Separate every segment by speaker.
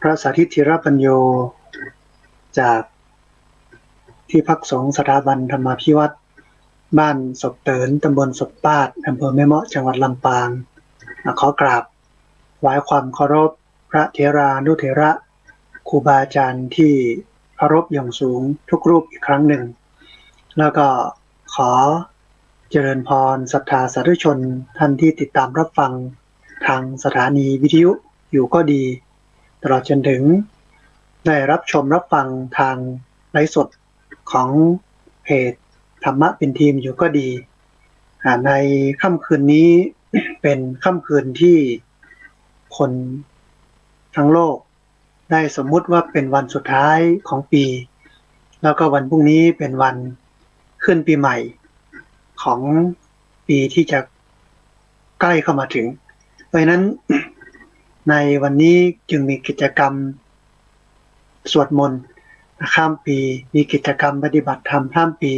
Speaker 1: พระสาธิตธิรปัญโยจากที่พักสงฆ์สถาบันธรรมาภิวัตรบ้านศพเตินตำบลศพปาดอำเภอแม่เมาะจังหวัดลำปางขอกราบถวายความเคารพพระเถรานุเถระครูบาอาจารย์ที่เคารพอย่างสูงทุกรูปอีกครั้งหนึ่งแล้วก็ขอเจริญพรศรัทธาสาธุชนท่านที่ติดตามรับฟังทางสถานีวิทยุอยู่ก็ดีตลอดจนถึงได้รับชมรับฟังทางไลฟ์สดของเพจธรรมะเป็นทีมอยู่ก็ดีในค่ำคืนนี้เป็นค่ำคืนที่คนทั้งโลกได้สมมุติว่าเป็นวันสุดท้ายของปีแล้วก็วันพรุ่งนี้เป็นวันขึ้นปีใหม่ของปีที่จะใกล้เข้ามาถึงเพราะฉะนั้นในวันนี้จึงมีกิจกรรมสวดมนต์ข้ามปีมีกิจกรรมปฏิบัติธรรมข้ามปี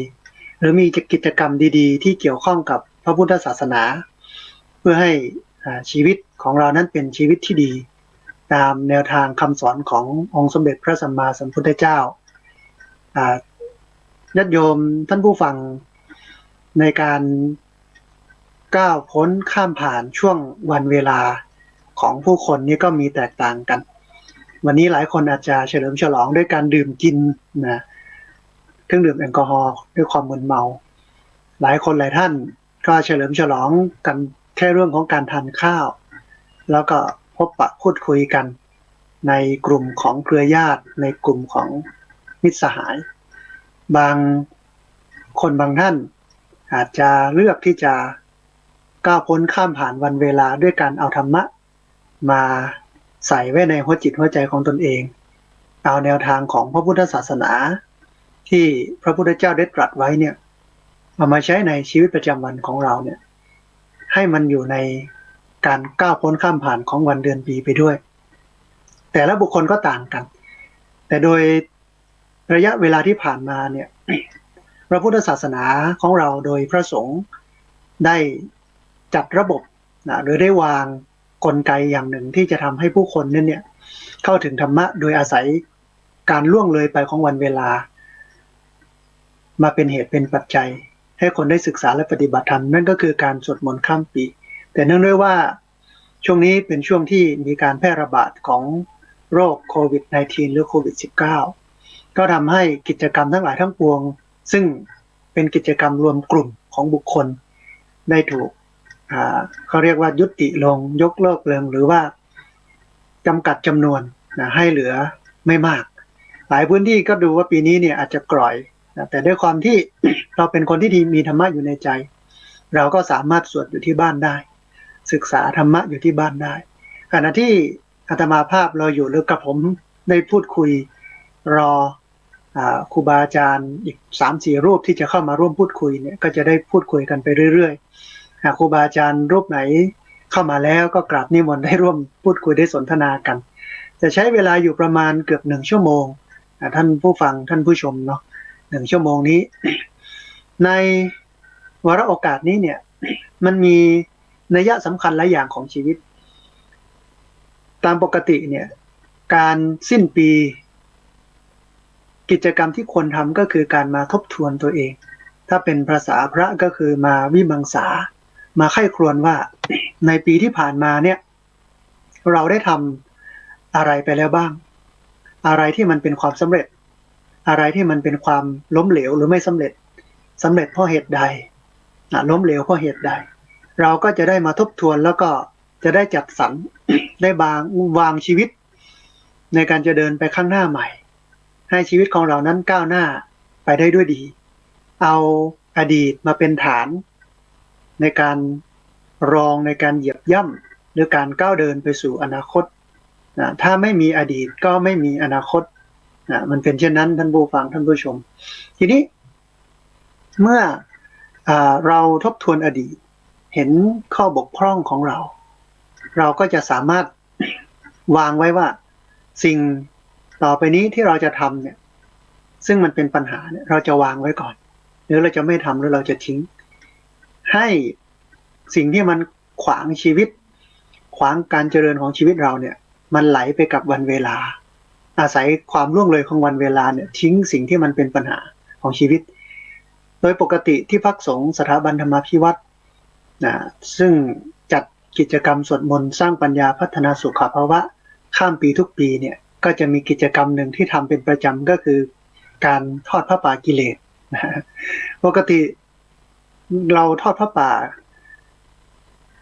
Speaker 1: หรือมีกิจกรรมดีๆที่เกี่ยวข้องกับพระพุทธศาสนาเพื่อให้ชีวิตของเรานั้นเป็นชีวิตที่ดีตามแนวทางคำสอนขององค์สมเด็จพระสัมมาสัมพุทธเจ้าญาติโยมท่านผู้ฟังในการก้าวพ้นข้ามผ่านช่วงวันเวลาของผู้คนนี้ก็มีแตกต่างกันวันนี้หลายคนอาจจะเฉลิมฉลองด้วยการดื่มกินนะเครื่องดื่มแอลกอฮอล์ด้วยความมึนเมาหลายคนหลายท่านก็เฉลิมฉลองกันแค่เรื่องของการทานข้าวแล้วก็พบปะพูดคุยกันในกลุ่มของเครือญาติในกลุ่มของมิตรสหายบางคนบางท่านอาจจะเลือกที่จะก้าวพ้นข้ามผ่านวันเวลาด้วยการเอาธรรมะมาใส่ไว้ในหัวจิตหัวใจของตนเองเอาแนวทางของพระพุทธศาสนาที่พระพุทธเจ้าได้ตรัสไว้เนี่ยเอามาใช้ในชีวิตประจำวันของเราเนี่ยให้มันอยู่ในการก้าวพ้นข้ามผ่านของวันเดือนปีไปด้วยแต่ละบุคคลก็ต่างกันแต่โดยระยะเวลาที่ผ่านมาเนี่ยพระพุทธศาสนาของเราโดยพระสงฆ์ได้จัดระบบหรือได้วางกลไกอย่างหนึ่งที่จะทำให้ผู้คนนั้นเนี่ยเข้าถึงธรรมะโดยอาศัยการล่วงเลยไปของวันเวลามาเป็นเหตุเป็นปัจจัยให้คนได้ศึกษาและปฏิบัติธรรมนั่นก็คือการสวดมนต์ข้ามปีแต่เนื่องด้วยว่าช่วงนี้เป็นช่วงที่มีการแพร่ระบาดของโรคโควิด -19 หรือโควิด -19 ก็ทำให้กิจกรรมทั้งหลายทั้งปวงซึ่งเป็นกิจกรรมรวมกลุ่มของบุคคลได้ถูกเขาเรียกว่ายุติลงยกเลิกลงหรือว่าจำกัดจำนวนให้เหลือไม่มากหลายพื้นที่ก็ดูว่าปีนี้เนี่ยอาจจะกร่อยแต่ด้วยความที่ เราเป็นคนที่มีธรรมะอยู่ในใจเราก็สามารถสวดอยู่ที่บ้านได้ศึกษาธรรมะอยู่ที่บ้านได้ขณะที่อาตมาภาพเราอยู่หรือกับผมได้พูดคุยรอครูบาอาจารย์อีก 3-4 รูปที่จะเข้ามาร่วมพูดคุยเนี่ยก็จะได้พูดคุยกันไปเรื่อยๆหากครูบาอาจารย์รูปไหนเข้ามาแล้วก็กราบนิมนต์ได้ร่วมพูดคุยได้สนทนากันจะใช้เวลาอยู่ประมาณเกือบ1 ชั่วโมงท่านผู้ฟังท่านผู้ชมเนาะ1 ชั่วโมงนี้ ในวาระโอกาสนี้เนี่ยมันมีนัยสำคัญหลายอย่างของชีวิตตามปกติเนี่ยการสิ้นปีกิจกรรมที่ควรทำก็คือการมาทบทวนตัวเองถ้าเป็นภาษาพระก็คือมาวิมังสามาไข้ครวญว่าในปีที่ผ่านมาเนี่ยเราได้ทำอะไรไปแล้วบ้างอะไรที่มันเป็นความสำเร็จอะไรที่มันเป็นความล้มเหลวหรือไม่สำเร็จเพราะเหตุใดล้มเหลวเพราะเหตุใดเราก็จะได้มาทบทวนแล้วก็จะได้จัดสรร ได้วางชีวิตในการจะเดินไปข้างหน้าใหม่ให้ชีวิตของเรานั้นก้าวหน้าไปได้ด้วยดีเอาอดีตมาเป็นฐานในการรองในการเหยียบย่ำหรือการก้าวเดินไปสู่อนาคตถ้าไม่มีอดีตก็ไม่มีอนาคตมันเป็นเช่นนั้นท่านผู้ฟังท่านผู้ชมทีนี้เมื่อเราทบทวนอดีตเห็นข้อบกพร่องของเราก็จะสามารถวางไว้ว่าสิ่งต่อไปนี้ที่เราจะทำเนี่ยซึ่งมันเป็นปัญหาเนี่ยเราจะวางไว้ก่อนหรือเราจะไม่ทำหรือเราจะทิ้งให้สิ่งที่มันขวางชีวิตขวางการเจริญของชีวิตเราเนี่ย มันไหลไปกับวันเวลาอาศัยความล่วงเลยของวันเวลาเนี่ยทิ้งสิ่งที่มันเป็นปัญหาของชีวิตโดยปกติที่พักสงฆ์สถาบันธรรมาภิวัตน์นะซึ่งจัดกิจกรรมสวดมนต์สร้างปัญญาพัฒนาสุขภาวะข้ามปีทุกปีเนี่ยก็จะมีกิจกรรมหนึ่งที่ทำเป็นประจำก็คือการทอดผ้าป่ากิเลสนะปกติเราทอดผ้าป่า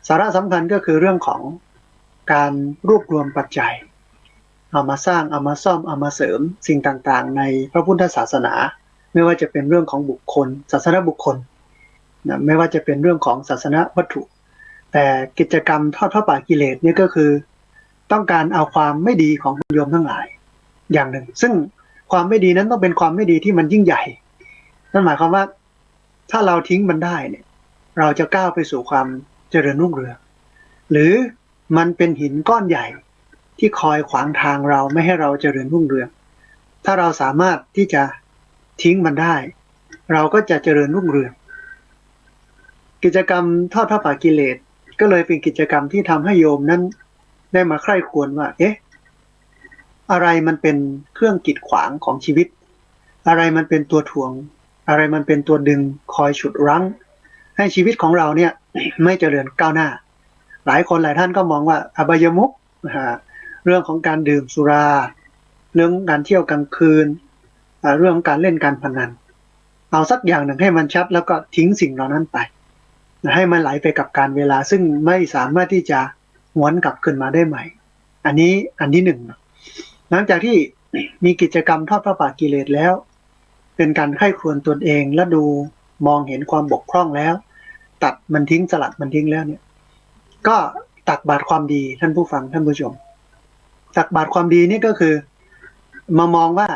Speaker 1: สาระสำคัญก็คือเรื่องของการรวบรวมปัจจัยเอามาสร้างเอามาซ่อมเอามาเสริมสิ่งต่างๆในพระพุทธศาสนาไม่ว่าจะเป็นเรื่องของบุคคลศาสนบุคคลนะไม่ว่าจะเป็นเรื่องของศาสนวัตถุแต่กิจกรรมทอดผ้าป่ากิเลสนี่ก็คือต้องการเอาความไม่ดีของโยมทั้งหลายอย่างหนึ่งซึ่งความไม่ดีนั้นต้องเป็นความไม่ดีที่มันยิ่งใหญ่นั่นหมายความว่าถ้าเราทิ้งมันได้เนี่ยเราจะก้าวไปสู่ความเจริญรุ่งเรืองหรือมันเป็นหินก้อนใหญ่ที่คอยขวางทางเราไม่ให้เราเจริญรุ่งเรืองถ้าเราสามารถที่จะทิ้งมันได้เราก็จะเจริญรุ่งเรืองกิจกรรมทอดผ้าป่ากิเลสก็เลยเป็นกิจกรรมที่ทำให้โยมนั้นได้มาใคร่ครวญว่าอะไรมันเป็นเครื่องกีดขวางของชีวิตอะไรมันเป็นตัวถ่วงอะไรมันเป็นตัวดึงคอยฉุดรั้งให้ชีวิตของเราเนี่ยไม่เจริญก้าวหน้าหลายคนหลายท่านก็มองว่าอบายมุขเรื่องของการดื่มสุราเรื่องการเที่ยวกลางคืนเรื่องของการเล่นการพนันเอาสักอย่างหนึ่งให้มันชัดแล้วก็ทิ้งสิ่งเหล่านั้นไปให้มันไหลไปกับการเวลาซึ่งไม่สามารถที่จะหวนกลับขึ้นมาได้ใหม่อันที่หนึ่งหลังจากที่มีกิจกรรมทอดพระป่ากิเลสแล้วเป็นการไข้ครวญตนเองและดูมองเห็นความบกพร่องแล้วตัดมันทิ้งสลัดมันทิ้งแล้วเนี่ยก็ตักบาตรความดีท่านผู้ฟังท่านผู้ชมตักบาตรความดีนี่ก็คือมามองว่า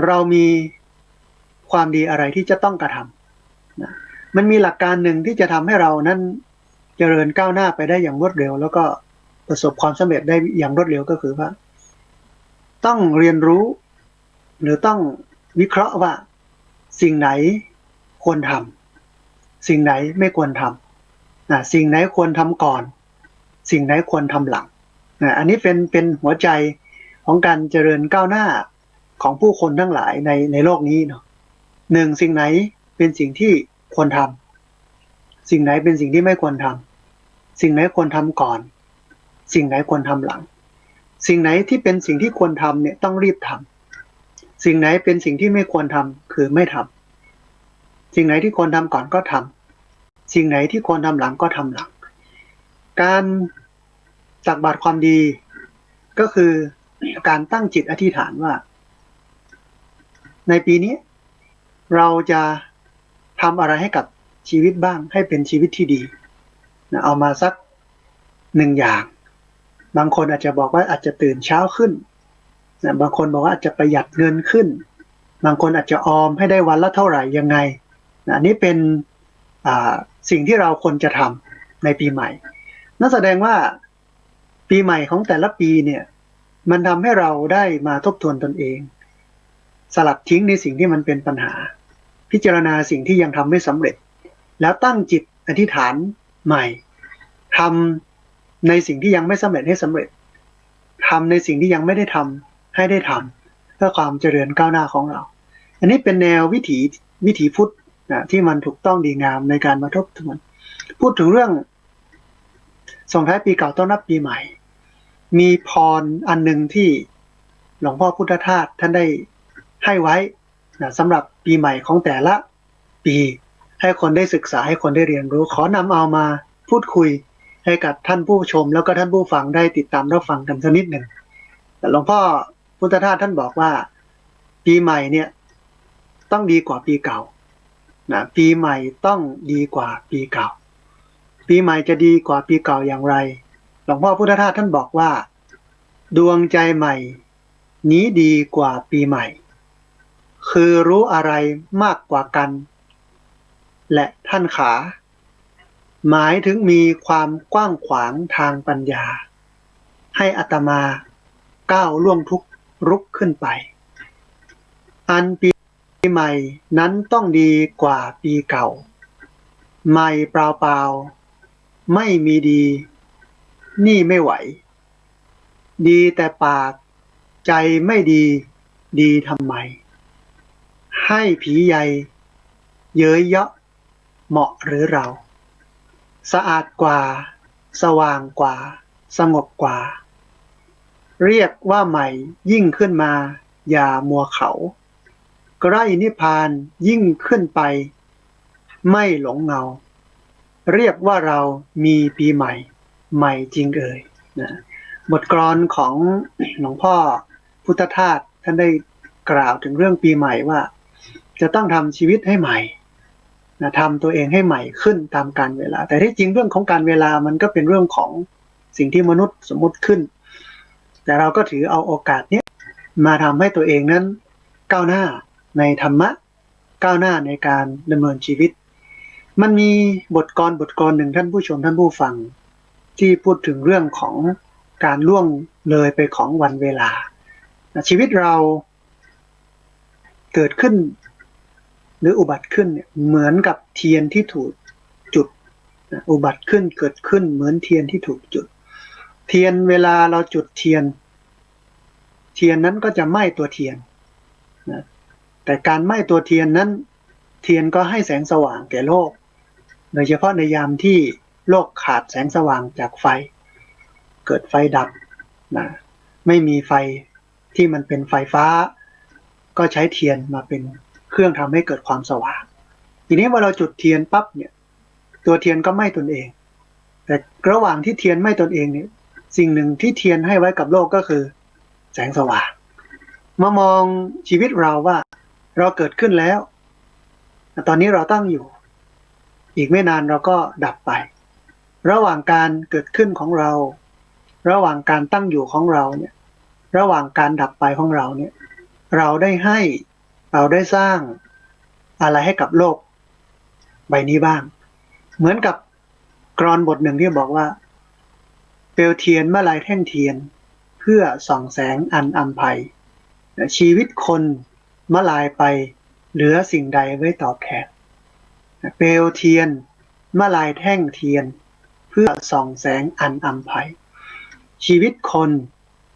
Speaker 1: เรามีความดีอะไรที่จะต้องกระทำนะมันมีหลักการหนึ่งที่จะทำให้เรานั้นเจริญก้าวหน้าไปได้อย่างรวดเร็วแล้วก็ประสบความสำเร็จได้อย่างรวดเร็วก็คือว่าต้องเรียนรู้หรือต้องวิเคราะห์ว่าสิ่งไหนควรทำสิ่งไหนไม่ควรทำสิ่งไหนควรทำก่อนสิ่งไหนควรทำหลังอันนี้เป็นหัวใจของการเจริญก้าวหน้าของผู้คนทั้งหลายในโลกนี้เนาะหนึ่งสิ่งไหนเป็นสิ่งที่ควรทำสิ่งไหนเป็นสิ่งที่ไม่ควรทำสิ่งไหนควรทำก่อนสิ่งไหนควรทำหลังสิ่งไหนที่เป็นสิ่งที่ควรทำเนี่ยต้องรีบทำสิ่งไหนเป็นสิ่งที่ไม่ควรทำคือไม่ทำสิ่งไหนที่ควรทำก่อนก็ทำสิ่งไหนที่ควรทำหลังก็ทำหลังการตักบาตรความดีก็คือการตั้งจิตอธิษฐานว่าในปีนี้เราจะทำอะไรให้กับชีวิตบ้างให้เป็นชีวิตที่ดีนะเอามาสักหนึ่งอย่างบางคนอาจจะบอกว่าอาจจะตื่นเช้าขึ้นนะบางคนบอกว่าอาจจะประหยัดเงินขึ้นบางคนอาจจะออมให้ได้วันละเท่าไหร่ยังไงนะนี่เป็นสิ่งที่เราควรจะทำในปีใหม่นั่นแสดงว่าปีใหม่ของแต่ละปีเนี่ยมันทำให้เราได้มาทบทวนตนเองสลัดทิ้งในสิ่งที่มันเป็นปัญหาพิจารณาสิ่งที่ยังทำไม่สำเร็จแล้วตั้งจิตอธิษฐานใหม่ทำในสิ่งที่ยังไม่สำเร็จให้สำเร็จทำในสิ่งที่ยังไม่ได้ทำให้ได้ทำเพื่อความเจริญก้าวหน้าของเราอันนี้เป็นแนววิถีพุทธนะที่มันถูกต้องดีงามในการมาทบทวนพูดถึงเรื่องส่งท้ายปีเก่าต้อนรับปีใหม่มีพรอันหนึ่งที่หลวงพ่อพุทธทาสท่านได้ให้ไว้นะสำหรับปีใหม่ของแต่ละปีให้คนได้ศึกษาให้คนได้เรียนรู้ขอนำเอามาพูดคุยให้กับท่านผู้ชมแล้วก็ท่านผู้ฟังได้ติดตามรับฟังกันสักนิดหนึ่งหลวงพ่อพุทธทาสท่านบอกว่าปีใหม่เนี่ยต้องดีกว่าปีเก่านะปีใหม่ต้องดีกว่าปีเก่าปีใหม่จะดีกว่าปีเก่าอย่างไรหลวงพ่อพุทธทาสท่านบอกว่าดวงใจใหม่นี้ดีกว่าปีใหม่คือรู้อะไรมากกว่ากันและท่านขาหมายถึงมีความกว้างขวางทางปัญญาให้อาตมาก้าวล่วงทุกรุกขึ้นไปอันปีใหม่นั้นต้องดีกว่าปีเก่าใหม่เปล่าๆไม่มีดีนี่ไม่ไหว ดีแต่ปากใจไม่ดีดีทำไมให้ผีใหญ่เย้ยเยาะเหมาะหรือเราสะอาดกว่าสว่างกว่าสงบกว่าเรียกว่าใหม่ยิ่งขึ้นมาอย่ามัวเขาใกล้นิพพานยิ่งขึ้นไปไม่หลงเงาเรียกว่าเรามีปีใหม่ใหม่จริงเอ่ยนะบทกลอนของหลวงพ่อพุทธทาสท่านได้กล่าวถึงเรื่องปีใหม่ว่าจะต้องทำชีวิตให้ใหม่นะทำตัวเองให้ใหม่ขึ้นตามกาลเวลาแต่ที่จริงเรื่องของการเวลามันก็เป็นเรื่องของสิ่งที่มนุษย์สมมุติขึ้นแต่เราก็ถือเอาโอกาสนี้มาทำให้ตัวเองนั้นก้าวหน้าในธรรมะก้าวหน้าในการดำเนินชีวิตมันมีบทกลหนึ่งท่านผู้ชมท่านผู้ฟังที่พูดถึงเรื่องของการล่วงเลยไปของวันเวลาชีวิตเราเกิดขึ้นหรืออุบัติขึ้นเนี่ยเหมือนกับเทียนที่ถูกจุดอุบัติขึ้นเกิดขึ้นเหมือนเทียนที่ถูกจุดเทียนเวลาเราจุดเทียนนั้นก็จะไหม้ตัวเทียนนะแต่การไหม้ตัวเทียนนั้นเทียนก็ให้แสงสว่างแก่โลกโดยเฉพาะในยามที่โลกขาดแสงสว่างจากไฟเกิดไฟดับนะไม่มีไฟที่มันเป็นไฟฟ้าก็ใช้เทียนมาเป็นเครื่องทำให้เกิดความสว่างทีนี้เมื่อเราจุดเทียนปั๊บเนี่ยตัวเทียนก็ไหม้ตนเองแต่ระหว่างที่เทียนไหม้ตนเองเนี่ยสิ่งหนึ่งที่เทียนให้ไว้กับโลกก็คือแสงสว่างมามองชีวิตเราว่าเราเกิดขึ้นแล้วตอนนี้เราตั้งอยู่อีกไม่นานเราก็ดับไประหว่างการเกิดขึ้นของเราระหว่างการตั้งอยู่ของเราเนี่ยระหว่างการดับไปของเราเนี่ยเราได้สร้างอะไรให้กับโลกใบนี้บ้างเหมือนกับกลอนบทหนึ่งที่บอกว่าเปลวเทียนเมื่อไรแท่งเทียนเพื่อส่องแสงอันอำไพชีวิตคนเมื่อลายไปเหลือสิ่งใดไว้ตอบแทนเปลวเทียนเมื่อลายแท่งเทียนเพื่อส่องแสงอันอำไพชีวิตคน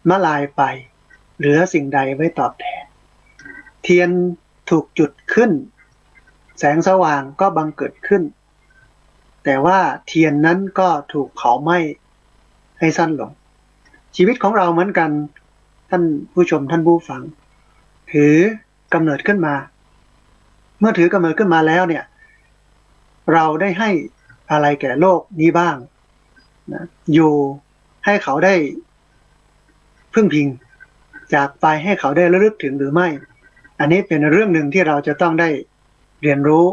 Speaker 1: เมื่อลายไปเหลือสิ่งใดไว้ตอบแทนเทียนถูกจุดขึ้นแสงสว่างก็บังเกิดขึ้นแต่ว่าเทียนนั้นก็ถูกเผาไหม้ให้สั้นลงชีวิตของเราเหมือนกันท่านผู้ชมท่านผู้ฟังถือกำเนิดขึ้นมาเมื่อถือกำเนิดขึ้นมาแล้วเนี่ยเราได้ให้อะไรแก่โลกนี้บ้างนะอยู่ให้เขาได้พึ่งพิงจากไปให้เขาได้ระลึกถึงหรือไม่อันนี้เป็นเรื่องหนึ่งที่เราจะต้องได้เรียนรู้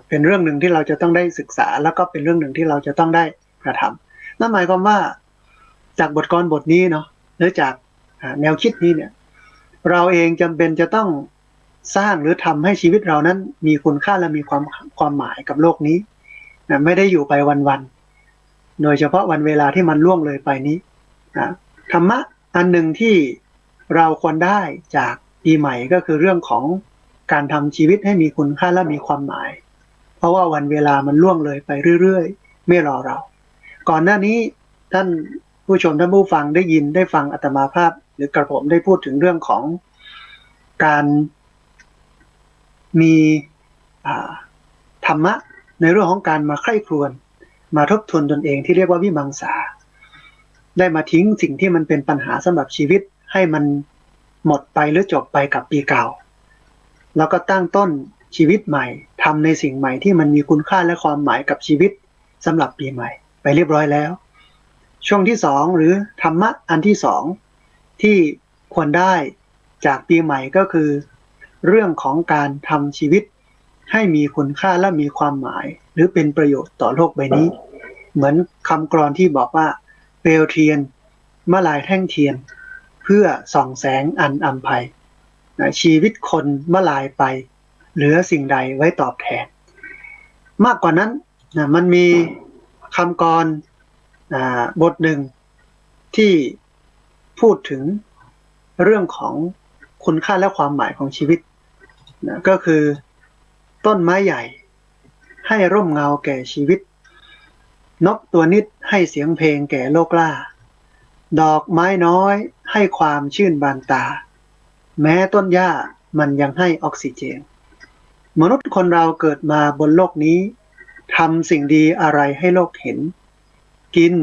Speaker 1: เป็นเรื่องหนึ่งที่เราจะต้องได้ศึกษาแล้วก็เป็นเรื่องหนึ่งที่เราจะต้องได้กระทำนั่นหมายความว่าจากบทกลบทนี้เนาะหรือจากแนวคิดนี้เนี่ยเราเองจำเป็นจะต้องสร้างหรือทำให้ชีวิตเรานั้นมีคุณค่าและมีความหมายกับโลกนี้ไม่ได้อยู่ไปวันๆโดยเฉพาะวันเวลาที่มันล่วงเลยไปนี้ธรรมะอันหนึ่งที่เราควรได้จากปีใหม่ก็คือเรื่องของการทำชีวิตให้มีคุณค่าและมีความหมายเพราะว่าวันเวลามันล่วงเลยไปเรื่อยๆไม่รอเราก่อนหน้านี้ท่านผู้ชมท่านผู้ฟังได้ยินได้ฟังอาตมาภาพหรือกระผมได้พูดถึงเรื่องของการมีธรรมะในเรื่องของการมาใคร่ครวญมาทบทวนตนเองที่เรียกว่าวิมังสาได้มาทิ้งสิ่งที่มันเป็นปัญหาสำหรับชีวิตให้มันหมดไปหรือจบไปกับปีเก่าแล้วก็ตั้งต้นชีวิตใหม่ทำในสิ่งใหม่ที่มันมีคุณค่าและความหมายกับชีวิตสำหรับปีใหม่ไปเรียบร้อยแล้วช่วงที่สองหรือธรรมะอันที่สองที่ควรได้จากปีใหม่ก็คือเรื่องของการทำชีวิตให้มีคุณค่าและมีความหมายหรือเป็นประโยชน์ต่อโลกใบนี้เหมือนคำกลอนที่บอกว่าเปลวเทียนเมื่อลายแท่งเทียนเพื่อส่องแสงอันอำไพชีวิตคนเมื่อลายไปเหลือสิ่งใดไว้ตอบแทนมากกว่านั้นมันมีคำกลบทหนึ่งที่พูดถึงเรื่องของคุณค่าและความหมายของชีวิตก็คือต้นไม้ใหญ่ให้ร่มเงาแก่ชีวิตนกตัวนิดให้เสียงเพลงแก่โลกล่า ดอกไม้น้อยให้ความชื่นบานตาแม้ต้นหญ้ามันยังให้ออกซิเจนมนุษย์คนเราเกิดมาบนโลกนี้ทำสิ่งดีอะไรให้โลกเห็นกิน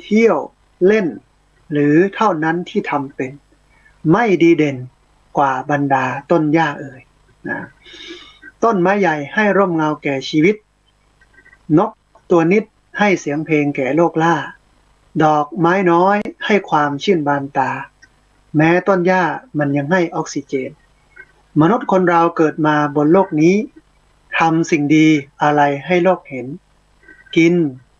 Speaker 1: เที่ยวเล่นหรือเท่านั้นที่ทำเป็นไม่ดีเด่นกว่าบรรดาต้นหญ้าเอ่ยนะต้นไม้ใหญ่ให้ร่มเงาแก่ชีวิตนกตัวนิดให้เสียงเพลงแก่โลกล่าดอกไม้น้อยให้ความชื่นบานตาแม้ต้นหญ้ามันยังให้ออกซิเจนมนุษย์คนเราเกิดมาบนโลกนี้ทำสิ่งดีอะไรให้โลกเห็นกิน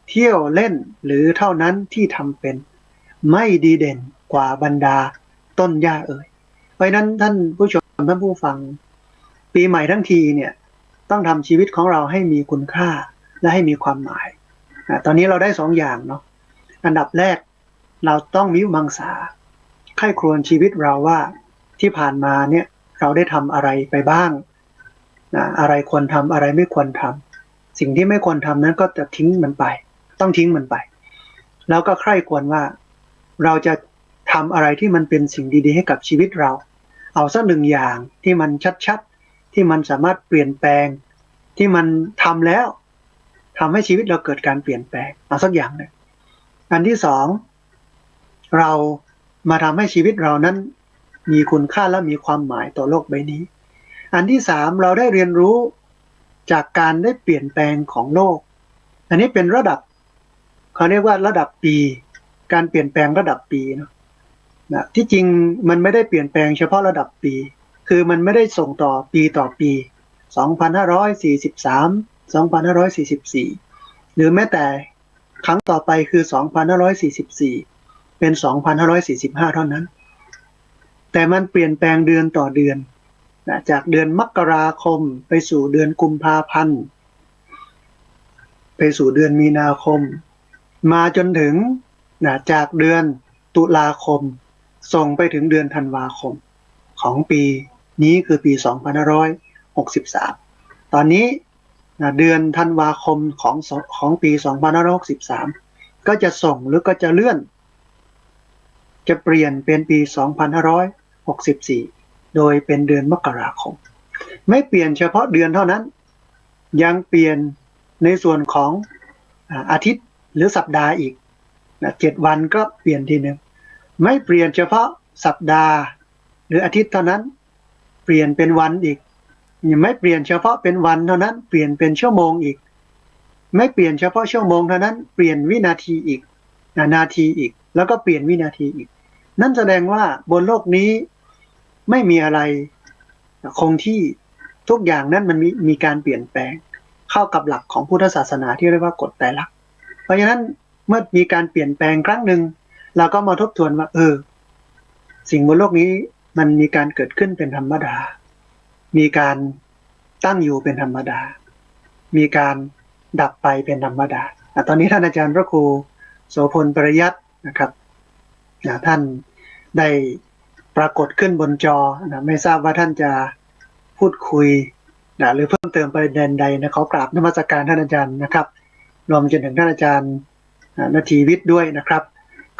Speaker 1: เที่ยวเล่นหรือเท่านั้นที่ทำเป็นไม่ดีเด่นกว่าบรรดาต้นหญ้าเอ่ยเพราะนั้นท่านผู้ชมท่านผู้ฟังปีใหม่ทั้งทีเนี่ยต้องทำชีวิตของเราให้มีคุณค่าและให้มีความหมายตอนนี้เราได้2 อย่างเนาะอันดับแรกเราต้องมีวิมังสาใคร่ครวญชีวิตเราว่าที่ผ่านมาเนี่ยเราได้ทำอะไรไปบ้างอะไรควรทำอะไรไม่ควรทำสิ่งที่ไม่ควรทำนั้นก็จะทิ้งมันไปต้องทิ้งมันไปแล้วก็ใคร่ควรว่าเราจะทำอะไรที่มันเป็นสิ่งดีๆให้กับชีวิตเราเอาสัก1 อย่างที่มันชัดๆที่มันสามารถเปลี่ยนแปลงที่มันทำแล้วทำให้ชีวิตเราเกิดการเปลี่ยนแปลงเอาสักอย่างหนึ่งอันที่2เรามาทำให้ชีวิตเรานั้นมีคุณค่าและมีความหมายต่อโลกใบนี้อันที่3เราได้เรียนรู้จากการได้เปลี่ยนแปลงของโลกอันนี้เป็นระดับเขาเรียกว่าระดับปีการเปลี่ยนแปลงระดับปีเนาะที่จริงมันไม่ได้เปลี่ยนแปลงเฉพาะระดับปีคือมันไม่ได้ส่งต่อปีต่อปี2543 2544หรือแม้แต่ครั้งต่อไปคือ2544เป็น2545เท่านั้นแต่มันเปลี่ยนแปลงเดือนต่อเดือนจากเดือนมกราคมไปสู่เดือนกุมภาพันธ์ไปสู่เดือนมีนาคมมาจนถึงจากเดือนตุลาคมส่งไปถึงเดือนธันวาคมของปีนี้คือปี2563ตอนนี้เดือนธันวาคมของปี2563ก็จะส่งหรือก็จะเลื่อนจะเปลี่ยนเป็นปี2564โดยเป็นเดือนมกราคมไม่เปลี่ยนเฉพาะเดือนเท่านั้นยังเปลี่ยนในส่วนของอาทิตย์หรือสัปดาห์อีก7 วันก็เปลี่ยนทีนึงไม่เปลี่ยนเฉพาะสัปดาห์หรืออาทิตย์เท่านั้นเปลี่ยนเป็นวันอีกไม่เปลี่ยนเฉพาะเป็นวันเท่านั้นเปลี่ยนเป็นชั่วโมงอีกไม่เปลี่ยนเฉพาะชั่วโมงเท่านั้นเปลี่ยนวินาทีอีกนาทีอีกแล้วก็เปลี่ยนวินาทีอีกนั่นแสดงว่าบนโลกนี้ไม่มีอะไรคงที่ทุกอย่างนั้นมันมีการเปลี่ยนแปลงเข้ากับหลักของพุทธศาสนาที่เรียกว่ากฎไตรลักษณ์เพราะฉะนั้นเมื่อมีการเปลี่ยนแปลงครั้งหนึ่งเราก็มาทบทวนว่าสิ่งบนโลกนี้มันมีการเกิดขึ้นเป็นธรรมดามีการตั้งอยู่เป็นธรรมดามีการดับไปเป็นธรรมดาตอนนี้ท่านอาจารย์พระครูโสพลปริยัตินะครับท่านได้ปรากฏขึ้นบนจอไม่ทราบว่าท่านจะพูดคุยหรือเพิ่มเติมประเด็นใดนะขอกราบนมัสการท่านอาจารย์นะครับรวมจนถึงท่านอาจารย์นาทีวิทย์ด้วยนะครับ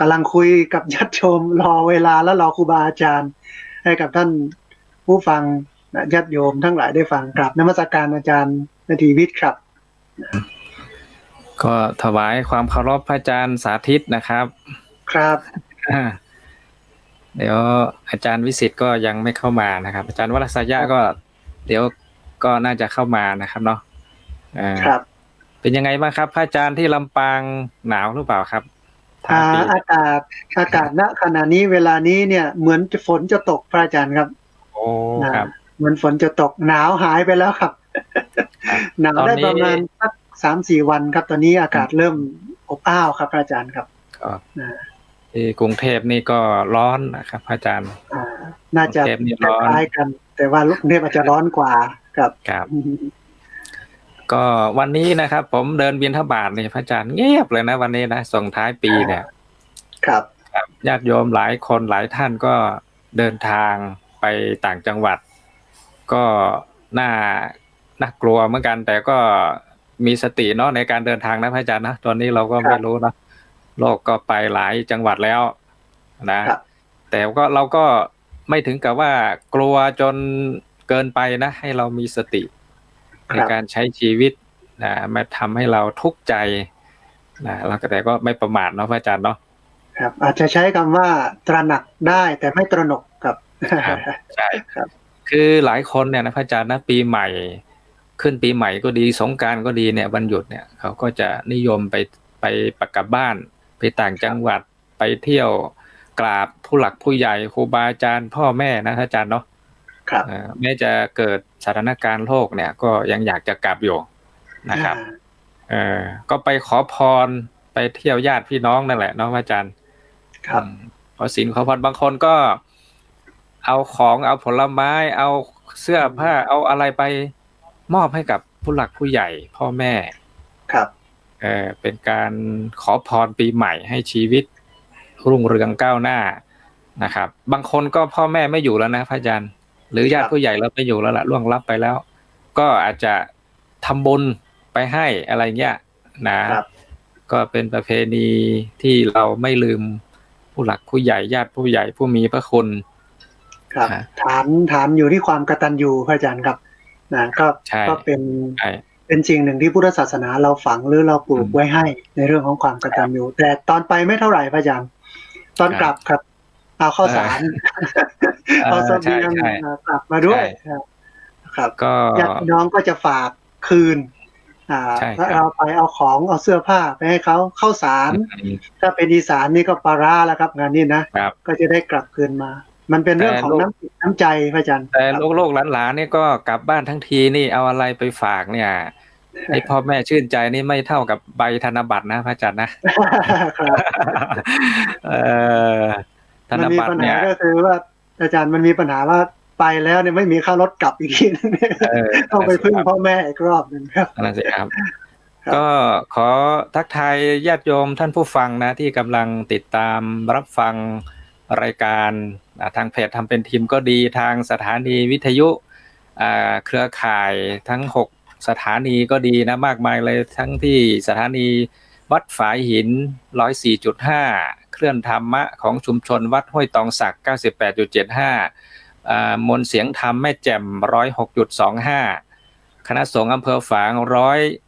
Speaker 1: กำลังคุยกับญาติโยมรอเวลาและรอครูบาอาจารย์ให้กับท่านผู้ฟังญาติโยมทั้งหลายได้ฟังกราบนมัสการอาจารย์นาทีวิทย์ครับ
Speaker 2: ก็ถวายความเคารพพระอาจารย์สาธิตนะครับ
Speaker 1: ครับ
Speaker 2: เดี๋ยวอาจารย์วิสิทธิ์ก็ยังไม่เข้ามานะครับอาจารย์วรัสยะก็เดี๋ยวก็น่าจะเข้ามานะครับเนาะ
Speaker 1: ครับ
Speaker 2: เป็นยังไงบ้างครับพระอาจารย์ที่ลำปางหนาวหรือเปล่าครับ
Speaker 1: อากาศณขณะนี้เวลานี้เนี่ยเหมือนฝนจะตกพระอาจารย์ครับ
Speaker 2: โอ้ครับ
Speaker 1: เหมือนฝนจะตกหนาวหายไปแล้วครับหนาวได้ประมาณสัก3-4 วันครับตอนนี้อากาศเริ่มอบอ้าวครับพระอาจารย์ครับ
Speaker 2: ที่กรุงเทพนี่ก็ร้อนนะครับพระอาจารย์
Speaker 1: น่าจะคล้ายกันแต่ว่ากรุงเทพอาจจะร้อนกว่าครับ
Speaker 2: ก็วันนี้นะครับผมเดินบิณฑบาตนี่พระอาจารย์เงียบเลยนะวันนี้นะส่งท้ายปีเนี่ย
Speaker 1: ครับ
Speaker 2: ญาติโยมหลายคนหลายท่านก็เดินทางไปต่างจังหวัดก็น่ากลัวเหมือนกันแต่ก็มีสติเนาะในการเดินทางนะพระอาจารย์นะตอนนี้เราก็ไม่รู้นะโลกก็ไปหลายจังหวัดแล้ว นะครับ แต่ก็เราก็ไม่ถึงกับว่ากลัวจนเกินไปนะให้เรามีสติในการใช้ชีวิตนะมาทำให้เราทุกข์ใจนะแล้วก็แต่ก็ไม่ประมาทเนาะพระอาจารย์เนาะ
Speaker 1: ครับอาจจะใช้คำว่าตระหนักได้แต่ไม่ตระหนกกับ
Speaker 2: ครับใช่
Speaker 1: ครับ
Speaker 2: คือหลายคนเนี่ยนะพระอาจารย์นะปีใหม่ขึ้นปีใหม่ก็ดีสงกรานต์ก็ดีเนี่ยวันหยุดเนี่ยเขาก็จะนิยมไปกลับบ้านไปต่างจังหวัดไปเที่ยวกราบผู้หลักผู้ใหญ่ครูบาอาจารย์พ่อแม่นะพระอาจารย์เนาะ
Speaker 1: ครับ
Speaker 2: แม้จะเกิดสถานการณ์โลกเนี่ยก็ยังอยากจะกลับอยู่นะครับก็ไปขอพรไปเที่ยวญาติพี่น้องนั่นแหละเนาะพระอาจารย์
Speaker 1: ครับ
Speaker 2: ขอศีลขอพรบางคนก็เอาของเอาผลไม้เอาเสื้อผ้าเอาอะไรไปมอบให้กับผู้หลักผู้ใหญ่พ่อแม่
Speaker 1: ครับ
Speaker 2: เป็นการขอพรปีใหม่ให้ชีวิตรุ่งเรืองก้าวหน้านะครับบางคนก็พ่อแม่ไม่อยู่แล้วนะพระอาจารย์หรือญาติผู้ใหญ่เราไม่อยู่แล้วล่ะล่วงลับไปแล้วก็อาจจะทำบุญไปให้อะไรเงี้ยนะก็เป็นประเพณีที่เราไม่ลืมผู้หลักผู้ใหญ่ญาติผู้ใหญ่ผู้มีพระคุณ
Speaker 1: ครับฐานอยู่ที่ความกตัญญูพระอาจารย์ครับนะก็เป็นสิ่งหนึ่งที่พุทธศาสนาเราฝังหรือเราปลูกไว้ให้ในเรื่องของความกตัญญูแต่ตอนไปไม่เท่าไหร่พระอาจารย์ตอนกลับครับเอาข้าวสารเอาเสบียงกลับมาด้วยครับก็ญาติน้องก็จะฝากคืนถ้าเราไปเอาของเอาเสื้อผ้าไปให้เขาข้าวสารถ้าเป็นอีสานนี่ก็ปลาร้าแล้วครับงานนี้นะก็จะได้กลับคืนมามันเป็นเรื่องของน้ำใจพระอาจารย์
Speaker 2: แต่ลูกหลานๆนี่ก็กลับบ้านทั้งทีนี่เอาอะไรไปฝากเนี่ยให้พ่อแม่ชื่นใจนี่ไม่เท่ากับใบธนบัตรนะพระอาจารย์นะ
Speaker 1: ธนบัตรเนี่ยก็คือว่าอาจารย์มันมีปัญหาว่าไปแล้วเนี่ยไม่มีค่ารถกลับอีกทีนึงต้องไปพึ่งพ่อแม่อีกรอบนึงครับ
Speaker 2: นั่นสิครับก็ขอทักทายญาติโยมท่านผู้ฟังนะที่กำลังติดตามรับฟังรายการทางเพจทำเป็นทีมก็ดีทางสถานีวิทยุเครือข่ายทั้ง6สถานีก็ดีนะมากมายเลยทั้งที่สถานีวัดฝายหิน 104.5 เคลื่อนธรรมะของชุมชนวัดห้วยตองสัก 98.75 มนเสียงธรรมแม่แจ่ม 106.25 คณะสงฆ์อำเภอฝาง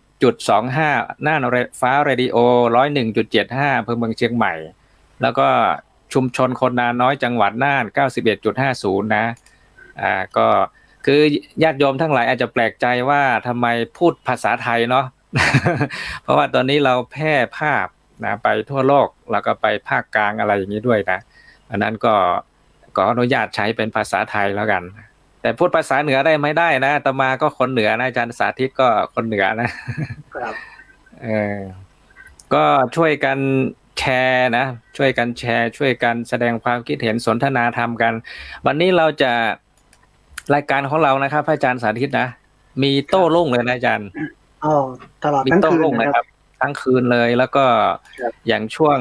Speaker 2: 100.25 น่านฟ้าเรดิโอ 101.75 อำเภอเมืองเชียงใหม่แล้วก็ชุมชนคนนาน้อยจังหวัดน่าน 91.50 นะก็คือญาติโยมทั้งหลายอาจจะแปลกใจว่าทำไมพูดภาษาไทยเนาะ เพราะว่าตอนนี้เราแพร่ภาพนะไปทั่วโลกแล้วก็ไปภาคกลางอะไรอย่างนี้ด้วยนะอันนั้นก็อนุญาตใช้เป็นภาษาไทยแล้วกันแต่พูดภาษาเหนือได้ไม่ได้นะอาตมาก็คนเหนือนะอาจารย์สาธิตก็คนเหนือนะครับก็ช่วยกันแชร์นะช่วยกันแชร์ช่วยกันแสดงความคิดเห็นสนทนาธรรมกันวันนี้เราจะรายการของเรานะครับพระอาจารย์สาธิตนะมีโต้รุ่งเลยนะอาจารย์
Speaker 1: ตลอดทั้งคืน
Speaker 2: นะครับทั้งคืนเลยแล้วก็อย่างช่ว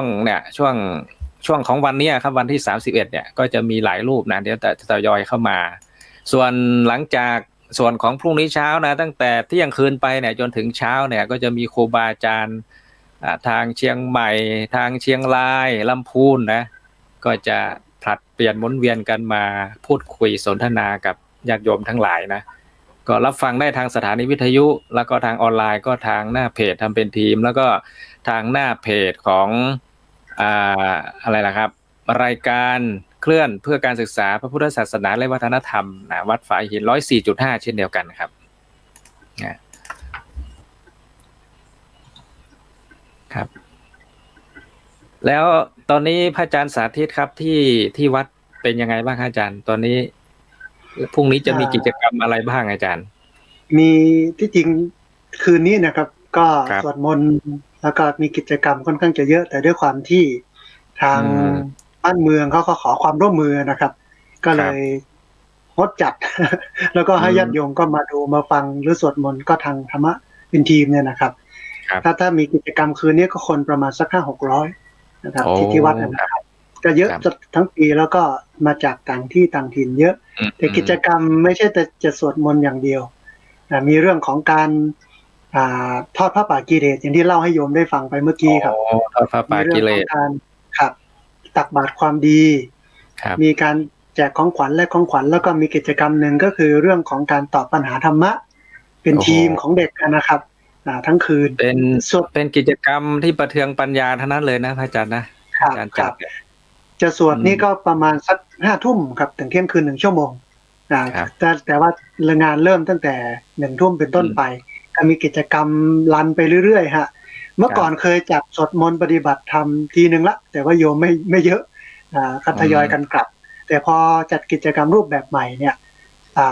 Speaker 2: งเนี่ยช่วงของวันนี้ครับวันที่31เนี่ยก็จะมีหลายรูปนะเดี๋ยวจะทยอยเข้ามาส่วนหลังจากส่วนของพรุ่งนี้เช้านะตั้งแต่เที่ยงคืนไปเนี่ยจนถึงเช้าเนี่ยก็จะมีครูบาอาจารย์ทางเชียงใหม่ทางเชียงรายลำพูนนะก็จะผลัดเปลี่ยนหมุนเวียนกันมาพูดคุยสนทนากับญาติโยมทั้งหลายนะก็รับฟังได้ทางสถานีวิทยุแล้วก็ทางออนไลน์ก็ทางหน้าเพจทำเป็นทีมแล้วก็ทางหน้าเพจของอะไรล่ะครับรายการเคลื่อนเพื่อการศึกษาพระพุทธศาสนาและวัฒนธรรมวัดฝายหิน 104.5 เช่นเดียวกันครับแล้วตอนนี้พระอาจารย์สาธิตครับที่วัดเป็นยังไงบ้างอาจารย์ตอนนี้พรุ่งนี้จะมีกิจกรรมอะไรบ้างอาจารย์
Speaker 1: มีที่จริงคืนนี้นะครับก็สวดมนต์แล้วก็มีกิจกรรมค่อนข้างจะเยอะแต่ด้วยความที่ทางบ้านเมืองเขาขอความร่วมมือนะครับก็เลยงดจัดแล้วก็ให้ญาติโยมก็มาดูมาฟังหรือสวดมนต์ก็ทางธรรมะเป็นทีมเนี่ยนะครับถ้ามีกิจกรรมคืนนี้ก็คนประมาณสัก500-600นะครับที่วัดนะครับก็เยอะทั้งปีแล้วก็มาจากต่างที่ต่างถิ่นเยอะแต่กิจกรรมไม่ใช่แต่จะสวดมนต์อย่างเดียวมีเรื่องของการทอดผ้าป่ากิเลสอย่างที่เล่าให้โยมได้ฟังไปเมื่อกี้ครับ
Speaker 2: ทอดผ้าป่ากิเลส
Speaker 1: ครับ ตักบาตรความดี
Speaker 2: ครับ
Speaker 1: มีการแจกของขวัญและของขวัญแล้วก็มีกิจกรรมหนึ่งก็คือเรื่องของการตอบปัญหาธรรมะเป็น
Speaker 2: โอ้โห
Speaker 1: ทีมของเด็กนะครับทั้งคืน
Speaker 2: เป็นกิจกรรมที่ประเทืองปัญญาเท่านั้นเลยนะพระอาจารย์นะครับ อาจารย์
Speaker 1: ค
Speaker 2: จั
Speaker 1: รั
Speaker 2: ด
Speaker 1: บจะสวด
Speaker 2: อืม
Speaker 1: นี่ก็ประมาณสัก5 ทุ่มครับถึงเที่ยงคืน1 ชั่วโมง
Speaker 2: ครับ
Speaker 1: แต่ว่างานเริ่มตั้งแต่1 ทุ่มเป็นต้นไปก็มีกิจกรรมรันไปเรื่อยๆฮะเมื่อก่อนเคยจัดสวดมนต์ปฏิบัติธรรมทีนึงละแต่ว่าโยมไม่เยอะก็ทยอยกันกลับ แต่พอจัดกิจกรรมรูปแบบใหม่เนี่ย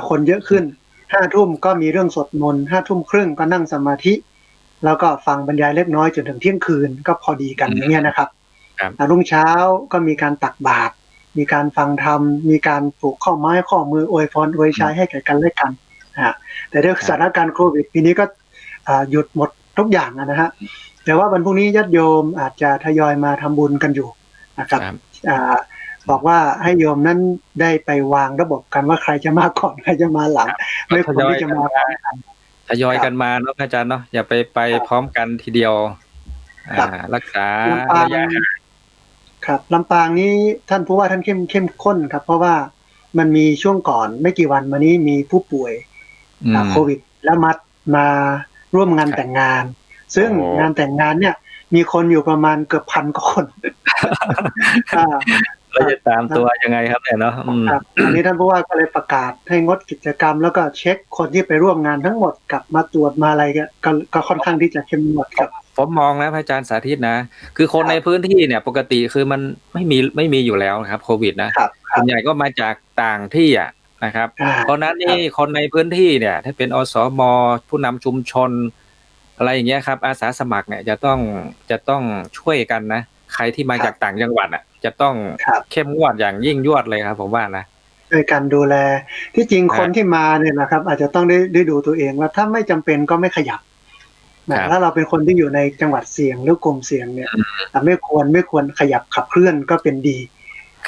Speaker 1: คนเยอะขึ้น5 ทุ่มก็มีเรื่องสวดมนต์5 ทุ่มครึ่งก็นั่งสมาธิ แล้วก็ฟังบรรยายเล็กน้อยจนถึงเที่ยงคืนก็พอดีกันอย่างเงี้ยนะครับรุ่งเช้าก็มีการตักบาตรมีการฟังธรรมมีการผูกข้อไม้ข้อมืออวยพรอวยชัยให้แก่กันและกันแต่ด้วยสถานการณ์โควิดปีนี้ก็หยุดหมดทุกอย่างนะฮะแต่ว่าวันพรุ่งนี้ญาติโยมอาจจะทยอยมาทำบุญกันอยู่นะครับบอกว่าให้โยมนั้นได้ไปวางระบบกันว่าใครจะมาก่อนใครจะมาหลังไม่ควรที่จะมาพร้อมกัน
Speaker 2: ทยอยกันมาเนาะอาจารย์เนาะอย่าไปพร้อมกันทีเดียวรักษาระยะ
Speaker 1: ครับลำปางนี้ท่านผู้ว่าท่านเข้มข้นครับเพราะว่ามันมีช่วงก่อนไม่กี่วันมานี้มีผู้ป่วยโควิดแล้วมาร่วมงานแต่งงานซึ่งงานแต่งงานเนี่ยมีคนอยู่ประมาณเกือบ1,000 กว่าคน
Speaker 2: เราจะตามตัวยังไงครับเนี่ยเนาะ
Speaker 1: อันนี้ท่านผู้ว่าก็เลยประกาศให้งดกิจกรรมแล้วก็เช็คคนที่ไปร่วมงานทั้งหมดกลับมาตรวจมาอะไรก็ค่อนข้างที่จะเข้มงวดครับ
Speaker 2: ผมมองนะพระอาจารย์สาธิตนะคือคนในพื้นที่เนี่ยปกติคือมันไม่มีอยู่แล้วครับโควิดนะส่วนใหญ่ก็มาจากต่างที่นะครับเพราะนั้นนี่คนในพื้นที่เนี่ยถ้าเป็นอสม.ผู้นำชุมชนอะไรอย่างเงี้ยครับอาสาสมัครเนี่ยจะต้องช่วยกันนะใครที่มาจากต่างจังหวัดจะต้องเข้มงวดอย่างยิ่งยวดเลยครับผมว่านะ
Speaker 1: ด้วยการดูแลที่จริงคนที่มาเนี่ยนะครับอาจจะต้องได้ดูตัวเองว่าถ้าไม่จำเป็นก็ไม่ขยับถ้าเราเป็นคนที่อยู่ในจังหวัดเสี่ยงหรือกลุ่มเสี่ยงเนี่ยไม่ควรขยับขับเคลื่อนก็เป็นดี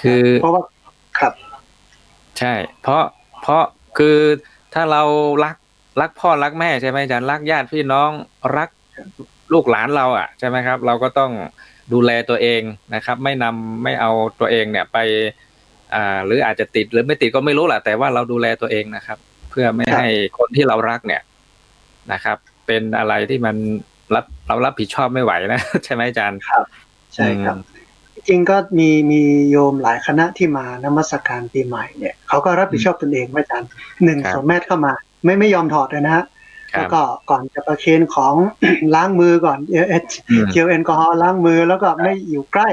Speaker 2: คือ
Speaker 1: เพราะว่าครับ
Speaker 2: ใช่เพราะคือถ้าเรารักพ่อรักแม่ใช่ไหมอาจารย์รักญาติพี่น้องรักลูกหลานเราใช่ไหมครับเราก็ต้องดูแลตัวเองนะครับไม่เอาตัวเองเนี่ยไปหรืออาจจะติดหรือไม่ติดก็ไม่รู้แหละแต่ว่าเราดูแลตัวเองนะครับเพื่อไม่ให้คนที่เรารักเนี่ยนะครับเป็นอะไรที่มันเรารับผิดชอบไม่ไหวนะใช่ไหมอาจารย์
Speaker 1: ครับใช่ครับจริงก็มีโยมหลายคณะที่มานมัสการปีใหม่เนี่ยเขาก็รับผิดชอบตนเองอาจารย์1 2 เมตรเข้ามาไม่ยอมถอดเลยนะฮะแล้วก็ก่อนจะประเคนของ ล้างมือก่อนเจลแอลกอฮอล์ล้างมือแล้วก็ไม่อยู่ใกล้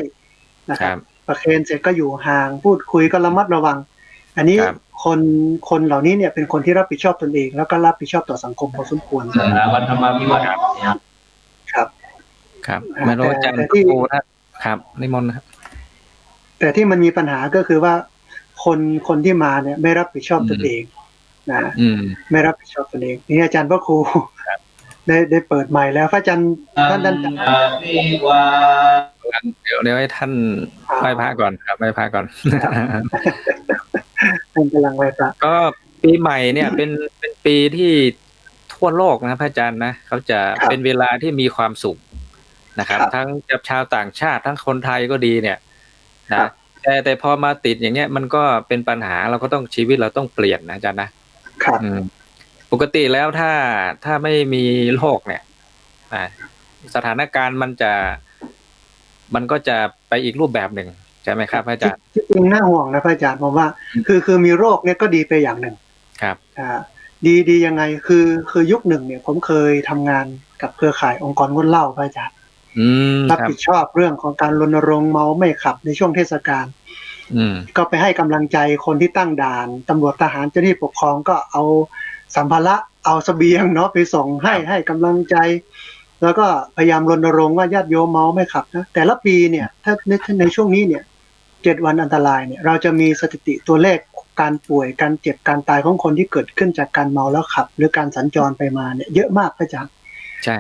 Speaker 1: นะครับประเคนเสร็จก็อยู่ห่างพูดคุยก็ระมัดระวังอันนี้คนเหล่านี้เนี่ยเป็นคนที่รับผิดชอบตนเองแล้วก็รับผิดชอบต่อสังคมพอสมควร
Speaker 3: วันธรรมวิวัฒน์
Speaker 2: ครับไม่รู้อาจารย์ครูนะครับนิมนต์ครับ
Speaker 1: แต่ที่มันมีปัญหาก็คือว่าคนที่มาเนี่ยไม่รับผิดชอบตนเองไม่รับผิดชอบตนเองนี่อาจารย์พระครูได้เปิดใหม่แล้วพระอาจารย์ท่าน
Speaker 2: เดี๋ยวให้ท่านไหว้พระก่อนครับไหว้พระก่อน
Speaker 1: ท่านกำลังไหว้พระ
Speaker 2: ก็ปีใหม่เนี่ยเป็นปีที่ทั่วโลกนะพระอาจารย์นะเขาจะเป็นเวลาที่มีความสุขนะครับทั้งกับชาวต่างชาติทั้งคนไทยก็ดีเนี่ยนะแต่พอมาติดอย่างเงี้ยมันก็เป็นปัญหาเราก็ต้องชีวิตเราต้องเปลี่ยนนะอาจารย์นะครับปกติแล้วถ้าไม่มีโรคเนี่ยสถานการณ์มันก็จะไปอีกรูปแบบหนึ่งใช่ไหมครับอาจารย์
Speaker 1: จริงน่าห่วงนะพระอาจารย์ผมว่าคือมีโรคเนี่ยก็ดีไปอย่างหนึ่ง
Speaker 2: ครับ
Speaker 1: ดียังไงคือยุคหนึ่งเนี่ยผมเคยทำงานกับเครือข่ายองค์กรงดเหล้าพระอาจารย์รับผิดชอบเรื่องของการรณรงค์เมาไม่ขับในช่วงเทศกาลก็ไปให้กำลังใจคนที่ตั้งด่านตำรวจทหารเจ้าหน้าที่ปกครองก็เอาสัมภาระเอาเสบียงเนาะไปส่งให้กำลังใจแล้วก็พยายามรณรงค์ว่าญาติโยมเมาไม่ขับนะแต่ละปีเนี่ยถ้าในช่วงนี้เนี่ย7 วันอันตรายเนี่ยเราจะมีสถิติตัวเลขการป่วยการเจ็บการตายของคนที่เกิดขึ้นจากการเมาแล้วขับหรือการสัญจรไปมาเนี่ยเยอะมากพระอาจารย์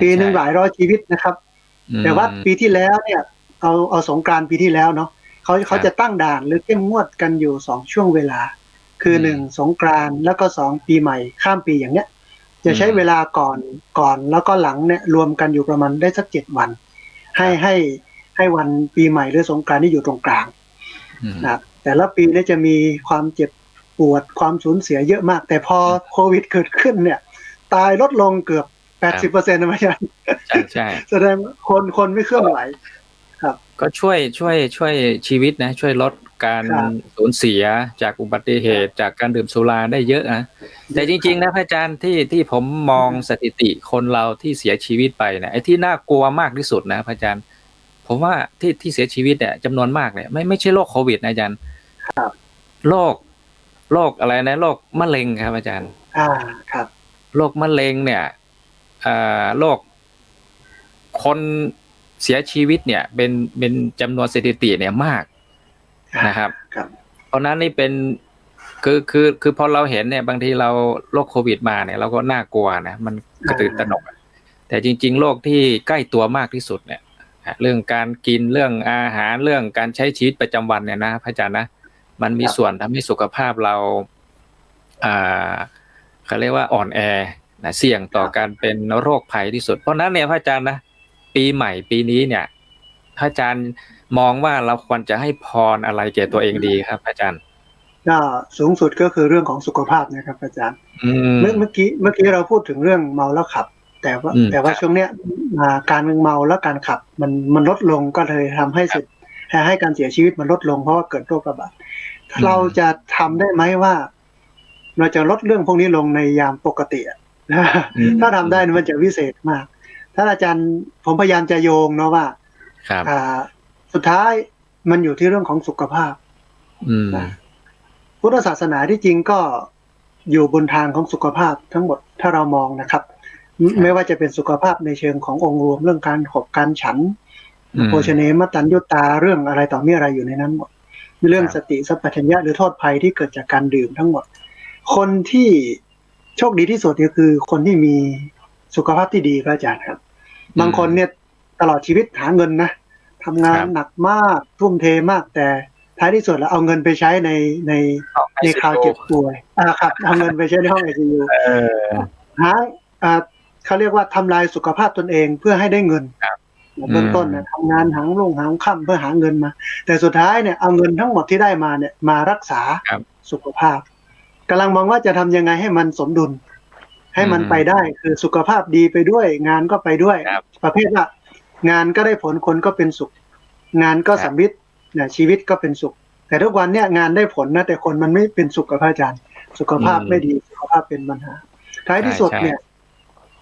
Speaker 1: ปีนึงหลายร้อยชีวิตนะครับแต่ว่าปีที่แล้วเนี่ยเอาสงกรานต์ปีที่แล้วเนาะเขาจะตั้งด่านหรือเข้มงวดกันอยู่2 ช่วงเวลาคือ1สงกรานต์แล้วก็2ปีใหม่ข้ามปีอย่างเนี้ยจะใช้เวลาก่อนแล้วก็หลังเนี่ยรวมกันอยู่ประมาณได้สัก7 วันให้วันปีใหม่หรือสงกรานต์นี่อยู่ตรงกลาง นะครับแต่ละปีเนี่ยจะมีความเจ็บปวดความสูญเสียเยอะมากแต่พอโควิดเกิดขึ้นเนี่ยตายลดลงเกือบ80%นะไม่ใช่
Speaker 2: ใช่
Speaker 1: แสดงคนไม่เคลื่อนไหวครับ
Speaker 2: ก็ช่วยชีวิตนะช่วยลดการสูญเสียจากอุบัติเหตุจากการดื่มสุราได้เยอะนะแต่จริงๆนะพระอาจารย์ที่ผมมองสถิติคนเราที่เสียชีวิตไปเนี่ยไอ้ที่น่ากลัวมากที่สุดนะพระอาจารย์ผมว่าที่เสียชีวิตเนี่ยจำนวนมากเนี่ยไม่ใช่โรคโควิดนะอาจารย์โรคอะไรนะโรคมะเร็งครับอาจารย์
Speaker 1: ครับ
Speaker 2: โรคมะเร็งเนี่ยโรคคนเสียชีวิตเนี่ยเป็นจำนวนสถิติเนี่ยมากนะครับเพราะนั้นนี่เป็นคือพอเราเห็นเนี่ยบางทีเราโรคโควิดมาเนี่ยเราก็น่ากลัวนะมันกระตือรือร้นแต่จริงๆโรคที่ใกล้ตัวมากที่สุดเนี่ยเรื่องการกินเรื่องอาหารเรื่องการใช้ชีวิตประจำวันเนี่ยนะพระอาจารย์นะมันมีส่วนทำให้สุขภาพเราเขาเรียกว่าอ่อนแอนะเสี่ยงต่อการเป็นโรคภัยที่สุดเพราะนั้นเนี่ยพระอาจารย์นะปีใหม่ปีนี้เนี่ยพระอาจารย์มองว่าเราควรจะให้พรอะไรแก่ตัวเองดีครับอาจารย์
Speaker 1: ก็สูงสุดก็คือเรื่องของสุขภาพนะครับอาจารย์เมื่อกี้เราพูดถึงเรื่องเมาแล้วขับแต่ว่าช่วงเนี้ยการเมาแล้วการขับมันลดลงก็เลยทำให้การเสียชีวิตมันลดลงเพราะว่าเกิดโรคระบาดเราจะทำได้ไหมว่าเราจะลดเรื่องพวกนี้ลงในยามปกติถ้าทำได้มันจะวิเศษมากถ้าอาจารย์ผมพยายามจะโยงเนาะว่าสุดท้ายมันอยู่ที่เรื่องของสุขภาพพุทธศาสนาที่จริงก็อยู่บนทางของสุขภาพทั้งหมดถ้าเรามองนะครับไม่ว่าจะเป็นสุขภาพในเชิงขององค์รวมเรื่องการขบการฉันโภชเนมตัญญุตาเรื่องอะไรต่อมีอะไรอยู่ในนั้นหมดเรื่องสติสัพพัญญะหรือโทษภัยที่เกิดจากการดื่มทั้งหมดคนที่โชคดีที่สุดก็คือคนที่มีสุขภาพที่ดีพระอาจารย์ครับบางคนเนี่ยตลอดชีวิตหาเงินนะทำงานหนักมากทุ่มเทมากแต่ท้ายที่สุดแล้วเอาเงินไปใช้ในคราวเจ็บป่วยครับเอาเงินไปใช้ในห้อง ICU เขาเรียกว่าทำลายสุขภาพตนเองเพื่อให้ได้เงินเบื้องต้นนะทำงานหางค่ำเพื่อหาเงินมาแต่สุดท้ายเนี่ยเอาเงินทั้งหมดที่ได้มาเนี่ยมารักษาสุขภาพกำลังมองว่าจะทำยังไงให้มันสมดุลให้มันไปได้คือสุขภาพดีไปด้วยงานก็ไปด้วยประเภทว่างานก็ได้ผลคนก็เป็นสุขงานก็สำลิดเนี่ยชีวิตก็เป็นสุขแต่ทุกวันเนี่ยงานได้ผลนะแต่คนมันไม่เป็นสุขกับพระอาจารย์สุขภาพไม่ดีสุขภาพเป็นปัญหาท้ายที่สุดเนี่ย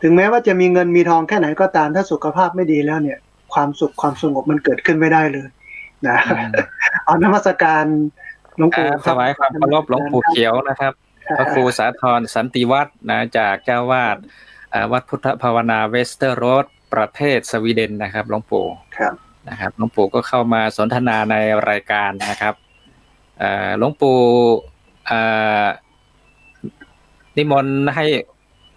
Speaker 1: ถึงแม้ว่าจะมีเงินมีทองแค่ไหนก็ตามถ้าสุขภาพไม่ดีแล้วเนี่ยความสุขความสงบมันเกิดขึ้นไม่ได้เลยนะเอานมัสการหลวงปู่
Speaker 2: ถวายความเคารพหลวงปู่เขียวนะครับพระครูสาธรสันติวัฒน์นะจากเจ้าวาดวัดพุทธภาวนาเวสเตอร์โรดประเทศสวีเดนนะครับหลวงปู่นะครับหลวงปู่ก็เข้ามาสนทนาในรายการนะครับหลวงปู่นิมนต์ให้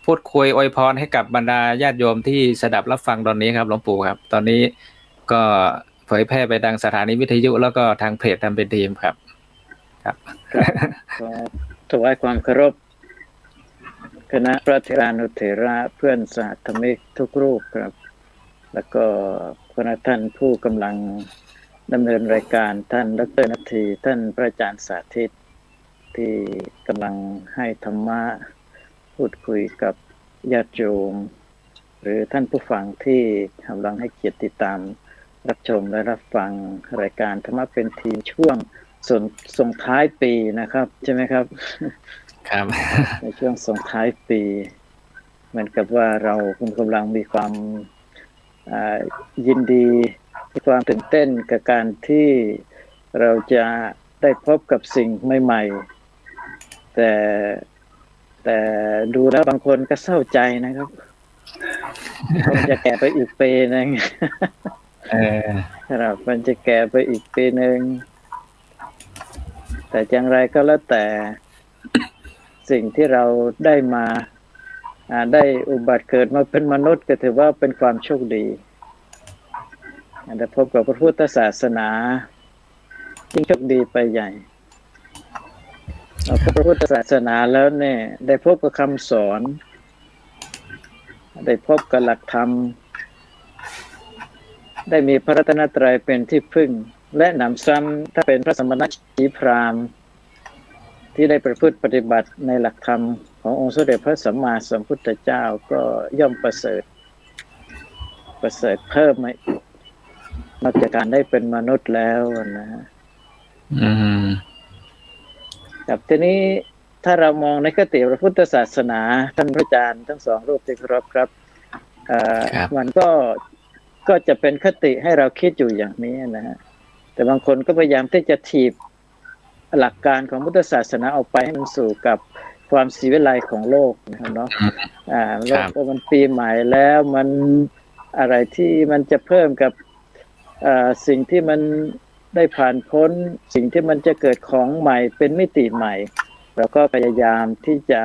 Speaker 2: พูดคุยอวยพรให้กับบรรดาญาติโยมที่สดับรับฟังตอนนี้ครับหลวงปู่ครับตอนนี้ก็เผยแพร่ไปทางสถานีวิทยุแล้วก็ทางเพจทำเป็นทีมครับ
Speaker 3: ถวายความเคารพคณะพระเถรานุเถระเพื่อนสาธมิกทุกรูปครับแล้วก็คณะท่านผู้กำลังดำเนินรายการท่านดร.ณัฐฐีท่านพระอาจารย์สาธิตที่กำลังให้ธรรมะพูดคุยกับญาติโยมหรือท่านผู้ฟังที่กำลังให้เกียรติติดตามรับชมและรับฟังรายการธรรมะเป็นทีมช่วงส่งท้ายปีนะครับใช่ไหมครับ
Speaker 2: ครับ
Speaker 3: ในช่วงส่งท้ายปีเหมือนกับว่าเรากำลังมีความยินดีมีความตื่นเต้นกับการที่เราจะได้พบกับสิ่งใหม่ๆแต่ดูแล้วบางคนก็เศร้าใจนะครับคงจะแก่ไปอีกปีนึงครับมันจะแก่ไปอีกปีนึงแต่อย่างไรก็แล้วแต่สิ่งที่เราได้มาได้อุบัติเกิดมาเป็นมนุษย์ก็ถือว่าเป็นความโชคดีได้พบกับพระพุทธศาสนายิ่งโชคดีไปใหญ่พระพุทธศาสนาแล้วเนี่ยได้พบกับคำสอนได้พบกับหลักธรรมได้มีพระรัตนตรัยเป็นที่พึ่ง และหนำซ้ำถ้าเป็นพระสมณชีพราหมณ์ที่ได้ประพฤติปฏิบัติในหลักธรรมขององค์สมเด็จพระสัมมาสัมพุทธเจ้าก็ย่อมประเสริฐเพิ่มมาอีกนอกจากการได้เป็นมนุษย์แล้วนะฮะ ครับทีนี้ถ้าเรามองในคติพระพุทธศาสนาท่านพระอาจารย์ทั้งสองรูปที่เคารพครับมันก็จะเป็นคติให้เราคิดอยู่อย่างนี้นะฮะแต่บางคนก็พยายามที่จะถีบหลักการของพุทธศาสนาออกไปให้มันสู่กับความศิวิไลซ์ของโลกนะครับเนาะโลกมันปีใหม่แล้วมันอะไรที่มันจะเพิ่มกับสิ่งที่มันได้ผ่านพ้นสิ่งที่มันจะเกิดของใหม่เป็นมิติใหม่แล้วก็พยายามที่จะ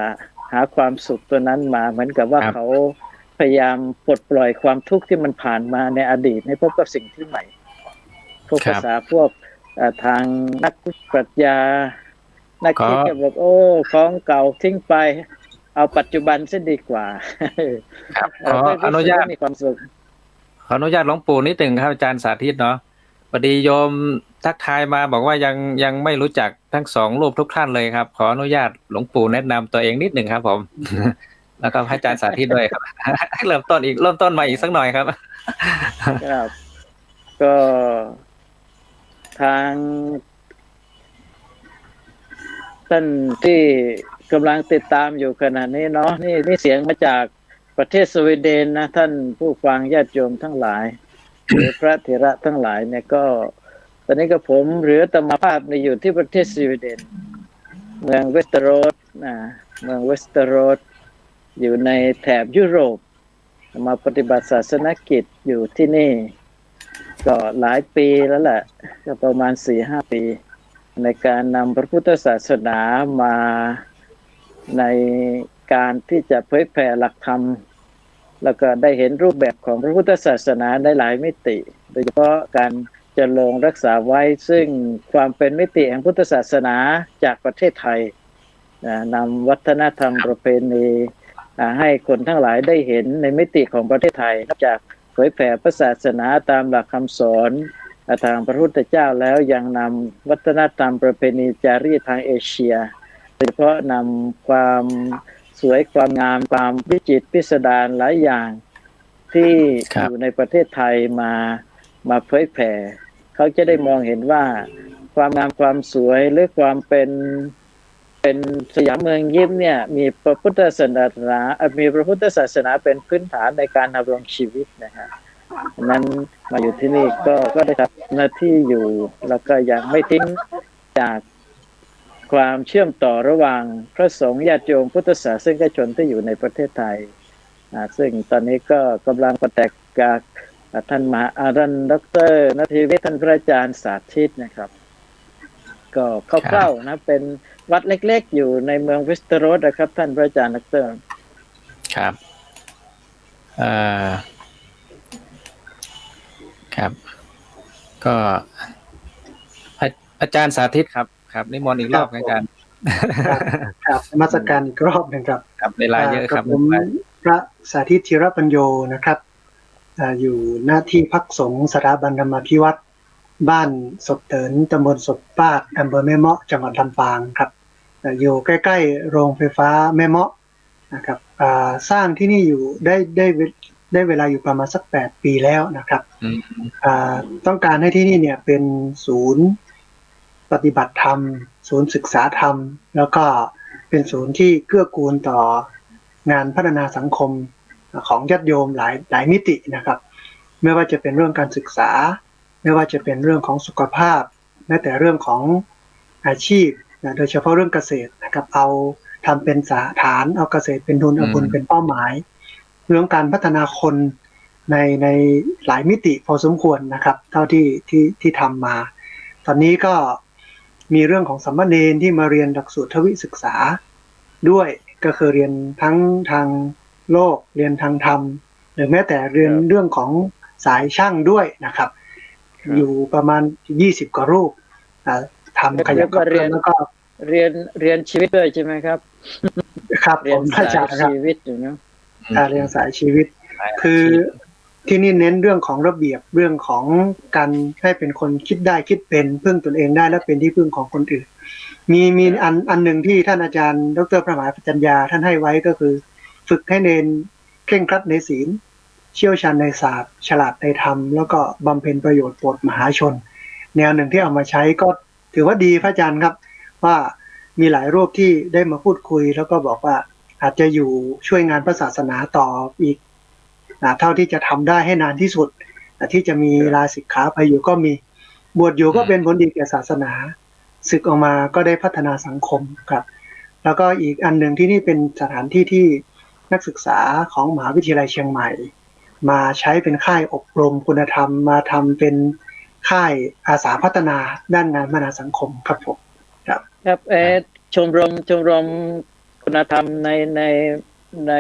Speaker 3: หาความสุขตัวนั้นมาเหมือนกับว่าเขาพยายามปลดปล่อยความทุกข์ที่มันผ่านมาในอดีตให้พบกับสิ่งที่ใหม่พวกภาษาพวกทางนักปรัชญานักคิดจะบอกโอ้ของเก่าทิ้งไปเอาปัจจุบันซะดีกว่า
Speaker 2: ขออนุญาต
Speaker 3: มีความสุข
Speaker 2: ขออนุญาตหลวงปู่นิดหนึ่งครับอาจารย์สาธิตเนาะพอดีโยมทักทายมาบอกว่ายังไม่รู้จักทั้งสองรูปทุกท่านเลยครับขออนุญาตหลวงปู่แนะนำตัวเองนิดหนึ่งครับผม แล้วก็ให้อาจารย์สาธิตด้วยครับเริ่มต้นมาอีกสักหน่อยครับ
Speaker 3: ครับก็ทางท่านที่กำลังติดตามอยู่ขณะนี้เนาะนี่เสียงมาจากประเทศสวีเดนนะท่านผู้ฟังญาติโยมทั้งหลายหรือพระเถระทั้งหลายเนี่ยก็ตอนนี้ก็ผมหรืออาตมาภาพอยู่ที่ประเทศสวีเดนเมืองเวสเตอโรสเมืองเวสเตอโรสอยู่ในแถบยุโรปมาปฏิบัติศาสนกิจอยู่ที่นี่ก็หลายปีแล้วแหละก็ประมาณ 4-5 ปีในการนำพระพุทธศาสนามาในการที่จะเผยแผ่หลักธรรมแล้วก็ได้เห็นรูปแบบของพระพุทธศาสนาในหลายมิติโดยเฉพาะการจะลงรักษาไว้ซึ่งความเป็นมิติแห่งพุทธศาสนาจากประเทศไทยนำวัฒนธรรมประเพณีให้คนทั้งหลายได้เห็นในมิติของประเทศไทยนอกจากเผยแผ่พระศาสนาตามหลักคำสอนทางพระพุทธเจ้าแล้วยังนำวัฒนธรรมประเพณีจารีตทางเอเชียโดยเฉพาะนำความสวยความงามความวิจิตรพิสดารหลายอย่างที่อยู่ในประเทศไทยมาเผยแผ่เขาจะได้มองเห็นว่าความงามความสวยหรือความเป็นสยามเมืองยิ้มเนี่ยมีพระพุทธศาสนาเป็นพื้นฐานในการดำรงชีวิตนะฮะนั้นมาอยู่ที่นี่ก็ได้ทำหน้าที่อยู่แล้วก็ยังไม่ทิ้งจากความเชื่อมต่อระหว่างพระสงฆ์ญาติโยมพุทธศาสนิกชนที่อยู่ในประเทศไทยซึ่งตอนนี้ก็กำลังประแตกกับท่านมหาอารันดร.ณทีวิทย์ท่านพระอาจารย์สาธิตนะครับก็คร่าวๆนะเป็นวัดเล็กๆอยู่ในเมืองเวสเตอโรสนะครับท่านพระอาจารย์ดร.
Speaker 2: ครับครับก็อาจารย์สาธิตครับนิมนต์อีกรอบอาจารย์
Speaker 1: ครับนมัสการอีกรอบหนึ่งครับ
Speaker 2: เวลาเยอะครับ
Speaker 1: ผมพระสาธิตธีรปัญโยนะครับอยู่หน้าที่พักสงฆ์สถาบันธรรมาภิวัตรบ้านศพเตินตำบลศพปาดอำเภอแม่เมาะจังหวัดลำปางครับอยู่ใกล้ๆโรงไฟฟ้าแม่เมาะนะครับสร้างที่นี่อยู่ได้เวลาอยู่ประมาณสัก8 ปีแล้วนะครับต้องการให้ที่นี่เนี่ยเป็นศูนย์ปฏิบัติธรรมศูนย์ศึกษาธรรมแล้วก็เป็นศูนย์ที่เกื้อกูลต่องานพัฒนาสังคมของญาติโยมหลายมิตินะครับไม่ว่าจะเป็นเรื่องการศึกษาไม่ว่าจะเป็นเรื่องของสุขภาพแม้แต่เรื่องของอาชีพโดยเฉพาะเรื่องเกษตรนะครับเอาทำเป็นฐานเอาเกษตรเป็นทุนเอาบุญเป็นเป้าหมายเรื่องการพัฒนาคนในหลายมิติพอสมควรนะครับเท่าที่ทำมาตอนนี้ก็มีเรื่องของสามเณรที่มาเรียนหลักสูตรทวิศึกษาด้วยก็คือเรียนทั้งทางโลกเรียนทางธรรมหรือแม้แต่เรียนเรื่องของสายช่างด้วยนะครับอยู่ประมาณ20 กว่ารูปทำขยับเรียนแล้วก็
Speaker 3: เรียนชีวิตด้วยใช่ไหมครับ
Speaker 1: ครับผมอาจารย์ครับ
Speaker 3: ชีวิตอยู่เนาะ
Speaker 1: เรียนสายชีวิตคือ ที่นี่เน้นเรื่องของระเบียบเรื่องของการให้เป็นคนคิดได้คิดเป็นพึ่งตนเองได้และเป็นที่พึ่งของคนอื่นมีอันหนึ่งที่ท่านอาจารย์ดร.พระมหาปัญญาท่านให้ไว้ก็คือ ฝึกให้เนนเคร่งครัดในศีลเชี่ยวชาญในศาสตร์ฉลาดในธรรมแล้วก็บำเพ็ญประโยชน์โปรดมหาชนแนวหนึ่งที่เอามาใช้ก็ถือว่าดีพระอาจารย์ครับว่ามีหลายรูปที่ได้มาพูดคุยแล้วก็บอกว่าอาจจะอยู่ช่วยงานพระศาสนาต่ออีกเท่าที่จะทำได้ให้นานที่สุดที่จะมีลาสิกขาไปอยู่ก็มีบวชอยู่ก็เป็นผลดีแก่ศาสนาศึกออกมาก็ได้พัฒนาสังคมครับแล้วก็อีกอันหนึ่งที่นี่เป็นสถานที่ที่นักศึกษาของมหาวิทยาลัยเชียงใหม่มาใช้เป็นค่ายอบรมคุณธรรมมาทำเป็นค่ายอาสาพัฒนาด้านงานพัฒนาสังคมครับผมครับ
Speaker 3: ชมรมคุณธรรมใน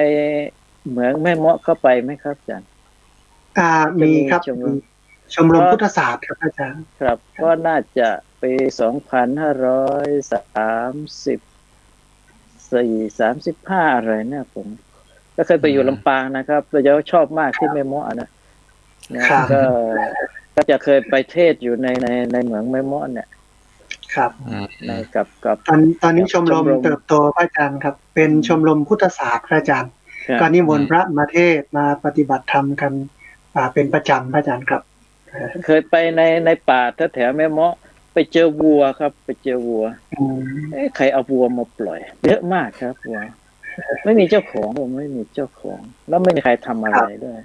Speaker 3: เหมืองแม่เมาะเข้าไปไหมครับอาจารย์
Speaker 1: มีครับชมรมพุทธศาสตร์ครับอาจารย์
Speaker 3: ครับก็น่าจะปี2534-35อะไรเนี่ยผมก็เคยไปอยู่ลำปางนะครับแต่เราชอบมากที่แม่เมาะนะก็จะเคยไปเทศอยู่ในเหมืองแม่เมาะเนี่ย
Speaker 1: ครับ
Speaker 3: ในกับ
Speaker 1: ตอนนี้ชมรมเติบโตพระอาจารย์ครับเป็นชมรมพุทธศาสตร์พระอาจารย์ก็นิมนต์พระมาเทศมาปฏิบัติธรรมกันเป็นประจำพระอาจารย์ครับ
Speaker 3: เคยไปในป่าแถวแม่เมาะไปเจอวัวครับไปเจอวัวใครเอาวัวมาปล่อยเยอะมากครับวัวไม่มีเจ้าของผมไม่มีเจ้าของแล้วไม่มีใครทำอะไรด้วย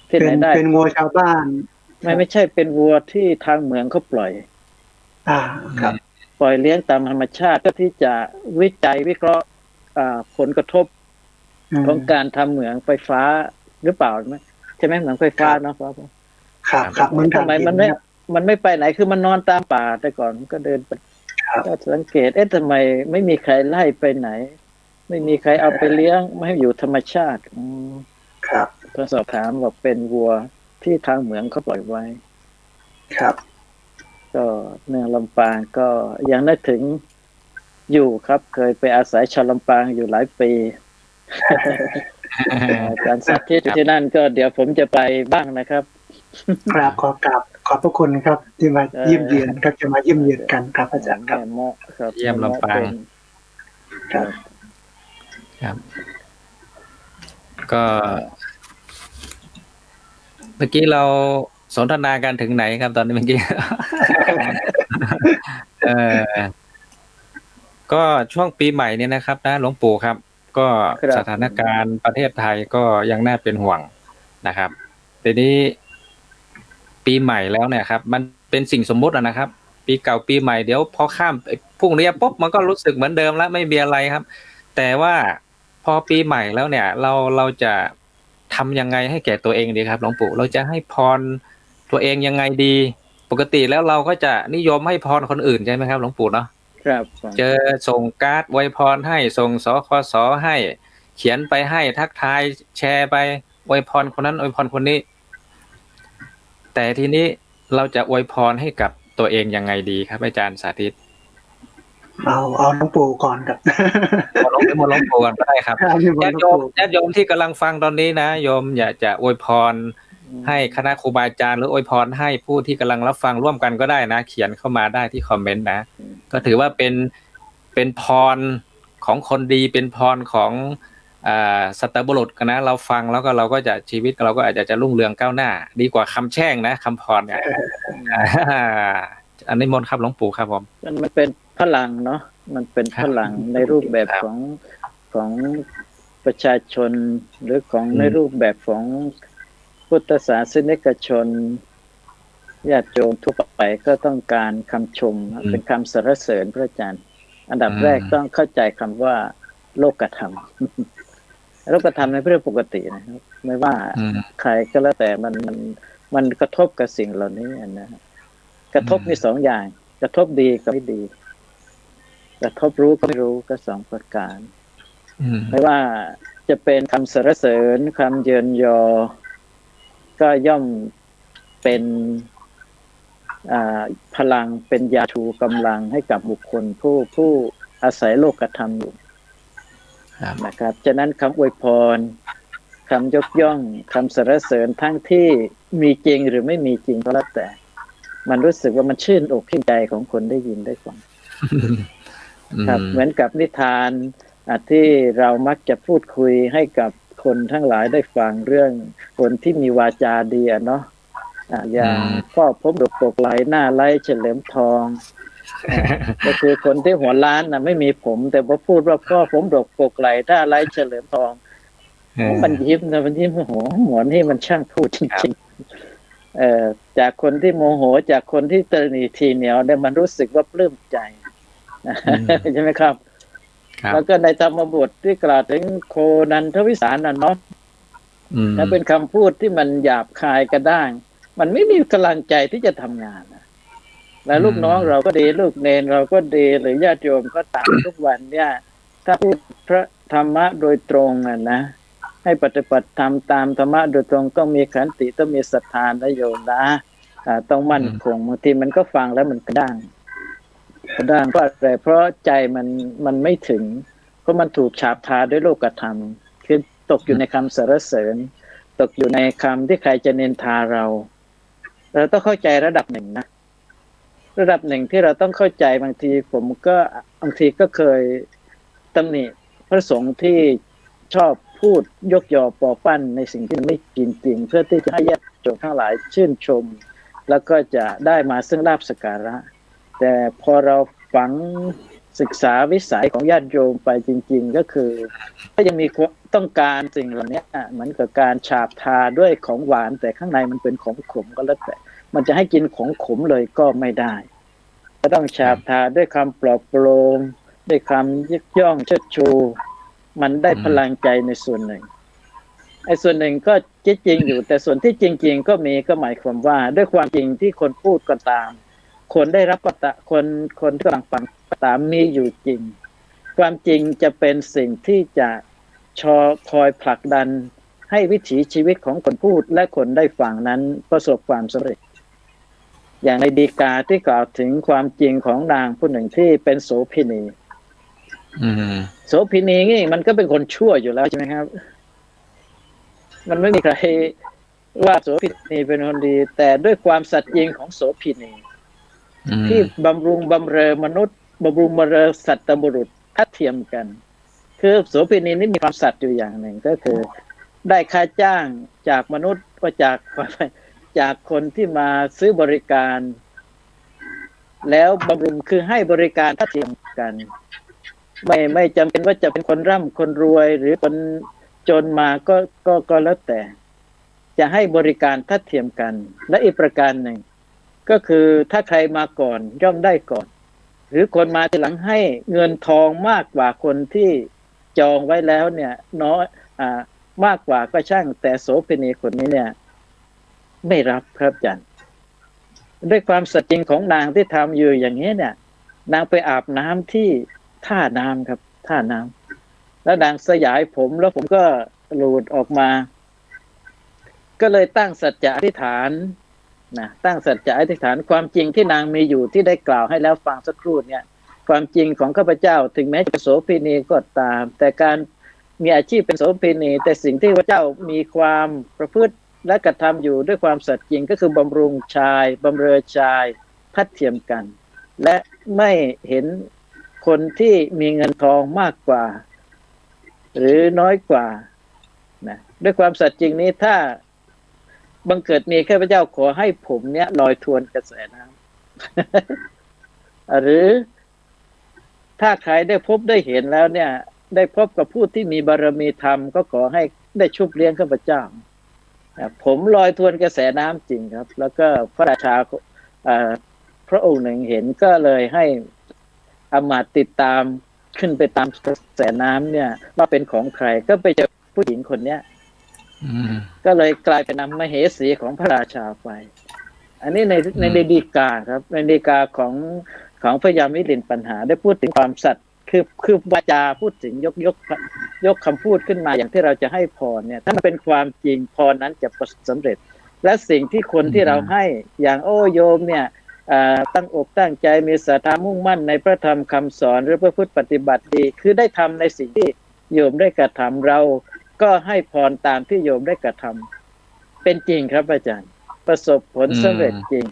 Speaker 1: ที่ไหนได้เป็นวัวชาวบ้าน
Speaker 3: ไม่ใช่เป็นวัวที่ทางเหมืองเขาปล่อย
Speaker 1: ครับ
Speaker 3: ปล่อยเลี้ยงตามธรรมชาติก็ที่จะวิจัยวิเคราะห์ผลกระทบของการทำเหมืองไฟฟ้าหรือเปล่าไหมใช่ไหมเหมืองไฟฟ้าเนาะ
Speaker 1: ครับ
Speaker 3: ทำไมมันไม่ไปไหนคือมันนอนตามป่าแต่ก่อนก็เดินไปก็สังเกตทำไมไม่มีใครไล่ไปไหนไม่มีใครเอาไปเลี้ยงไม่ให้อยู่ธรรมชาติ
Speaker 1: ครับ
Speaker 3: พอสอบถามบอกเป็นวัวที่ทางเหมืองเขาปล่อยไว้
Speaker 1: ครับ
Speaker 3: ก็เมืองลำปางก็ยังนึกถึงอยู่ครับเคยไปอาศัยชาวลำปางอยู่หลายปีการสาธิตที่นั่นก็เดี๋ยวผมจะไปบ้างนะครับ
Speaker 1: ครับขอบพระคุณครับที่มาเยี่ยมเยียนครับจะมาเยี่ยมเยียนกันครับอาจารย์ครับ
Speaker 2: เยี่ยมลำปางครับก็เมื่อกี้เราสนทนากันถึงไหนครับตอนนี้เมื่อกี้ก็ช่วงปีใหม่นี้นะครับนะหลวงปู่ครับก็สถานการณ์ประเทศไทยก็ยังน่าเป็นห่วงนะครับทีนี้ปีใหม่แล้วเนี่ยครับมันเป็นสิ่งสมมุตินะครับปีเก่าปีใหม่เดี๋ยวพอข้ามพรุ่งนี้ปุ๊บมันก็รู้สึกเหมือนเดิมแล้วไม่มีอะไรครับแต่ว่าพอปีใหม่แล้วเนี่ยเราจะทำยังไงให้แก่ตัวเองดีครับหลวงปู่เราจะให้พรตัวเองยังไงดีปกติแล้วเราก็จะนิยมให้พรคนอื่นใช่ไหมครับหลวงปู่เนาะ
Speaker 3: ครับ
Speaker 1: เจอ
Speaker 2: ส่งการ์ดอวยพรให้ส่งสคสให้เขียนไปให้ทักทายแชร์ไปอวยพรคนนั้นอวยพรคนนี้แต่ทีนี้เราจะอวยพรให้กับตัวเองยังไงดีครับอาจารย์สาธิต
Speaker 1: เอาหลวงปู่ก่อนครับ
Speaker 2: หลวงปู่ก่อนก็ได้ครับญาติโยมที่กำลังฟังตอนนี้นะโยมอยากจะอวยพรให้คณะครูบาอาจารย์หรืออวยพรให้ผู้ที่กำลังรับฟังร่วมกันก็ได้นะเขียนเข้ามาได้ที่คอมเมนต์นะก็ถือว่าเป็นพรของคนดีเป็นพรของสัตบุรุษนะเราฟังแล้วก็เราก็จะชีวิตเราก็อาจจะรุ่งเรืองก้าวหน้าดีกว่าคำแช่งนะคำพรเนี่ยอันนี้มนต์ครับหลวงปู่ครับผม
Speaker 3: มันเป็นพลังเนาะมันเป็นพลังในรูปแบบของประชาชนหรือของในรูปแบบของพุทธศาสนิกชนญาติโยมทั่วไปก็ต้องการคำชมเป็นคำสรรเสริญพระอาจารย์อันดับแรกต้องเข้าใจคำว่าโลกธรรมโลกธรรมในเรื่องปกตินะครับไม่ว่าใครก็แล้วแต่มันกระทบกับสิ่งเหล่านี้นะกระทบมีสองอย่างกระทบดีกับไม่ดีกระทบรู้ก็ไม่รู้ก็สองประการไม่ว่าจะเป็นคำสรรเสริญคำเยินยอก็ย่อมเป็นพลังเป็นยาชูกำลังให้กับบุคคลผู้อาศัยโลกธรรมอยู่นะครับฉะนั้นคำอวยพรค คำยกย่องคำสรรเสริญทั้งที่มีจริงหรือไม่มีจริงก็แล้วแต่มันรู้สึกว่ามันชื่นอกชื่นใจของคนได้ยินได้ฟังครับเหมือนกับนิทานที่เรามักจะพูดคุยให้กับคนทั้งหลายได้ฟังเรื่องคนที่มีวาจาดีเนาะอย่างพ่อพบดกปกไหลหน้าไร้เฉลิมทองก็คือคนที่หัวล้านไม่มีผมแต่พอพูดว่าพ่อผมดกปกไหลหน้าไร้เฉลิมทองมันยิ้มนะมันยิ้มโหหมอนี่มันช่างพูดจริงๆจากคนที่โมโหจากคนที่ตระหนี่ทีเหนียวเนี่ยมันรู้สึกว่าปลื้มใจใช่ไหมครับแล้วก็ในธรรมบทที่กล่าวถึงโคนันทวิสารเนาะนั่นเป็นคำพูดที่มันหยาบคายกระด้างมันไม่มีกำลังใจที่จะทำงานแล้วลูกน้องเราก็ดีลูกเนรเราก็ดีหรือญาติโยมก็ตามทุกวันเนี่ยถ้าพูดพระธรรมะโดยตรงนะให้ปฏิบัติธรรมตามธรรมะโดยตรงต้องมีขันติต้องมีศรัทธานะโยมนะต้องมั่นคงบางทีมันก็ฟังแล้วมันกระด้างเพราะอะไรเพราะใจมันไม่ถึงเพราะมันถูกฉาบทาด้วยโลกธรรมคือตกอยู่ในคำสรรเสริญตกอยู่ในคำที่ใครจะนินทาเราต้องเข้าใจระดับหนึ่งนะระดับหนึ่งที่เราต้องเข้าใจบางทีก็เคยตำหนิพระสงฆ์ที่ชอบพูดยกยอปอปั้นในสิ่งที่มันไม่จริงเพื่อที่จะให้ญาติโยมทั้งหลายชื่นชมแล้วก็จะได้มาซึ่งลาภสักการะแต่พอเราฝังศึกษาวิสัยของญาติโยมไปจริงๆก็คือก็ยังมีต้องการสิ่งเหล่านี้เหมือนกับการฉาบทาด้วยของหวานแต่ข้างในมันเป็นของขมก็แล้วแต่มันจะให้กินของขมเลยก็ไม่ได้ก็ต้องฉาบทาด้วยคำปลอบประโลมด้วยคำยกย่องเชิดชูมันได้พลังใจในส่วนหนึ่งไอ้ส่วนหนึ่งก็จริงอยู่แต่ส่วนที่จริงๆก็หมายความว่าด้วยความจริงที่คนพูดก็ตามคนได้รับก็ตามคนที่กำลังฟังก็ตามมีอยู่จริงความจริงจะเป็นสิ่งที่จะคอยผลักดันให้วิถีชีวิตของคนพูดและคนได้ฟังนั้นประสบความสำเร็จอย่างในดีกาที่กล่าวถึงความจริงของนางผู้หนึ่งที่เป็นโสเภณีโสเภณีนี่มันก็เป็นคนชั่วอยู่แล้วใช่ไหมครับมันไม่มีใครว่าโสเภณีเป็นคนดีแต่ด้วยความสัตย์จริงของโสเภณีที่บำรุงบำเรอมนุษย์บำรุงบำเรอสัตว์บุรุษทัดเทียมกันคือโสเภณีนี่มีความสัตย์อยู่อย่างหนึ่งก็คือได้ค่าจ้างจากมนุษย์ก็จากคนที่มาซื้อบริการแล้วบำรุงคือให้บริการทัดเทียมกันไม่จำเป็นว่าจะเป็นคนร่ำคนรวยหรือคนจนมาก็แล้วแต่จะให้บริการทัดเทียมกันและอีกประการหนึ่งก็คือถ้าใครมาก่อนย่อมได้ก่อนหรือคนมาทีหลังให้เงินทองมากกว่าคนที่จองไว้แล้วเนี่ยน้อยมากกว่าก็ช่างแต่โสเภณีคนนี้เนี่ยไม่รับครับอาจารย์ด้วยความสัตย์จริงของนางที่ทำอยู่อย่างนี้เนี่ยนางไปอาบน้ำที่ท่าน้ำครับท่าน้ำแล้วนางสยายผมแล้วผมก็หลุดออกมาก็เลยตั้งสัจจะอธิษฐานตั้งสัจจะอธิษฐานความจริงที่นางมีอยู่ที่ได้กล่าวให้แล้วฟังสักครู่เนี่ยความจริงของข้าพเจ้าถึงแม้จะโสเภณีก็ตามแต่การมีอาชีพเป็นโสเภณีแต่สิ่งที่พระเจ้ามีความประพฤติและกระทำอยู่ด้วยความสัตย์จริงก็คือบำรุงชายบำเรอชายทัดเทียมกันและไม่เห็นคนที่มีเงินทองมากกว่าหรือน้อยกว่าด้วยความสัตย์จริงนี้ถ้าบังเกิดมีข้าพเจ้าขอให้ผมเนี่ยลอยทวนกระแสน้ำหรือถ้าใครได้พบได้เห็นแล้วเนี่ยได้พบกับผู้ที่มีบารมีธรรมก็ขอให้ได้ชุบเลี้ยงข้าพเจ้าผมลอยทวนกระแสน้ำจริงครับแล้วก็พระราชาพระองค์หนึ่งเห็นก็เลยให้อมาตย์ติดตามขึ้นไปตามกระแสน้ำเนี่ยว่าเป็นของใครก็ไปเจอผู้หญิงคนเนี้ยก็เลยกลายเป็นนำมเหสีของพระราชาไปอันนี้ในดีกาครับในดีกาของพระยามิลินปัญหาได้พูดถึงความสัตย์คือวาจาพูดถึงยกคำพูดขึ้นมาอย่างที่เราจะให้พรเนี่ยถ้ามันเป็นความจริงพรนั้นจะสำเร็จและสิ่งที่คนที่เราให้อย่างโยมเนี่ยตั้งอกตั้งใจมีศรัทธามุ่งมั่นในพระธรรมคำสอนหรือพระพุทธปฏิบัติดีคือได้ทำในสิ่งที่โยมได้กระทำเรา ก็ให้พรตามที่โยมได้กระทำเป็นจริงครับอาจารย์ประสบผลสำเร็จจริง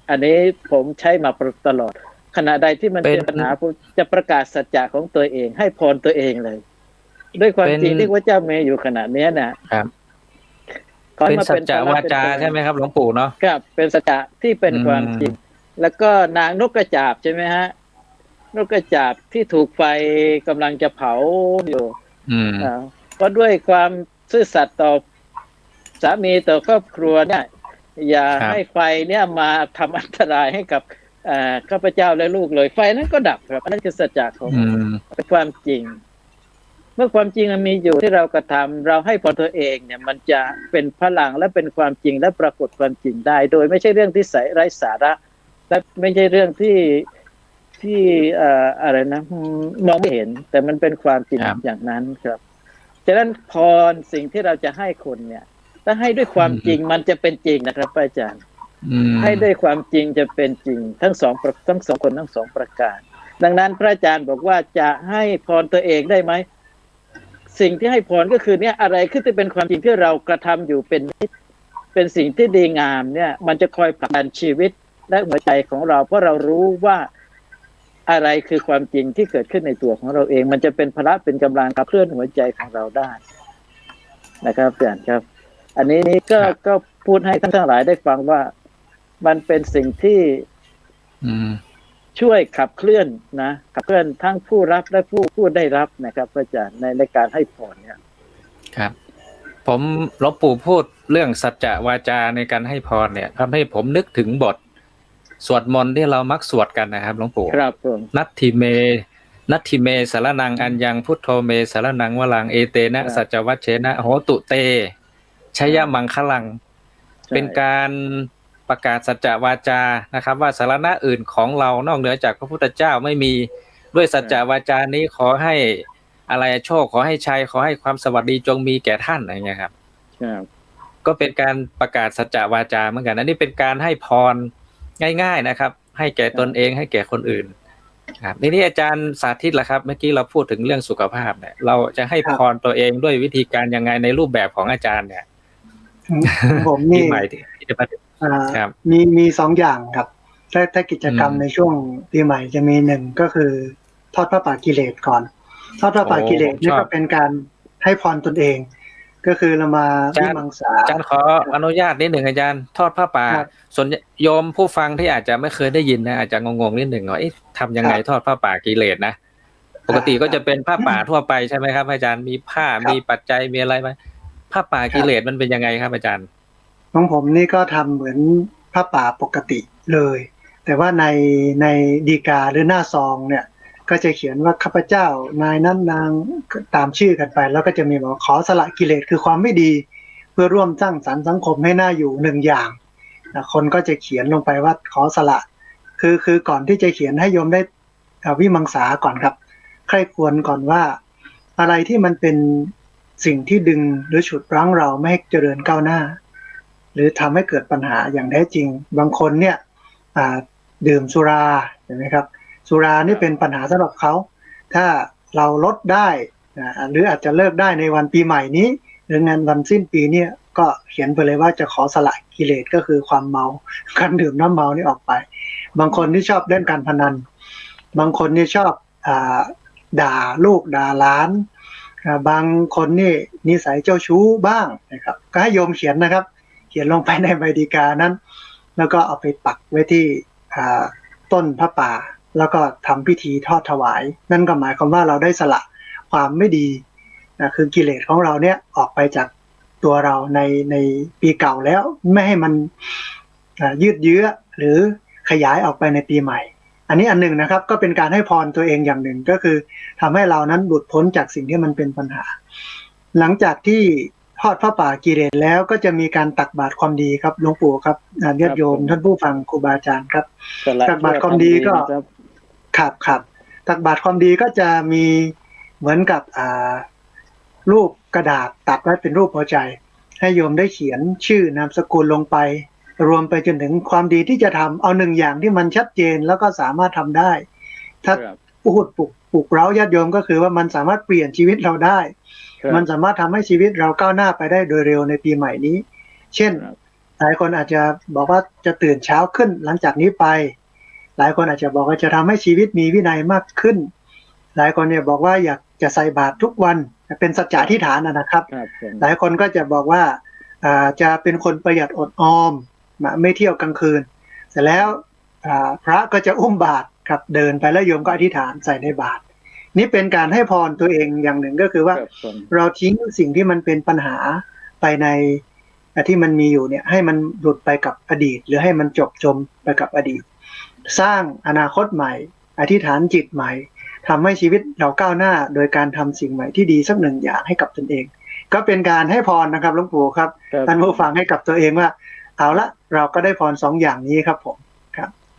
Speaker 3: อันนี้ผมใช้มาตลอดขณะใดที่มันเป็นปัญหาผมจะประกาศสัจจะของตัวเองให้พรตัวเองเลยด้วยความจริงที่พระเจ้ามีอยู่ขณะนี้นะครับ
Speaker 2: เป็นสัจจะวาจาใช่ไหมครับหลวงปู่เนาะ
Speaker 3: ครับเป็นสัจจะที่เป็นความจริงแล้วก็นางนกกระจาบใช่ไหมฮะนกกระจาบที่ถูกไฟกำลังจะเผาอยู่ก็ด้วยความซื่อสัตย์ต่อสามีต่อครอบครัวเนี่ยอย่าให้ไฟเนี่ยมาทำอันตรายให้กับข้าพเจ้าและลูกเลยไฟนั้นก็ดับครับนั่นคือสัจจะของเป็นความจริงเมื่อความจริงมันมีอยู่ที่เรากระทำเราให้พรตัวเองเนี่ยมันจะเป็นพลังและเป็นความจริงและปรากฏความจริงได้โดยไม่ใช่เรื่องที่ไร้สาระและไม่ใช่เรื่องที่อะไรนะมองไม่เห็นแต่มันเป็นความจริงอย่างนั้นครับฉะนั้นพรสิ่งที่เราจะให้คนเนี่ยถ้าให้ด้วยความจริงมันจะเป็นจริงนะครับอาจารย์ให้ด้วยความจริงจะเป็นจริงทั้งสองคนทั้งสองประการดังนั้นพระอาจารย์บอกว่าจะให้พรตัวเองได้ไหมสิ่งที่ให้พรก็คือเนี่ยอะไรคือที่เป็นความจริงที่เรากระทำอยู่เป็นสิ่งที่ดีงามเนี่ยมันจะคอยผลักดันชีวิตและหัวใจของเราเพราะเรารู้ว่าอะไรคือความจริงที่เกิดขึ้นในตัวของเราเองมันจะเป็นพละเป็นกำลังขับเคลื่อนหัวใจของเราได้นะครับอาจารย์ครับอันนี้ก็พูดให้ท่านทั้งหลายได้ฟังว่ามันเป็นสิ่งที่ช่วยขับเคลื่อนนะขับเคลื่อนทั้งผู้รับและผู้ได้รับนะครับอาจารย์ในการให้พรเนี่ย
Speaker 2: ครับผมหลวงปู่พูดเรื่องสัจจะวาจาในการให้พรเนี่ยทำให้ผมนึกถึงบทสวดมนต์ที่เรามักสวดกันนะครับหลวงปู่
Speaker 3: ครับผม
Speaker 2: นัตถิเมสารนังอัญญังพุทโธเมสารนังวลังเอเตนะสัจจวัชเชนะโหตุเตชยมังคลังเป็นการประกาศสัจจะวาจานะครับว่าสารณะอื่นของเรานอกเหนือจากพระพุทธเจ้าไม่มีด้วยสัจจะวาจานี้ขอให้อะไรโชคขอให้ชัยขอให้ความสวัสดีจงมีแก่ท่านอะไรเงี้ยครับก็เป็นการประกาศสัจจะวาจาเหมือนกันอันนี้เป็นการให้พรง่ายๆนะครับให้แก่ตนเองให้แก่คนอื่นครับทีนี้อาจารย์สาธิตล่ะครับเมื่อกี้เราพูดถึงเรื่องสุขภาพเนี่ยเราจะให้พรตัวเองด้วยวิธีการยังไงในรูปแบบของอาจารย์เนี่ย
Speaker 1: ผมนี่มีสองอย่างครับถ้ากิจกรรมในช่วงปีใหม่จะมีหนึ่งก็คือทอดผ้าป่ากิเลสก่อนทอดผ้าป่ากิเลสนี่ก็เป็นการให้พรตนเองก็คือเรามาวิมังสา
Speaker 2: อาจารย์ขออนุญาตนิดหนึ่งอาจารย์ทอดผ้าป่าส่วนโยมผู้ฟังที่อาจจะไม่เคยได้ยินนะอาจจะงงๆนิดหนึ่งว่าทำยังไงทอดผ้าป่ากิเลสนะปกติก็จะเป็นผ้าป่าทั่วไปใช่ไหมครับอาจารย์มีผ้ามีปัจจัยมีอะไรไหมผ้าป่ากิเลสมันเป็นยังไงครับอาจารย์
Speaker 1: ของผมนี่ก็ทำเหมือนผ้าป่าปกติเลยแต่ว่าในดีกาหรือหน้าซองเนี่ยก็จะเขียนว่าข้าพเจ้านายนั้นนางตามชื่อกันไปแล้วก็จะมีบอกขอสละกิเลสคือความไม่ดีเพื่อร่วมสร้างสรรค์สังคมให้น่าอยู่หนึ่งอย่างคนก็จะเขียนลงไปว่าขอสละคือก่อนที่จะเขียนให้โยมได้วิมังสาก่อนครับใคร่ควรก่อนว่าอะไรที่มันเป็นสิ่งที่ดึงหรือฉุดรั้งเราไม่ให้เจริญก้าวหน้าหรือทำให้เกิดปัญหาอย่างแท้จริงบางคนเนี่ยดื่มสุราเห็นไหมครับสุรานี่เป็นปัญหาสำหรับเขาถ้าเราลดได้หรืออาจจะเลิกได้ในวันปีใหม่นี้หรืองานวันสิ้นปีเนี่ยก็เขียนไปเลยว่าจะขอสละกิเลสก็คือความเมาการดื่มน้ำเมานี่ออกไปบางคนที่ชอบเล่นการพนันบางคนนี่ชอบด่าลูกด่าหลานบางคนนี่นิสัยเจ้าชู้บ้างนะครับก็ให้โยมเขียนนะครับเขียนลงไปในใบดีกานั้นแล้วก็เอาไปปักไว้ที่ต้นพระป่าแล้วก็ทำพิธีทอดถวายนั่นก็หมายความว่าเราได้สละความไม่ดีคือกิเลสของเราเนี่ยออกไปจากตัวเราในปีเก่าแล้วไม่ให้มันยืดเยื้อหรือขยายออกไปในปีใหม่อันนี้อันหนึ่งนะครับก็เป็นการให้พรตัวเองอย่างหนึ่งก็คือทำให้เรานั้นหลุดพ้นจากสิ่งที่มันเป็นปัญหาหลังจากที่ทอดผ้าป่ากิเลสแล้วก็จะมีการตักบาตรความดีครับหลวงปู่ครับญาติโยมท่านผู้ฟังครูบาอาจารย์ครับตักบาตรความดีก็ครับตักบาตรความดีก็จะมีเหมือนกับรูปกระดาษตัดไว้เป็นรูปหัวใจให้โยมได้เขียนชื่อนามสกุลลงไปรวมไปจนถึงความดีที่จะทำเอาหนึ่งอย่างที่มันชัดเจนแล้วก็สามารถทำได้ถ้า ปลุกเร้าญาติโยมก็คือว่ามันสามารถเปลี่ยนชีวิตเราได้
Speaker 3: ครับ
Speaker 1: มันสามารถทำให้ชีวิตเราก้าวหน้าไปได้โดยเร็วในปีใหม่นี้ เช่น
Speaker 3: ครับ
Speaker 1: หลายคนอาจจะบอกว่าจะตื่นเช้าขึ้นหลังจากนี้ไป หลายคนอาจจะบอกว่าจะทำให้ชีวิตมีวินัยมากขึ้น หลายคนเนี่ยบอกว่าอยากจะใส่บาตรทุกวันเป็นสัจจะอธิษฐานนะครับ
Speaker 3: ครับผม
Speaker 1: หลายคนก็จะบอกว่าจะเป็นคนประหยัดอดออมไม่เที่ยวกลางคืนเสร็จแล้วพระก็จะอุ้มบาตรครับเดินไปแล้วโยมก็อธิษฐานใส่ในบาตรนี่เป็นการให้พรตัวเองอย่างหนึ่งก็คือว่า
Speaker 3: ครับผม
Speaker 1: เราทิ้งสิ่งที่มันเป็นปัญหาไปในที่มันมีอยู่เนี่ยให้มันหลุดไปกับอดีต หรือให้มันจมไปกับอดีต สร้างอนาคตใหม่อธิษฐานจิตใหม่ทำให้ชีวิตเราก้าวหน้าโดยการทำสิ่งใหม่ที่ดีสักหนึ่งอย่างให้กับตนเอง ก็เป็นการให้พรนะครับหลวงปู่ครับ
Speaker 3: ครับ
Speaker 1: ท่านผู้ฟังให้กับตัวเองว่าเอาละเราก็ได้พร2อย่างนี้ครับผม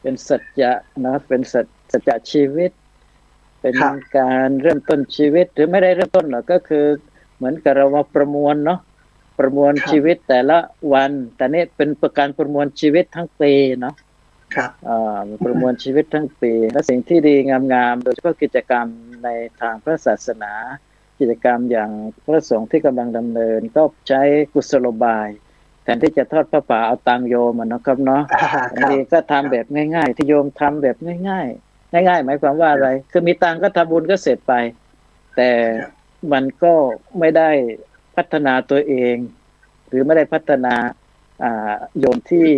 Speaker 3: เป็นสัจจะนะเป็นสัจจะชีวิต เป็น
Speaker 1: ครับ
Speaker 3: การเริ่มต้นชีวิตหรือไม่ได้เริ่มต้นหรอกก็คือเหมือนกับเรามาประมวลเนาะประมวลชีวิตแต่ละวันแต่นี่เป็นการประมวลชีวิตทั้งปีเนาะ
Speaker 1: ครับ
Speaker 3: ประมวลชีวิตทั้งปีและสิ่งที่ดีงามๆโดยเฉพาะกิจกรรมในทางพระศาสนา กิจกรรมอย่างพระสงฆ์ที่กำลังดำเนินก็ใช้กุศโลบายแทนที่จะทอดพระป่าเอาตังโยมนะครับเนาะบางทีก็ทำแบบง่ายๆที่โยมทำแบบง่ายๆง่ายๆหมายความว่าอะไรคือมีตังก็ทำบุญก็เสร็จไป แต่มันก็ไม่ได้พัฒนาตัวเอง หรือไม่ได้พัฒนาโยมที่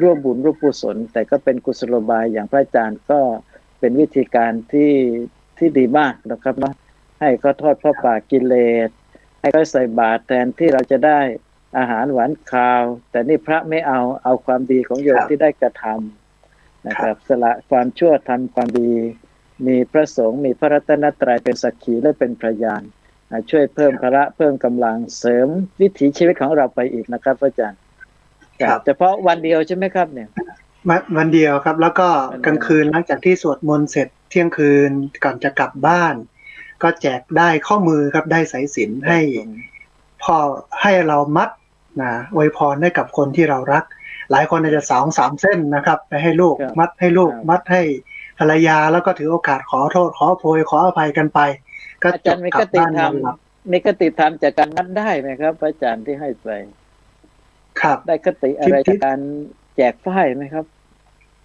Speaker 3: ร่วมบุญร่วมกุศลแต่ก็เป็นกุศโลบายอย่างพระอาจารย์ก็เป็นวิธีการที่ดีมากนะครับเนาะให้เขาทอดพระป่ากิเลสให้เขาใส่บาตรแทนที่เราจะได้อาหารหวานคาว แต่นี่พระไม่เอาความดีของโยมที่ได้กระทำนะครับสละความชั่วทำความดีมีพระสงฆ์มีพระรัตนตรัยเป็นสักขีและเป็นพยานช่วยเพิ่มพละเพิ่มกำลังเสริมวิถีชีวิตของเราไปอีกนะครับอาจารย์เฉพาะวันเดียวใช่ไหมครับเนี่ย
Speaker 1: วันเดียวครับแล้วก็กลางคืนหลังจากที่สวดมนต์เสร็จเที่ยงคืนก่อนจะกลับบ้านก็แจกได้ข้อมือครับได้สายสิญจน์ให้พ่อให้เรามัดอวยพรให้กับคนที่เรารักหลายคนอาจจะ2-3เส้นนะครับไปให้ลูกมัดให้ลูกมัดให้ภรรยาแล้วก็ถือโอกาสขอโทษขอโพยขออภัยกันไปก็จบกลับบ้านนอนหลับ
Speaker 3: มีคติธรรมจากการมัดได้ไหมครับอาจารย์ที่ให้ไป
Speaker 1: ครับ
Speaker 3: ได้คติอะไรจากการแจกฝ้ายไหมครับ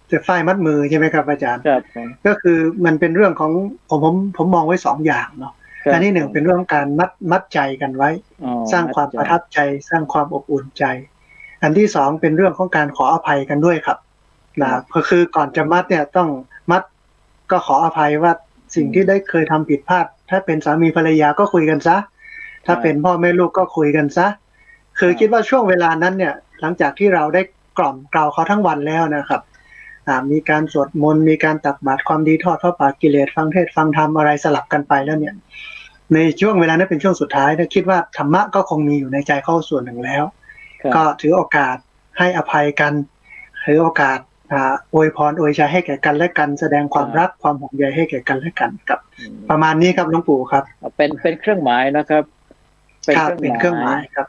Speaker 1: แจกฝ้ายมัดมือใช่ไหมครับอาจารย์
Speaker 3: ครับ
Speaker 1: ก็คือมันเป็นเรื่องของผมมองไว้2อย่างเนาะอันที่1เป็นเรื่องการมัดใจกันไว้สร้างความประทับใจสร้างความอบอุ่นใจอันที่2เป็นเรื่องของการขออภัยกันด้วยครับก็คือก่อนจะมัดเนี่ยต้องมัดก็ขออภัยว่าสิ่งที่ได้เคยทำผิดพลาดถ้าเป็นสามีภรรยาก็คุยกันซะถ้าเป็นพ่อแม่ลูกก็คุยกันซะคือคิดว่าช่วงเวลานั้นเนี่ยหลังจากที่เราได้กล่อมกล่าวเขาทั้งวันแล้วนะครับมีการสวดมนต์มีการตักบาตรความดีทอดพระป่ากิเลสฟังเทศฟังธรรมอะไรสลับกันไปแล้วเนี่ยในช่วงเวลานั้นเป็นช่วงสุดท้ายนะคิดว่าธรรมะก็คงมีอยู่ในใจเขาส่วนหนึ่งแล้วก็ถือโอกาสให้อภัยกันถือโอกาสอวยพรอวยชัยให้แก่กันและกันแสดงความรักความห่วงใยให้แก่กันและกันครับประมาณนี้ครับหลวงปู่ครับ
Speaker 3: เป็นเครื่องหมายนะครับ
Speaker 1: เป็นเครื่องหมายครับ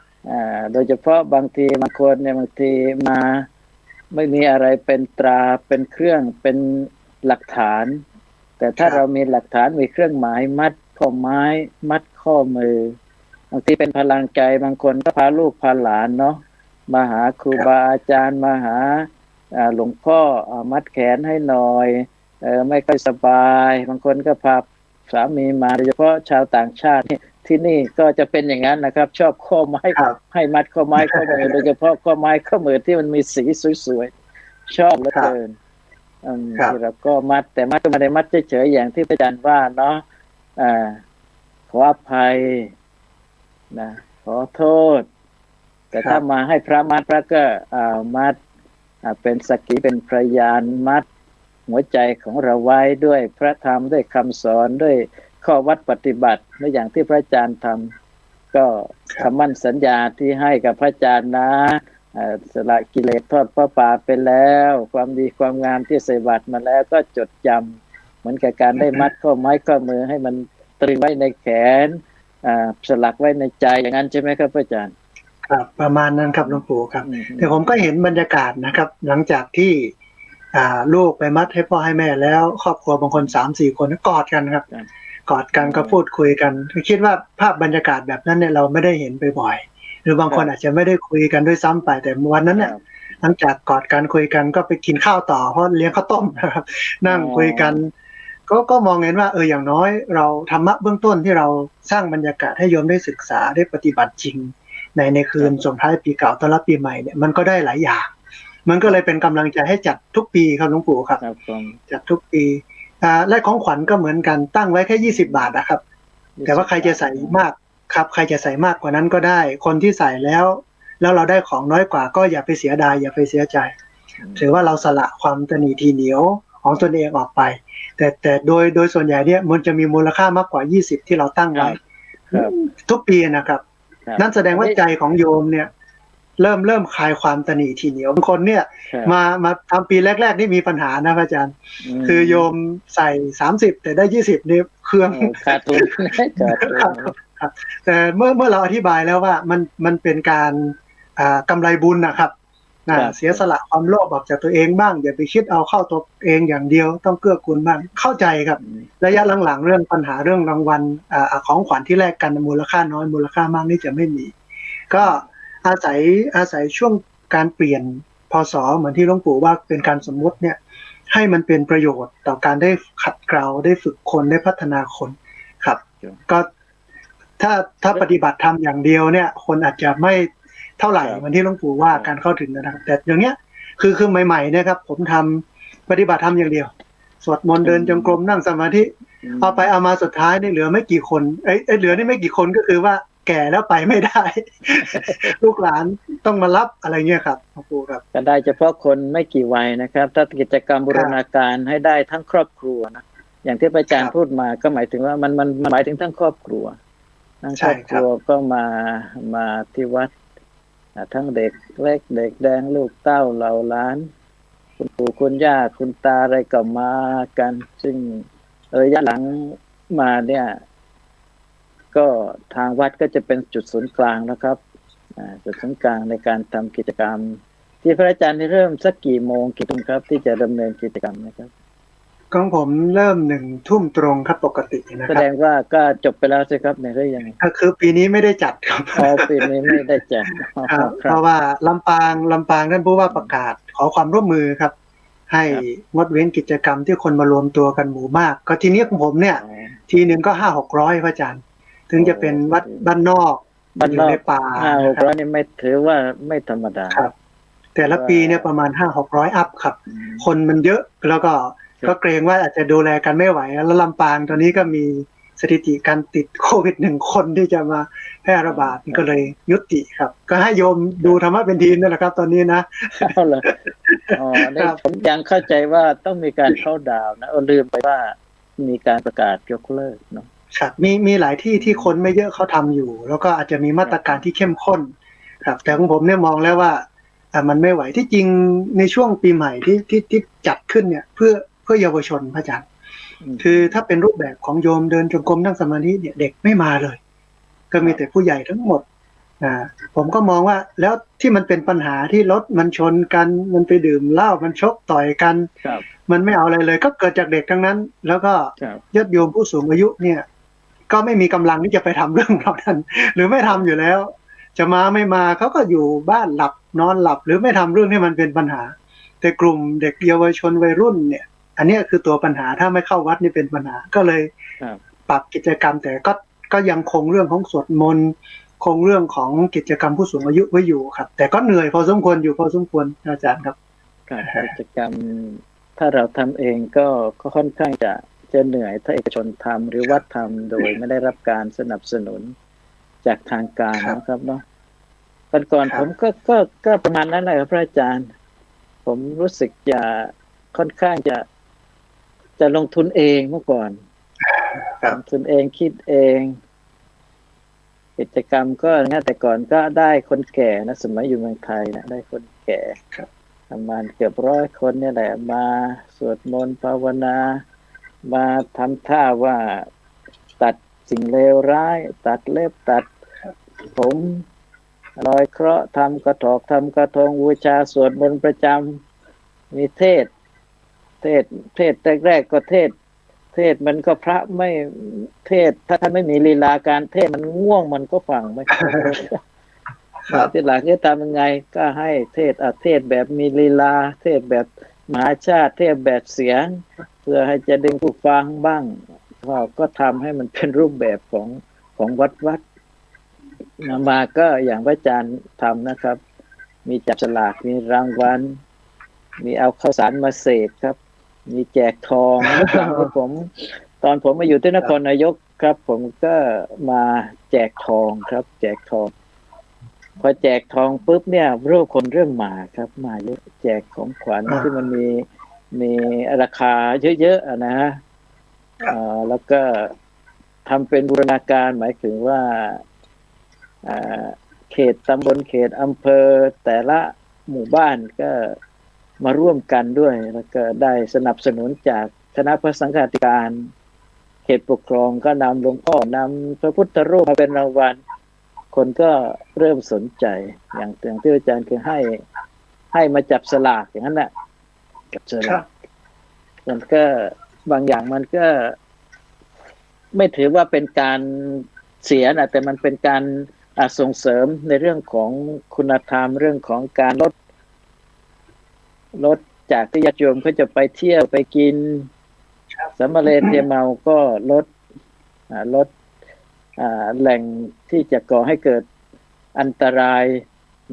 Speaker 3: โดยเฉพาะบางทีบางคนเนี่ยบางทีมาไม่มีอะไรเป็นตราเป็นเครื่องเป็นหลักฐานแต่ถ้าเรามีหลักฐานมีเครื่องหมายมัดข้อไม้มัดข้อมือบางทีเป็นพลังใจบางคนก็พาลูกพาหลานเนาะมาหาครูบาอาจารย์มาหาหลวงพ่อมัดแขนให้หน่อยไม่ค่อยสบายบางคนก็พาสามีมาโดยเฉพาะชาวต่างชาติที่นี่ก็จะเป็นอย่างนั้นนะครับชอบข้อไม้ให้มัดข้อไม้ข้อมือโดยเฉพาะข้อไม้ข้อมือที่มันมีสีสวยๆชอบเหลือเกินที่เราก็มัดแต่มัดก็ไม่ได้มัดเฉยๆอย่างที่อาจารย์ว่าเนาะขออภัยนะขอโทษแต่ถ้ามาให้พระมัดพระก็มัดเป็นสักขีเป็นพยานมัดหัวใจของเราไว้ด้วยพระธรรมด้วยคำสอนด้วยข้อวัดปฏิบัติในอย่างที่พระอาจารย์ทำก็คำมั่นสัญญาที่ให้กับพระอาจารย์นะสละกิเลสทอดพระป่าไปแล้วความดีความงามที่ใส่บาตรมาแล้วก็จดจำเหมือนกับการได้มัดข้อไม้ข้อมือให้มันตรึงไว้ในแขนสลักไว้ในใจอย่างนั้นใช่ไหมครับพระอาจารย์
Speaker 1: ครับประมาณนั้นครับหลวงปู่ครับแต่ผมก็เห็นบรรยากาศนะครับหลังจากที่ ลูกไปมัดให้พ่อให้แม่แล้วครอบครัวบางคน3-4 คนกอดกันครับ
Speaker 3: ครับ
Speaker 1: กอดกันก็พูดคุยกันคิดว่าภาพบรรยากาศแบบนั้นเนี่ยเราไม่ได้เห็นบ่อยๆหรือบางคนอาจจะไม่ได้คุยกันด้วยซ้ำไปแต่วันนั้นเนี่ยหลังจากกอดกันคุยกันก็ไปกินข้าวต่อเพราะเลี้ยงข้าวต้มนะครับนั่งคุยกันก็มองเห็นว่าอย่างน้อยเราธรรมะเบื้องต้นที่เราสร้างบรรยากาศให้โยมได้ศึกษาได้ปฏิบัติจริงในคืนส่งท้ายปีเก่าต้อนรับปีใหม่เนี่ยมันก็ได้หลายอย่างมันก็เลยเป็นกำลังใจให้จัดทุกปีครับหลวงปู่ครับจัดทุกปีและของขวัญก็เหมือนกันตั้งไว้แค่20 บาทนะครับแต่ว่าใครจะใส่มากครับใครจะใส่มากกว่านั้นก็ได้คนที่ใส่แล้วเราได้ของน้อยกว่าก็อย่าไปเสียดายอย่าไปเสียใจถือว่าเราสละความตนีทีเหนียวของตนเองออกไปแต่โดยส่วนใหญ่เนี่ยมันจะมีมูลค่ามากกว่า20ที่เราตั้งไว้ทุกปีนะครับนั่นแสดงว่าใจของโยมเนี่ยเริ่มคลายความตนีทีเหนียวบางคนเนี่ยมาทำปีแรกๆนี่มีปัญหานะพระอาจารย์คือโยมใส่30แต่ได้20นี่เครื่อง
Speaker 3: ขาดทุน
Speaker 1: แต่เมื่อเราอธิบายแล้วว่ามันเป็นการกำไรบุญนะครับเสียสละความโลภออกจากตัวเองบ้างอย่าไปคิดเอาเข้าตัวเองอย่างเดียวต้องเกื้อกูลบ้างเข้าใจครับระยะหลังๆเรื่องปัญหาเรื่องรางวัลของขวัญที่แลกกันมูลค่าน้อยมูลค่ามากนี่จะไม่มีก็อาศัยช่วงการเปลี่ยนพศเหมือนที่หลวงปู่ว่าเป็นการสมมุติเนี่ยให้มันเป็นประโยชน์ต่อการได้ขัดเกลาได้ฝึกคนได้พัฒนาคนครับก็ถ้าปฏิบัติธรรมอย่างเดียวเนี่ยคนอาจจะไม่เท่าไหร่เหมือนที่หลวงปู่ว่าการเข้าถึงนะครับแต่อย่างเนี้ยคือใหม่ๆนะครับผมทำปฏิบัติธรรมอย่างเดียวสวดมนต์เดินจงกรมนั่งสมาธิเอาไปเอามาสุดท้ายนี่เหลือไม่กี่คนเหลือนี่ไม่กี่คนก็คือว่าแก่แล้วไปไม่ได้ ลูกหลานต้องมารับอะไรเงี้ยครับหลวงปู่ครับ
Speaker 3: ก็ได้เฉพาะคนไม่กี่วัยนะครับถ้ากิจกรรมบูรณาการให้ได้ทั้งครอบครัวนะอย่างที่อาจารย์พูดมาก็หมายถึงว่ามันหมายถึงทั้งครอบครัวทั้งครอบครัวก็มาที่วัดทั้งเด็กเล็กเด็กแดงลูกเต้าเหล่าหลานคุณปู่คุณย่าคุณตาอะไรก็มากันซึ่งระยะหลังมาเนี่ยก็ทางวัดก็จะเป็นจุดศูนย์กลางนะครับจุดศูนย์กลางในการทำกิจกรรมที่พระอาจารย์เริ่มสักกี่โมงกี่ทุ่มครับที่จะดำเนินกิจกรรมนะครับ
Speaker 1: ของผมเริ่ม1 ทุ่มตรงครับปกตินะครับ
Speaker 3: แสดงว่าก็จบไปแล้วใช่ครับในเรื่องยังไง
Speaker 1: คือปีนี้ไม่ได้จัดครับ
Speaker 3: ปีนี้ไม่ได้จัด
Speaker 1: เพราะว่าลำปางท่านผู้ว่าประกาศขอความร่วมมือครับให้งดเว้นกิจกรรมที่คนมารวมตัวกันหมู่มากก็ทีนี้ของผมเนี่ยทีนึงก็500-600พระอาจารย์ถึงจะเป็นวัดบ้านนอกอยู่ในป่า
Speaker 3: 500-600นี่ไม่ถือว่าไม่ธรรมดา
Speaker 1: ครับแต่ละปีเนี่ยประมาณ500-600อัพครับคนมันเยอะแล้วก็เกรงว่าอาจจะดูแลกันไม่ไหวแล้วลำปางตอนนี้ก็มีสถิติการติดโควิด1 คนที่จะมาแพร่ระบาดก็เลยยุติครับก็ให้โยมดูธรรมะเป็นทีมนั่นแหละครับตอนนี้นะ
Speaker 3: ได้ผมยังเข้าใจว่าต้องมีการเข้าดาวนะลืมไปว่ามีการประกาศยกเลิกเนาะ
Speaker 1: ครับมีหลายที่คนไม่เยอะเขาทำอยู่แล้วก็อาจจะมีมาตรการที่เข้มข้นครับแต่ของผมเนี่ยมองแล้วว่ามันไม่ไหวที่จริงในช่วงปีใหม่ที่จัดขึ้นเนี่ยเพื่อเยาวชนพระอาจารย์คือถ้าเป็นรูปแบบของโยมเดินจงกรมนั่งสมาธิเนี่ยเด็กไม่มาเลยก็มีแต่ผู้ใหญ่ทั้งหมดผมก็มองว่าแล้วที่มันเป็นปัญหาที่รถมันชนกันมันไปดื่มเหล้ามันชกต่อยกันมันไม่เอาอะไรเลยก็เกิดจากเด็กทั้งนั้นแล้วก็ญาติโยมผู้สูงอายุเนี่ยก็ไม่มีกำลังที่จะไปทำเรื่องเหล่านั้นหรือไม่ทำอยู่แล้วจะมาไม่มาเขาก็อยู่บ้านหลับนอนหลับหรือไม่ทำเรื่องที่มันเป็นปัญหาแต่กลุ่มเด็กเยาวชนวัยรุ่นเนี่ยอันนี้คือตัวปัญหาถ้าไม่เข้าวัดนี่เป็นปัญหาก็เลยปรับกิจกรรมแต่ก็ยังคงเรื่องของสวดมนต์คงเรื่องของกิจกรรมผู้สูงอายุไว้อยู่ครับแต่ก็เหนื่อยพอสมควรอยู่พอสมควรอาจารย์ครับ
Speaker 3: กิจกรรมถ้าเราทำเองก็ค่อนข้างจะเหนื่อยถ้าเอกชนทำหรือวัดทำโดยไม่ได้รับการสนับสนุนจากทางการนะครับเนาะก่อนผมก็ประมาณนั้นแหละครับพระอาจารย์ผมรู้สึกจะค่อนข้างจะลงทุนเองเมื่อก่อนลงทุนเองคิดเองกิจกรรมก็นะแต่ก่อนก็ได้คนแก่นะสมัยอยู่เมืองไทยนะได้คนแก่ประมาณเกือบ100 คนเนี่ยแหละมาสวดมนต์ภาวนามาทำท่าว่าตัดสิ่งเลวร้ายตัดเล็บตัดผมลอยเคราะห์ทำกระถอกทำกระทงบูชาสวดมนต์ประจำมีเทศ เทศแรกๆก็เทศมันก็พระไม่เทศถ้าท่านไม่มีลีลาการเทศมันง่วงมันก็ฟังไม่เข้า
Speaker 1: ครับ
Speaker 3: ที่หลังจะทำยังไงก็ให้เทศเทศแบบมีลีลาเทศแบบมหาชาติเทศแบบเสียง เพื่อให้จะดึงผู้ฟังบ้างก็ทำให้มันเป็นรูปแบบของวัดมาก็อย่างพระอาจารย์ทำนะครับ มีจับฉลากมีรางวัลมีเอาข้าวสารมาเสกครับ มีแจกทองเมื่อก่อนที่ตอนผมมาอยู่ที่นครนายกครับ ผมก็มาแจกทองครับ แจกทองพอแจกทองปุ๊บเนี่ยเริ่มคนเริ่มมาครับมาเยอะแจกของขวัญที่มันมีราคาเยอะๆนะฮะแล้วก็ทำเป็นบูรณาการหมายถึงว่าเขตตำบลเขตอำเภอแต่ละหมู่บ้านก็มาร่วมกันด้วยแล้วก็ได้สนับสนุนจากคณะพระสังฆาธิการเขตปกครองก็นำหลวงพ่อนำพระพุทธรูปมาเป็นรางวัลคนก็เริ่มสนใจอย่างที่อาจารย์คือให้มาจับสลากอย่างนั้นแหละจับสลากมันก็บางอย่างมันก็ไม่ถือว่าเป็นการเสียนะแต่มันเป็นการส่งเสริมในเรื่องของคุณธรรมเรื่องของการลดจากที่ญาติโยมเขาจะไปเที่ยวไปกินสามเณรเทเมาก็ลดแหล่งที่จะก่อให้เกิดอันตราย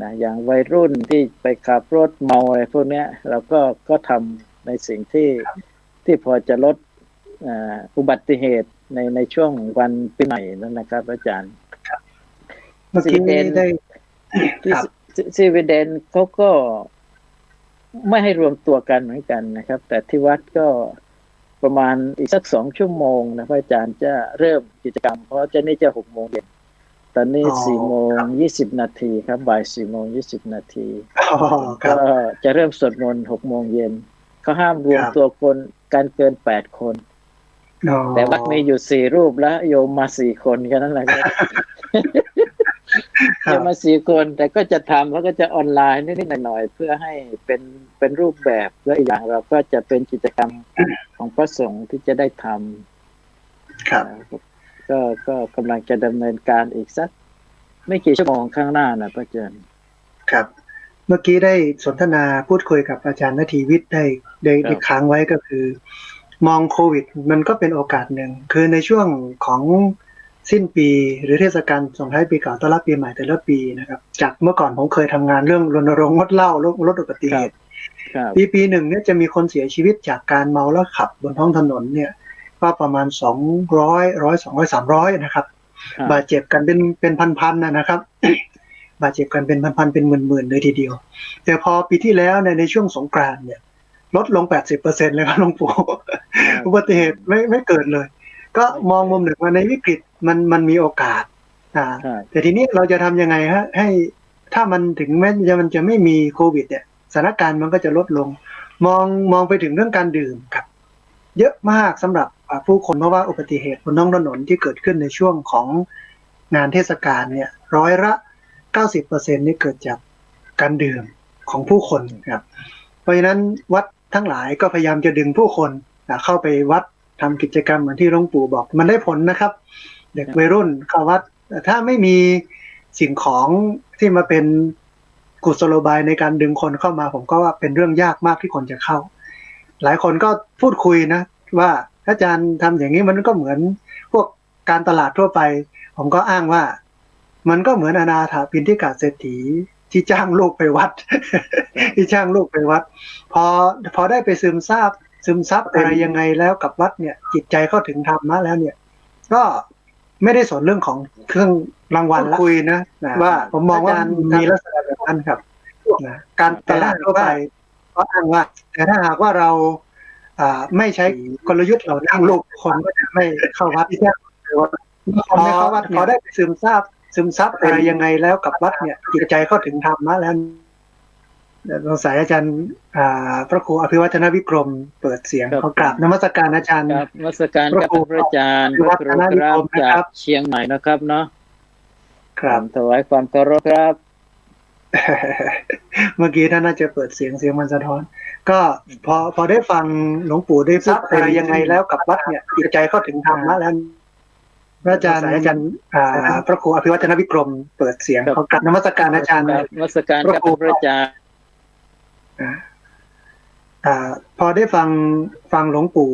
Speaker 3: นะอย่างวัยรุ่นที่ไปขับรถเมาอะไรพวกนี้เราก็ทำในสิ่งที่พอจะลดอุบัติเหตุในช่วงวันปีใหม่นั่นนะครับอาจารย์
Speaker 1: เมื่อกี้ได้
Speaker 3: สวีเดนเขาก็ไม่ให้รวมตัวกันเหมือนกันนะครับแต่ที่วัดก็ประมาณอีกสัก2 ชั่วโมงนะพระอาจารย์จะเริ่มกิจกรรมเพราะจะนี่จะ6 โมงเย็นตอนนี้4:20 นาทีครับบ่าย4:20 นาทีก็จะเริ่มสวดมนต์6 โมงเย็นเขาห้ามรวมตัวคนกันเกิน8 คนแต่วัดมีอยู่4 รูปแล้วโยมมา4 คนแค่นั้นแหละครับโยมมา4 คนแต่ก็จะทำแล้วก็จะออนไลน์นิดๆหน่อยๆเพื่อให้เป็นรูปแบบและอีกอย่างเราก็จะเป็นกิจกรรมของพระสงฆ์ที่จะได้ทำ
Speaker 1: ครับ
Speaker 3: ก็กำลังจะดำเนินการอีกสักไม่กี่ชั่วโมงข้างหน้านะพระอาจารย์
Speaker 1: ครับเมื่อกี้ได้สนทนาพูดคุยกับอาจารย์ณทีวิทย์ได้ค้างไว้ก็คือมองโควิดมันก็เป็นโอกาสหนึ่งคือในช่วงของสิ้นปีหรือเทศกาลส่งท้ายปีเก่าต้อนรับปีใหม่แต่ละปีนะครับจากเมื่อก่อนผมเคยทำงานเรื่องรณรงค์งดเหล้าลดอุบัติเหตุปีหนึ่งเนี่ยจะมีคนเสียชีวิตจากการเมาแล้วขับบนท้องถนนเนี่ยก็ประมาณ200 200 300นะครับบาดเจ็บกันเป็นพันๆนะครับ บาดเจ็บกันเป็นพันๆเป็นหมื่นๆเลยทีเดียวแต่พอปีที่แล้วในช่วงสงกรานต์เนี่ยลดลง 80% เลยครับหลวงปู่อุบัติเหตุไม่เกิดเลยก็มองมุมหนึ่งว่าในวิกฤตมันมีโอกาสแต่ทีนี้เราจะทำยังไงฮะให้ถ้ามันถึงแม้มันจะไม่มีโควิดเนี่ยสถานการณ์มันก็จะลดลงมองไปถึงเรื่องการดื่มครับเยอะมากสำหรับผู้คนเพราะว่าอุบัติเหตุบนท้องถนนที่เกิดขึ้นในช่วงของงานเทศกาลเนี่ย90% นี่เกิดจากการดื่มของผู้คนครับเพราะฉะนั้นวัดทั้งหลายก็พยายามจะดึงผู้คนเข้าไปวัดทำกิจกรรมเหมือนที่หลวงปู่บอกมันได้ผลนะครับเด็กวัยรุ่นเข้าวัดแต่ถ้าไม่มีสิ่งของที่มาเป็นกุศโลบายในการดึงคนเข้ามาผมก็ว่าเป็นเรื่องยากมากที่คนจะเข้าหลายคนก็พูดคุยนะว่าอาจารย์ทำอย่างนี้มันก็เหมือนพวกการตลาดทั่วไปผมก็อ้างว่ามันก็เหมือนอนาถปิณฑิกเศรษฐีที่จ้างลูกไปวัด ที่จ้างลูกไปวัดพอได้ไปซึมซับอะไรยังไงแล้วกับวัดเนี่ยจิตใจเข้าถึงธรรมะแล้วเนี่ยก็ไม่ได้สนเรื่องของเครื่องรางวัลคุยนะว่าผมมองว่ามีลักษณะแบบนั้นครับการตลาดทั่วไปก็อ้างว่าแต่ถ้าหากว่าเราไม่ใช้กลยุทธ์เรานั่งลูกคนก็จะไม่เข้าวัดที่คนไม่เข้าวัดพอได้ไปซึมซับอะไรยังไงแล้วกับวัดเนี่ยจิตใจเข้าถึงธรรมะแล้วสงสัยอาจารย์พระครูอภิวัฒนวิกรมเปิดเสียงขอกราบนมัสการอาจารย์
Speaker 3: นมัสการกับพระอาจารย์พระครูครับจากเชียงใหม่นะครับเนาะครับถวายความเคารพครับ
Speaker 1: เมื่อกี้ท่านน่าจะเปิดเสียงมันสะท้อน ก็พอได้ฟังหลวงปู่ได้พูดอะไรยังไงแล้วกับวัดเนี่ยจิตใจเข้าถึงธรรมะแล้วพระอาจารย์พระครูอภิวัฒนวิกรมเปิดเสียงเขากลับนมัสการอาจารย์
Speaker 3: นมัสการกับพระอาจารย์
Speaker 1: พอได้ฟังหลวงปู่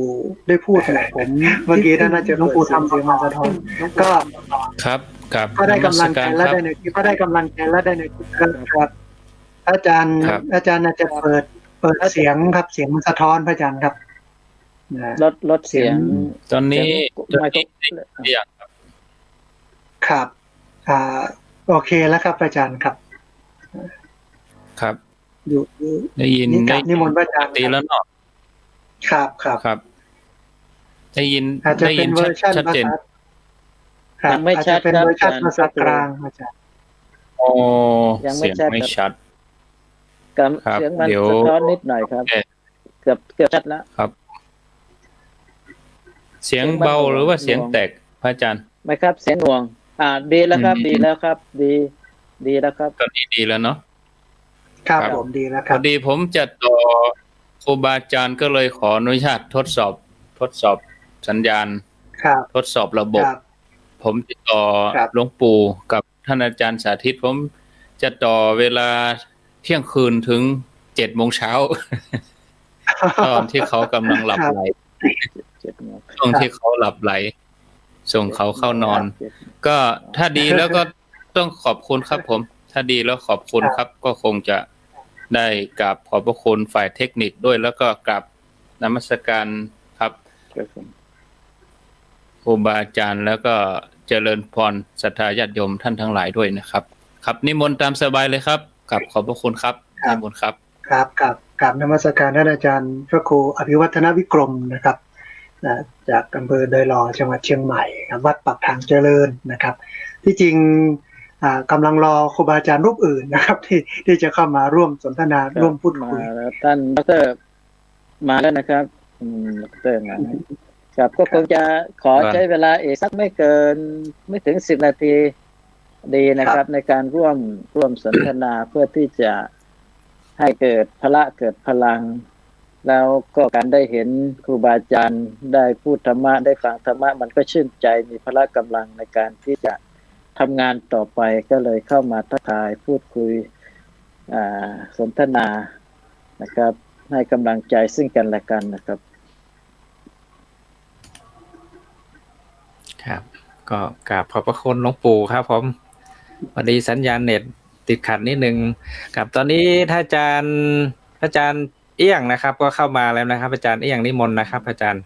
Speaker 1: ได้พูดเนี่ยผมเมื่อกี้ท่านน่าจะหลวงปู่ทำเสียงมาสะท้อนก็
Speaker 4: ครับครับ
Speaker 1: ก็ได้กำลังใจและได้ในก็ได้กำลังใจและได้ในครับอาจารย์น่าจะเปิดเสียงครับเสียงมันสะท้อนพระอาจารย์ครับ
Speaker 3: ลดเสียง
Speaker 4: ตอนนี้
Speaker 3: ไม่ก็
Speaker 1: ครับโอเคแล้วครับอาจารย์ครับ
Speaker 4: ครับ
Speaker 1: อยู่
Speaker 4: ได้ยิน
Speaker 1: นิมนต์พระอาจารย์
Speaker 4: ตีแล้วเนาะ
Speaker 1: ครับ
Speaker 4: ได้ยิน
Speaker 1: อาจจะเป็นเวอร์ชัน
Speaker 4: ชัดเจน
Speaker 3: ยังไม่ชัด
Speaker 1: เป็น
Speaker 3: ครับ
Speaker 1: เวอร์ชันภาษากลางอาจารย์
Speaker 4: โอ้
Speaker 3: ยังไม่
Speaker 4: เสียง
Speaker 3: ชัด
Speaker 4: ไม่ชัด
Speaker 3: กับ
Speaker 4: ครับ
Speaker 3: เสียงมัน
Speaker 4: เดี๋ยว
Speaker 3: สะท้อนนิดหน่อยครับ
Speaker 4: โอเค
Speaker 3: เกือบชัดแล้ว
Speaker 4: ครับ เสียงเบาหรือว่าเสียงแตกพระอาจารย์
Speaker 3: ไม่ครับเสียงหน่วง ดีแล้วครับ ดีแล้วครับ ดีแล้วครับ
Speaker 4: ตอนนี้ดีแล้วเนาะ
Speaker 1: ครับ
Speaker 4: ครับ
Speaker 1: ผมดีแล้วค
Speaker 4: พ
Speaker 1: รับ
Speaker 4: อดีผมจะต่อครูบาอาจารย์ก็เลยขออนุญาตทดสอบสัญญาณ
Speaker 1: ครับ
Speaker 4: ทดสอบระบบ
Speaker 1: ครับ
Speaker 4: ผมติดต่อ
Speaker 1: ครับ
Speaker 4: หลวงปู่กับท่านอาจารย์สาธิต ผมจะต่อเวลาเที่ยงคืนถึง7 โมงเช้า ตอนที่เขากำลังหลับไหล
Speaker 3: 7 โมง
Speaker 4: ช่วงที่เขาหลับไหล ส่งเขาเข้านอน ก็ถ้าดีแล้วก็ต้องขอบคุณครับผม ถ้าดีแล้วขอบคุณครับ ก็คงจะได้กราบขอบพระคุณฝ่ายเทคนิคด้วย แล้วก็กราบนมัสการครับครูบาอาจารย์แล้วก็เจริญพรศรัทธาญาติโยมท่านทั้งหลายด้วยนะครับ ครับนิมนต์ตามสบายเลยครับกับขอบพระคุณครับนิมนต์ครับ
Speaker 1: ครับกับนมัสการท่านอาจารย์พระครูอภิวัฒนวิกรมนะครับจากอำเภอดอยหล่อจังหวัดเชียงใหม่ครับวัดปากทางเจริญนะครับ ที่จริงกำลังรอครูบาอาจารย์รูปอื่นนะครับ ที่จะเข้ามาร่วมสนทนาร่วมพูดคุย
Speaker 3: มาแล้วท่านดรมาแล้วนะครับดรมาครับก็คงจะขอใช้เวลาอีกสักไม่ถึง10 นาทีดีนะครับ ในการร่วมสนทนาเพื่อที่จะให้เกิดพละเกิดพลัง แล้วก็การได้เห็นครูบาอาจารย์ได้พูดธรรมะได้ฟังธรรมะมันก็ชื่นใจมีพละกำลังในการที่จะทำงานต่อไปก็เลยเข้ามาทักทายพูดคุยสนทนานะครับให้กำลังใจซึ่งกันและกันนะครับ
Speaker 2: ครับ ก็กราบขอบพระคุณหลวงปู่ครับผมพอดีสัญญาณเน็ตติดขัดนิดนึงครับตอนนี้ถ้าอาจารย์เอี้ยงนะครับ ก็เข้ามาแล้วนะครับ อาจารย์เอี้ยงนิมนต์นะครับ อาจารย์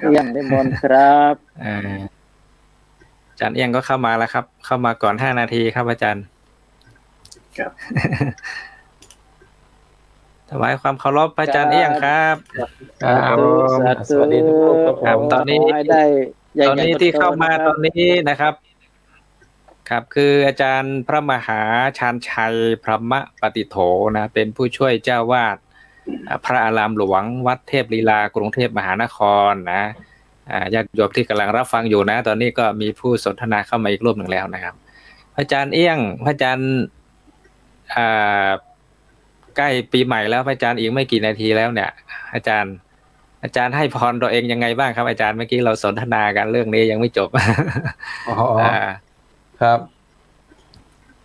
Speaker 3: เอี้ยงนิมนต์ครับ
Speaker 2: อาจารย์เอี้ยงก็เข้ามาแล้วครับ เข้ามาก่อน5 นาทีครับอาจารย์
Speaker 1: ครับ
Speaker 2: ถวายความเคารพพระอาจารย์เอี้ยงครับ
Speaker 3: สาธุ
Speaker 2: สวัสดีทุกท่านครับตอนนี้
Speaker 3: ขให้ได้ใหญ่ๆ
Speaker 2: ตอนนี้ที่เข้ามา
Speaker 3: โๆ
Speaker 2: ตอนนี้นะครับ ครับคืออาจารย์พระมหาชาญชัยพรหมปฏิโถนะเป็นผู้ช่วยเจ้าวาดพระอารามหลวงวัดเทพลีลากรุงเทพมหานครนะญาติโยมที่กำลังรับฟังอยู่นะ ตอนนี้ก็มีผู้สนทนาเข้ามาอีกรูปหนึ่งแล้วนะครับพระอาจารย์เอี้ยงพระอาจารย์ใกล้ปีใหม่แล้วพระอาจารย์อีกไม่กี่นาทีแล้วเนี่ย อาจารย์ให้พรตัวเองยังไงบ้างครับอาจารย์เมื่อกี้เราสนทนากันเรื่องนี้ยังไม่จบ
Speaker 5: ครับ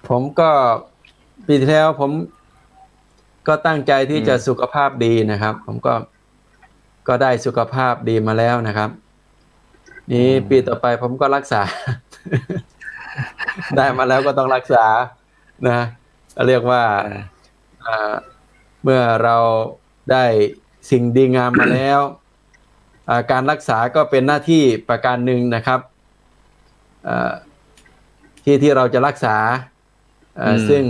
Speaker 5: ผมก็ปีที่แล้วผมก็ตั้งใจที่จะสุขภาพดีนะครับ ผมก็ได้สุขภาพดีมาแล้วนะครับ นี้ปีต่อไปผมก็รักษา ได้มาแล้วก็ต้องรักษานะเรียกว่าเมื่อเราได้สิ่งดีงามมาแล้วการรักษาก็เป็นหน้าที่ประการหนึ่งนะครับที่เราจะรักษาซึ่ง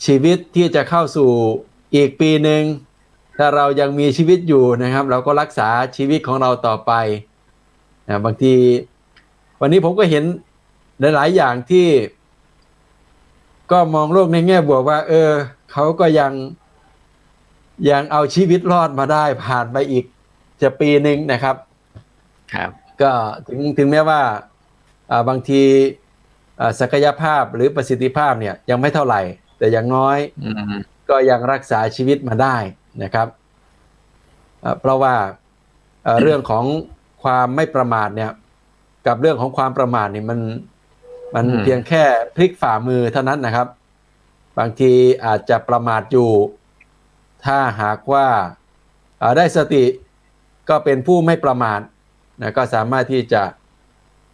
Speaker 5: ชีวิตที่จะเข้าสู่อีกปีหนึ่งถ้าเรายังมีชีวิตอยู่นะครับเราก็รักษาชีวิตของเราต่อไปบางทีวันนี้ผมก็เห็นหลายๆอย่างที่ก็มองโลกในแง่บวกว่าเขาก็ยังเอาชีวิตรอดมาได้ผ่านไปอีกจะปีหนึ่งนะครับ
Speaker 2: ครับ
Speaker 5: ก็ถึงแม้ว่าบางทีศักยภาพหรือประสิทธิภาพเนี่ยยังไม่เท่าไหร่แต่อย่างน้อย ก็ยังรักษาชีวิตมาได้นะครับเพราะว่าเรื่องของความไม่ประมาทเนี่ยกับเรื่องของความประมาทนี่มันเพียงแค่พลิกฝ่ามือเท่านั้นนะครับบางทีอาจจะประมาทอยู่ถ้าหากว่าได้สติก็เป็นผู้ไม่ประมาทนะก็สามารถที่จะ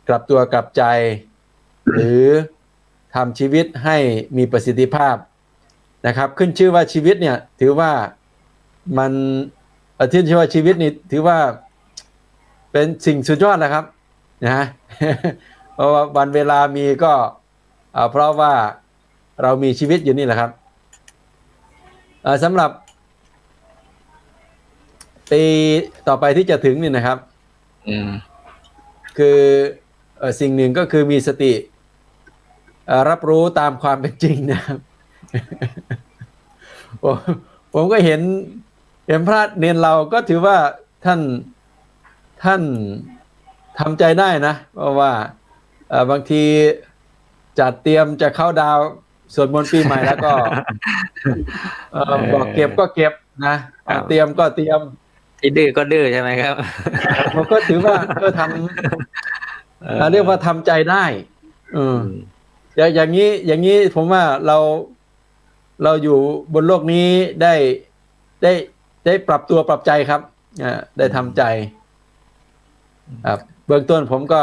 Speaker 5: กลับตัวกลับใจหรือทำชีวิตให้มีประสิทธิภาพนะครับขึ้นชื่อว่าชีวิตเนี่ยถือว่ามันที่ชื่อว่าชีวิตนี่ถือว่าเป็นสิ่งสุดยอดแหละครับนะเพราะว่าวันเวลามีก็เพราะว่าเรามีชีวิตอยู่นี่แหละครับสำหรับปีต่อไปที่จะถึงนี่นะครับคือสิ่งหนึ่งก็คือมีสติรับรู้ตามความเป็นจริงนะครับ ผมก็เห็นพระเนนเราก็ถือว่าท่านทำใจได้นะเพราะว่าบางทีจัดเตรียมจะเข้าดาวสวดมนต์ปีใหม่แล้วก็บอกเก็บก็เก็บนะเตรียมก็เตรียม
Speaker 2: ดื้อก็ดื้อใช่ไหมครับ
Speaker 5: ผมก็ถือว่าทำเรียกว่าทำใจได้อย่างนี้ผมว่าเราอยู่บนโลกนี้ได้ปรับตัวปรับใจครับได้ทำใจเบื้องต้นผมก็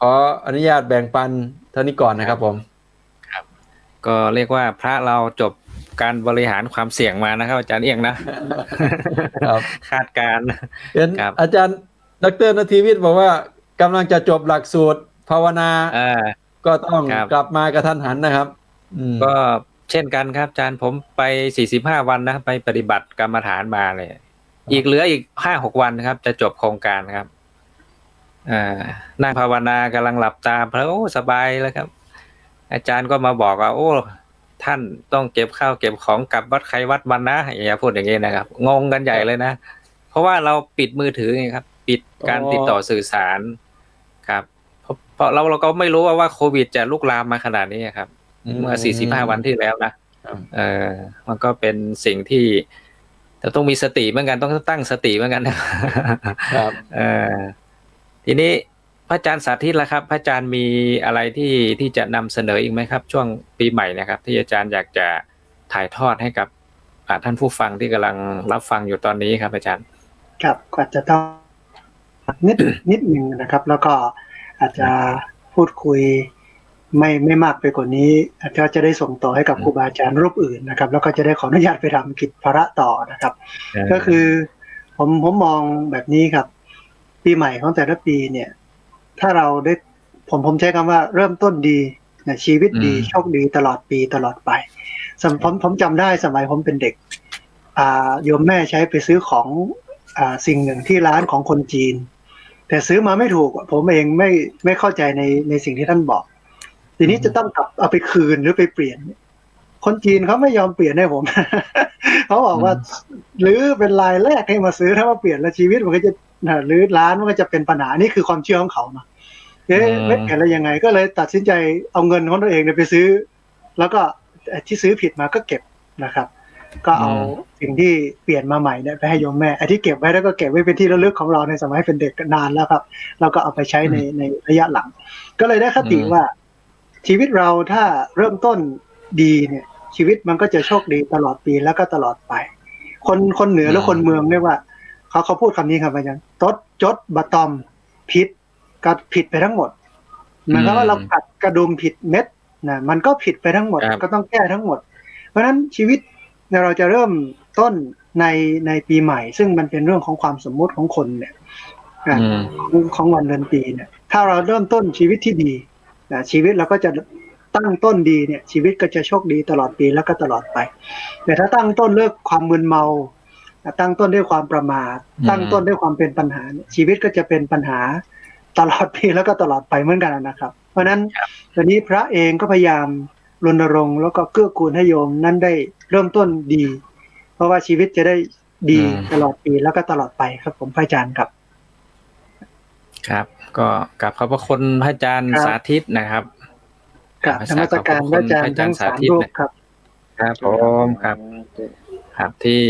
Speaker 5: ขออนุญาตแบ่งปันเท่านี้ก่อนนะครับผม
Speaker 2: ครับก็เรียกว่าพระเราจบการบริหารความเสี่ยงมานะครับอาจารย์เอียงนะครับคาดการณ์
Speaker 5: เป็นอาจารย์ดร.ณทีวิทย์บอกว่ากำลังจะจบหลักสูตรภาวนาก็ต้องกลับมากระทันหันนะครับ
Speaker 2: ก็เช่นกันครับอาจารย์ผมไป45วันนะไปปฏิบัติกรรมฐานมาเลยอีกเหลืออีก 5-6 วันครับจะจบโครงการครับนั่งภาวนากำลังหลับตาเพราะสบายแล้วครับอาจารย์ก็มาบอกว่าโอ้ท่านต้องเก็บข้าวเก็บของกลับวัดใครวัดมันนะอย่าพูดอย่างนี้นะครับงงกันใหญ่เลยนะเพราะว่าเราปิดมือถือไงครับปิดการติดต่อสื่อสารครับเพราะเราก็ไม่รู้ว่าโควิดจะลุกลามมาขนาดนี้ครับเมื่อ45วันที่แล้วนะมันก็เป็นสิ่งที่แต่ต้องมีสติเหมือนกันต้องตั้งสติเหมือนกันนะครับทีนี้พระอาจารย์สาธิตล่ะครับพระอาจารย์มีอะไรที่จะนำเสนออีกไหมครับช่วงปีใหม่นะครับที่อาจารย์อยากจะถ่ายทอดให้กับท่านผู้ฟังที่กำลังรับฟังอยู่ตอนนี้ครับอาจารย์
Speaker 1: ครับก็จะต้องนิดหนึ่งนะครับแล้วก็อาจจะพูดคุยไม่มากไปกว่านี้อาจจะได้ส่งต่อให้กับครูบาอาจารย์รูปอื่นนะครับแล้วก็จะได้ขออนุญาตไปทำกิจภาระต่อนะครับก็คือผมมองแบบนี้ครับปีใหม่ของแต่ละปีเนี่ยถ้าเราได้ผมใช้คำว่าเริ่มต้นดีนะชีวิตดีโชคดีตลอดปีตลอดไปผมจำได้สมัยผมเป็นเด็กโยมแม่ใช้ไปซื้อของสิ่งหนึ่งที่ร้านของคนจีนแต่ซื้อมาไม่ถูกผมเองไม่เข้าใจในสิ่งที่ท่านบอกทีนี้จะต้องกลับเอาไปคืนหรือไปเปลี่ยนคนจีนเขาไม่ยอมเปลี่ยนให้ผม เขาบอกว่าหรือเป็นรายแรกให้มาซื้อถ้ามาเปลี่ยนแล้วชีวิตมันก็จะหรือร้านมันก็จะเป็นปัญหานี่คือความเชื่อของเขานะไม่เปลี่ยนแล้วยังไงก็เลยตัดสินใจเอาเงินของตัวเองไปซื้อแล้วก็ที่ซื้อผิดมาก็เก็บนะครับก็เอาสิ่งที่เปลี่ยนมาใหม่เนี่ยไปให้โยมแม่ไอ้ที่เก็บไว้แล้วก็เก็บไว้เป็นที่ระลึกของเราในสมัยเป็นเด็กนานแล้วครับเราก็เอาไปใช้ในระยะหลังก็เลยได้คติว่าชีวิตเราถ้าเริ่มต้นดีเนี่ยชีวิตมันก็จะโชคดีตลอดปีแล้วก็ตลอดไปคนเหนือและคนเมืองเรียกว่าเขาพูดคำนี้ครับอาจารย์ตดจดบะตอมผิดก็ผิดไปทั้งหมดหมายความว่าเรากัดกระดุมผิดเม็ดนะมันก็ผิดไปทั้งหมดก็ต้องแก้ทั้งหมดเพราะฉะนั้นชีวิตเราจะเริ่มต้นในปีใหม่ซึ่งมันเป็นเรื่องของความสมมุติของคนเนี่ยของวันเดือนปีเนี่ยถ้าเราเริ่มต้นชีวิตที่ดีชีวิตเราก็จะตั้งต้นดีเนี่ยชีวิตก็จะโชคดีตลอดปีแล้วก็ตลอดไปแต่ถ้าตั้งต้นเลิกความมึนเมาตั้งต้นด้วยความประมาทตั้งต้นด้วยความเป็นปัญหาชีวิตก็จะเป็นปัญหาตลอดปีแล้วก็ตลอดไปเหมือนกันนะครับเพราะฉะนั้นตอนนี้พระเองก็พยายามรณรงค์แล้วก็เกื้อกูลให้โยมนั้นได้เริ่มต้นดีเพราะว่าชีวิตจะได้ดีตลอดปีแล้วก็ตลอดไปครับผมพระอาจารย์ครับ
Speaker 2: ครับก็กราบขอบพระคุณพระอาจารย์สาธิตนะครับ
Speaker 1: กับธรรมสการพระอาจารย์ทั้ง3รูปครับ
Speaker 2: ครับผมครับครับที่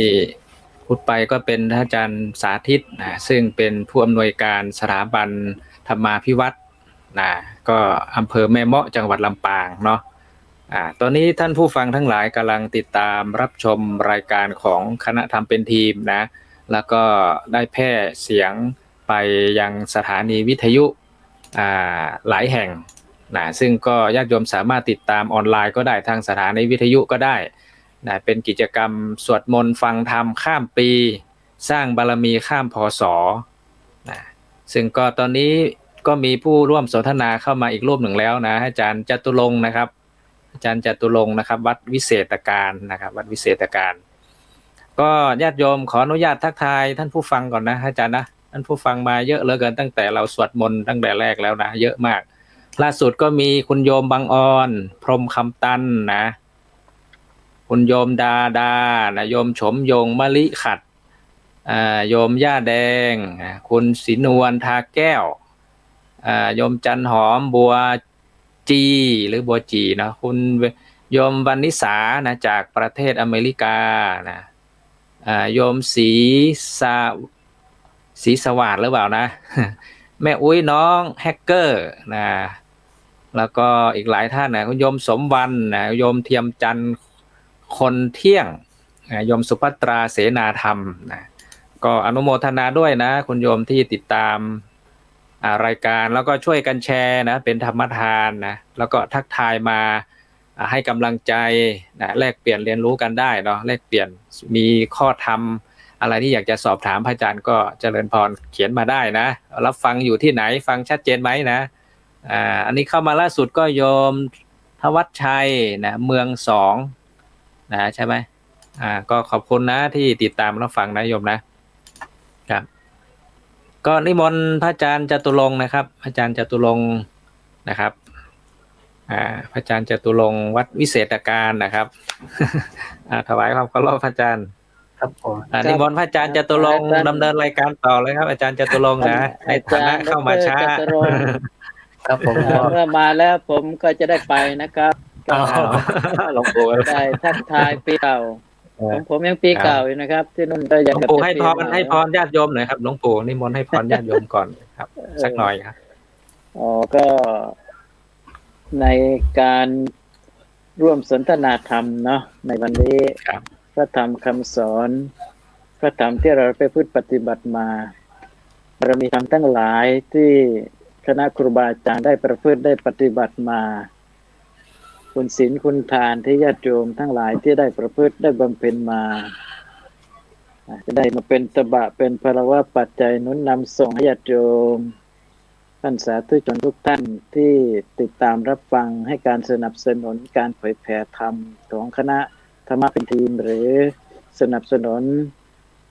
Speaker 2: พูดไปก็เป็นท่านอาจารย์สาธิตนะซึ่งเป็นผู้อำนวยการสถาบันธรรมาภิวัตรนะก็อำเภอแม่เมาะจังหวัดลำปางเนาะตอนนี้ท่านผู้ฟังทั้งหลายกำลังติดตามรับชมรายการของคณะธรรมเป็นทีมนะแล้วก็ได้แพร่เสียงไปยังสถานีวิทยุหลายแห่งนะซึ่งก็ญาติโยมสามารถติดตามออนไลน์ก็ได้ทางสถานีวิทยุก็ได้นะเป็นกิจกรรมสวดมนต์ฟังธรรมข้ามปีสร้างบารมีข้ามพศนะซึ่งก็ตอนนี้ก็มีผู้ร่วมสนทนาเข้ามาอีกรูปหนึ่งแล้วนะอาจารย์จตุรงค์นะครับอาจารย์จตุรงค์นะครับวัดวิเศษการนะครับวัดวิเศษการก็ญาติโยมขออนุญาตทักทายท่านผู้ฟังก่อนนะอาจารย์นะท่านผู้ฟังมาเยอะเหลือเกินตั้งแต่เราสวดมนต์ตั้งแต่แรกแล้วนะเยอะมากล่าสุดก็มีคุณโยมบางออนพรหมคำตันนะคุณโยมดานะโยมฉมยงมะลิขัดโยมย่าแดงคุณศรีนวลทาแก้วโยมจันหอมบัวจีหรือบัวจีนะคุณโยมวรรณิสานะจากประเทศอเมริกานะโยมศรีสวัสดิ์หรือเปล่านะ แม่อุ้ยน้องแฮกเกอร์นะแล้วก็อีกหลายท่านนะคุณโยมสมวันนะโยมเทียมจันทร์คนเที่ยงโยมสุภัตราเสนาธรรมนะก็อนุโมทนาด้วยนะคุณโยมที่ติดตามรายการแล้วก็ช่วยกันแชร์นะเป็นธรรมทานนะแล้วก็ทักทายมาให้กำลังใจนะแลกเปลี่ยนเรียนรู้กันได้เนาะแลกเปลี่ยนมีข้อธรรมอะไรที่อยากจะสอบถามพระอาจารย์ก็เจริญพรเขียนมาได้นะรับฟังอยู่ที่ไหนฟังชัดเจนไหมนะอันนี้เข้ามาล่าสุดก็โยมทวัชชัยนะเมือง2นะใช่ไหมก็ขอบคุณนะที่ติดตามรับฟังนะโยมนะครับก็นิมนต์พระอาจารย์จตุรงค์นะครับอาจารย์จตุรงค์นะครับพระอาจารย์จตุรงค์วัดวิเศษการนะครับ ถวายความเคารพพระอาจารย์
Speaker 1: ครับผม
Speaker 2: นิมนต์พระอาจารย์จตุรงค์ดำเนินรายการต่อเลยครับอาจารย์จตุรงค์นะในฐานะเข้ามาช้า
Speaker 1: ครับผม
Speaker 3: เมื่อมาแล้วผมก็จะได้ไปนะครับ
Speaker 2: หลวงปู่
Speaker 3: ได้ทักทายปีเก่าผมยังปีเก่าอยู่นะครับที่นู่นก็อยาก
Speaker 2: หลวงปู่ให้พรญาติโยมหน่อยครับหลวงปู่นิมนต์ให้พรญาติโยมก่อนครับสักหน่อยครับ
Speaker 3: ก็ในการร่วมสนทนาธรรมเนาะในวันนี้พระธรรมคำสอนพระธรรมที่เราไปพูดปฏิบัติมาเรามีธรรมทั้งหลายที่คณะครูบาอาจารย์ได้ประพฤติได้ปฏิบัติมาคุณศีลคุณทานที่ญาติโยมทั้งหลายที่ได้ประพฤติได้บำเพ็ญมาจะได้มาเป็นตบะเป็นภรวะปัจจัยหนุนนำส่งให้ญาติโยมท่านสาธุชนทุกท่านที่ติดตามรับฟังให้การสนับสนุนการเผยแผ่ธรรมของคณะธรรมเป็นทีมหรือสนับสนุน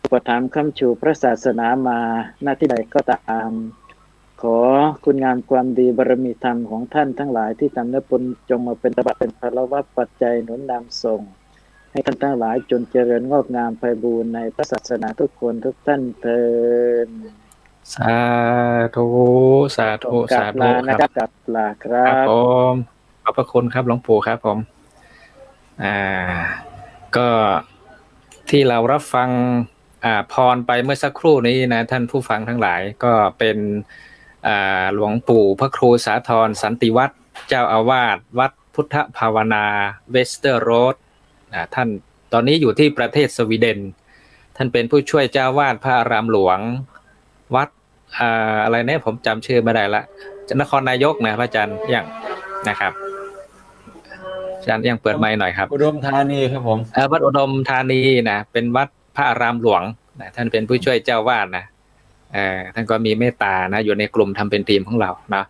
Speaker 3: อุปถัมภ์ค้ำชูพระศาสนามาหน้าที่ใดก็ตามขอคุณงามความดีบารมีธรรมของท่านทั้งหลายที่ทำและบุญจงมาเป็นตบะเป็นภรวะปัจจัยหนุนนำส่งให้ท่านทั้งหลายจนเจริญงอกงามไพบูรณ์ในพระศาสนาทุกคนทุกท่านเทิน
Speaker 2: สาธุสาธุสาธุ
Speaker 3: ครับกับลาครับ
Speaker 2: ผมขอบพระคุณครับหลวงปู่ครับผมก็ที่เรารับฟังพรไปเมื่อสักครู่นี้นะท่านผู้ฟังทั้งหลายก็เป็นหลวงปู่พระครูสาธรสันติวัฒน์เจ้าอาวาสวัดพุทธภาวนาเวสเตอร์โรดท่านตอนนี้อยู่ที่ประเทศสวีเดนท่านเป็นผู้ช่วยเจ้าวาดพระอารามหลวงวัดอะไรเนี่ยผมจำชื่อไม่ได้ละนครนายกนะพระอาจารย์ยังนะครับอาจารย์ยังเปิดไมค์หน่อยครับ
Speaker 5: อุดมธานีครับผม
Speaker 2: วัดอุดมธานีนะเป็นวัดพระอารามหลวงนะท่านเป็นผู้ช่วยเจ้าวาดนะท่านก็มีเมตตานะอยู่ในกลุ่มทำเป็นทีมของเรานะ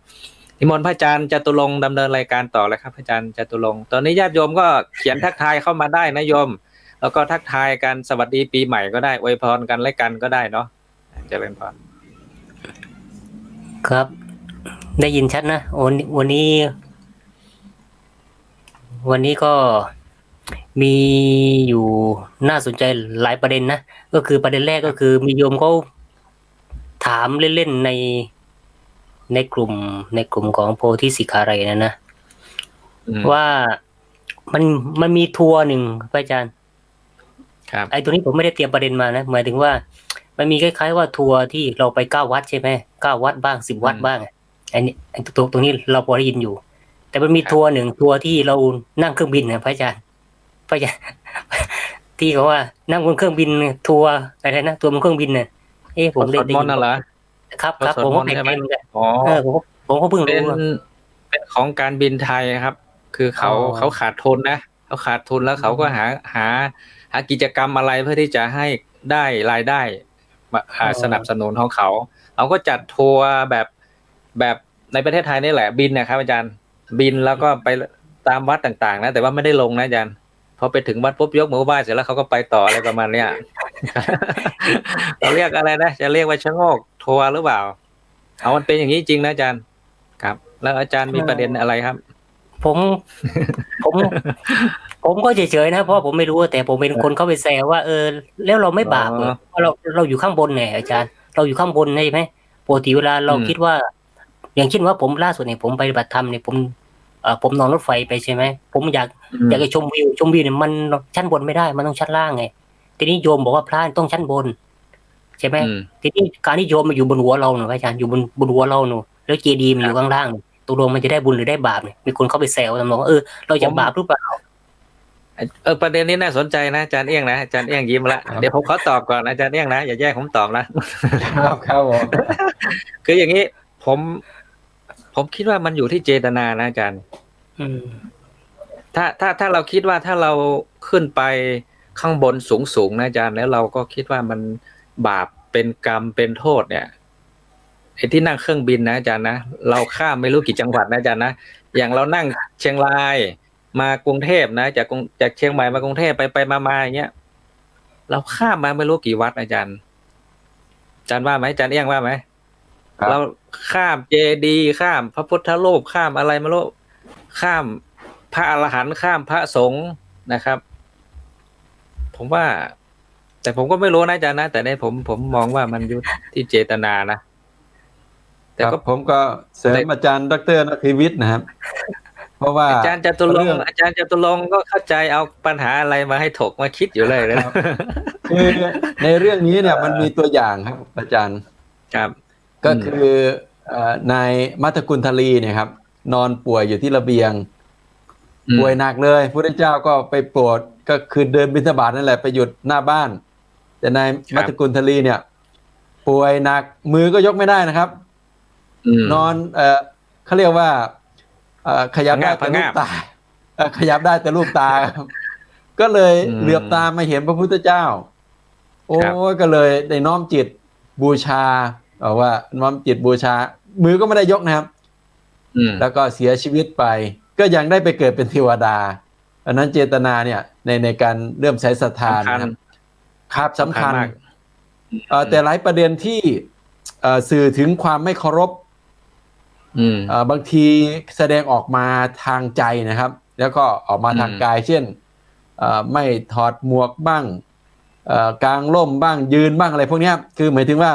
Speaker 2: นิมนต์พระอาจารย์จตุรงค์ดำเนินรายการต่อเลยครับพระอาจารย์จตุรงค์ตอนนี้ญาติโยมก็เขียนทักทายเข้ามาได้นะโยมแล้วก็ทักทายกันสวัสดีปีใหม่ก็ได้อวยพรกันและกันก็ได้เนาะเจริญพร
Speaker 6: ครับได้ยินชัดนะวันนี้ก็มีอยู่น่าสนใจหลายประเด็นนะก็คือประเด็นแรกก็คือมีโยมเขาถามเล่นๆในกลุ่มของโพธิสิกขาไรนะว่า มันมันมีทัวร์หนึ่งพระอาจารย์
Speaker 2: ครับ
Speaker 6: ไอ้ตัวนี้ผมไม่ได้เตรียมประเด็นมานะหมายถึงว่า มันมีคล้ายๆว่าทัวร์ที่เราไป9 วัดใช่ไหม9 วัดบ้าง10 วัดบ้างอันนี้ตรงนี้เราพอได้ยินอยู่ แต่มันมีทัวร์หนึ่งทัวร์ที่เรานั่งเครื่องบินนะพระอาจารย์ ที่เขาว่านั่งบนเครื่องบินทัวร์อะไรนะทัวร์บนเครื่องบินเนี่ยผมได้
Speaker 2: สวดมนต์น่ะเหรอ
Speaker 6: ครับครับ
Speaker 2: สวด
Speaker 6: ผม
Speaker 2: ม
Speaker 6: ก็
Speaker 2: นต์
Speaker 6: แปลก
Speaker 2: ใช่ไหม
Speaker 6: ใจเหมือนกัน
Speaker 2: อ๋อ
Speaker 6: ผมก็เพิ่ง
Speaker 2: เป็น
Speaker 6: รู้
Speaker 2: เป็นของการบินไทยครับ คือเขา
Speaker 6: อ๋อ
Speaker 2: เขาขาดทุนนะเขาขาดทุนแล้วเขาก็หากิจกรรมอะไรเพื่อที่จะให้ได้รายได้มาสนับสนุนของเขาก็จัดทัวร์แบบในประเทศไทยนี่แหละบินนะครับอาจารย์บินแล้วก็ไปตามวัดต่างๆนะแต่ว่าไม่ได้ลงนะอาจารย์พอไปถึงวัดปุ๊บยกมือไหว้เสร็จแล้วเขาก็ไปต่ออะไรประมาณเนี้ย เราเรียกอะไรนะจะเรียกว่าชะโงกทัวร์หรือเปล่ามันเป็นอย่างนี้จริงนะอาจารย์ครับ แล้วอาจารย์มีประเด็นอะไรครับ
Speaker 6: ผมผมก็เฉยๆนะเพราะผมไม่รู้แต่ผมเป็นคนเข้าไปแซวว่าแล้วเราไม่บาปเหรอเพราะเราอยู่ข้างบนไงอาจารย์เราอยู่ข้างบนใช่ไหมปกติเวลาเราคิดว่า อย่างเช่นว่าผมล่าสุดเนี่ยผมไปปฏิบัติธรรมเนี่ยผมนอนรถไฟไปใช่ไหมผมอยากจะชมวิวเนี่ยมันชั้นบนไม่ได้มันต้องชั้นล่างไงทีนี้โยมบอกว่าพระต้องชั้นบนใช่ไหมทีนี้การที่โยมมาอยู่บนหัวเราอาจารย์อยู่บนหัวเราแล้วเจดีย์มันอยู่ข้างล่างตกลงมันจะได้บุญหรือได้บาปเนี่ยมีคนเข้าไปแซวทำนองว่าเราจะบาปหรือเปล่า
Speaker 2: ประเด็นนี้น่าสนใจนะอาจารย์เอี้ยงนะอาจารย์เอี้ยงยิ้มละเดี๋ยวผมขอตอบก่อนอาจารย์เอี้ยงนะอย่าแยกผมตอบนะครับ
Speaker 5: ครับผม
Speaker 2: คืออย่างนี้ผมคิดว่ามันอยู่ที่เจตนานะอาจารย์ถ้าเราคิดว่าถ้าเราขึ้นไปข้างบนสูงนะอาจารย์แล้วเราก็คิดว่ามันบาปเป็นกรรมเป็นโทษเนี่ยไอ้ที่นั่งเครื่องบินนะอาจารย์นะเราข้ามไม่รู้กี่จังหวัดนะอาจารย์นะอย่างเรานั่งเชียงรายมากรุงเทพนะจากเชียงใหม่มากรุงเทพไปมาอย่างเงี้ยเราข้ามมาไม่รู้กี่วัดอาจารย์ว่าไหมอาจารย์เอี้ยงว่าไหมเราข้ามเจดีย์ข้ามพระพุทธรูปข้ามอะไรไม่รู้ข้ามพระอรหันต์ข้ามพระสงฆ์นะครับผมว่าแต่ผมก็ไม่รู้นะอาจารย์นะแต่ในผมมองว่ามันอยู่ที่เจตนานะแต่ก็
Speaker 5: ผมก็เสริมอาจารย์ดร.นฤวิทย์นะครับเพราะว่า
Speaker 2: อาจารย์จตุรงค์ก็เข้าใจเอาปัญหาอะไรมาให้ถกมาคิดอยู่เลยนะ
Speaker 5: คือในเรื่องนี้เนี่ยมันมีตัวอย่างครับอาจารย์
Speaker 2: ครับ
Speaker 5: ก็คือนายมัทกุลทลีเนี่ยครับนอนป่วยอยู่ที่ระเบียงป่วยหนักเลยพระพุทธเจ้าก็ไปโปรดก็คือเดินบิณฑบาตนั่นแหละไปหยุดหน้าบ้านแต่นายมัทกุลทลีเนี่ยป่วยหนักมือก็ยกไม่ได้นะครับนอนเขาเรียกว่าขยับได้แต่ลูกตาขยับได้แต่ลูกตาก็เลยเหลือบตามาเห็นพระพุทธเจ้าโอ้ก็เลยได้น้อมจิตบูชาบอกว่าน้อมจิตบูชามือก็ไม่ได้ยกนะครับแล้วก็เสียชีวิตไปก็ยังได้ไปเกิดเป็นเทวดาอันนั้นเจตนาเนี่ยในการเริ่มใช้ศรัทธานะครับสำคัญแต่หลายประเด็นที่สื่อถึงความไม่เคารพบางทีแสดงออกมาทางใจนะครับแล้วก็ออกมาทางกายเช่นไม่ถอดหมวกบ้างกางร่มบ้างยืนบ้างอะไรพวกนี้คือหมายถึงว่า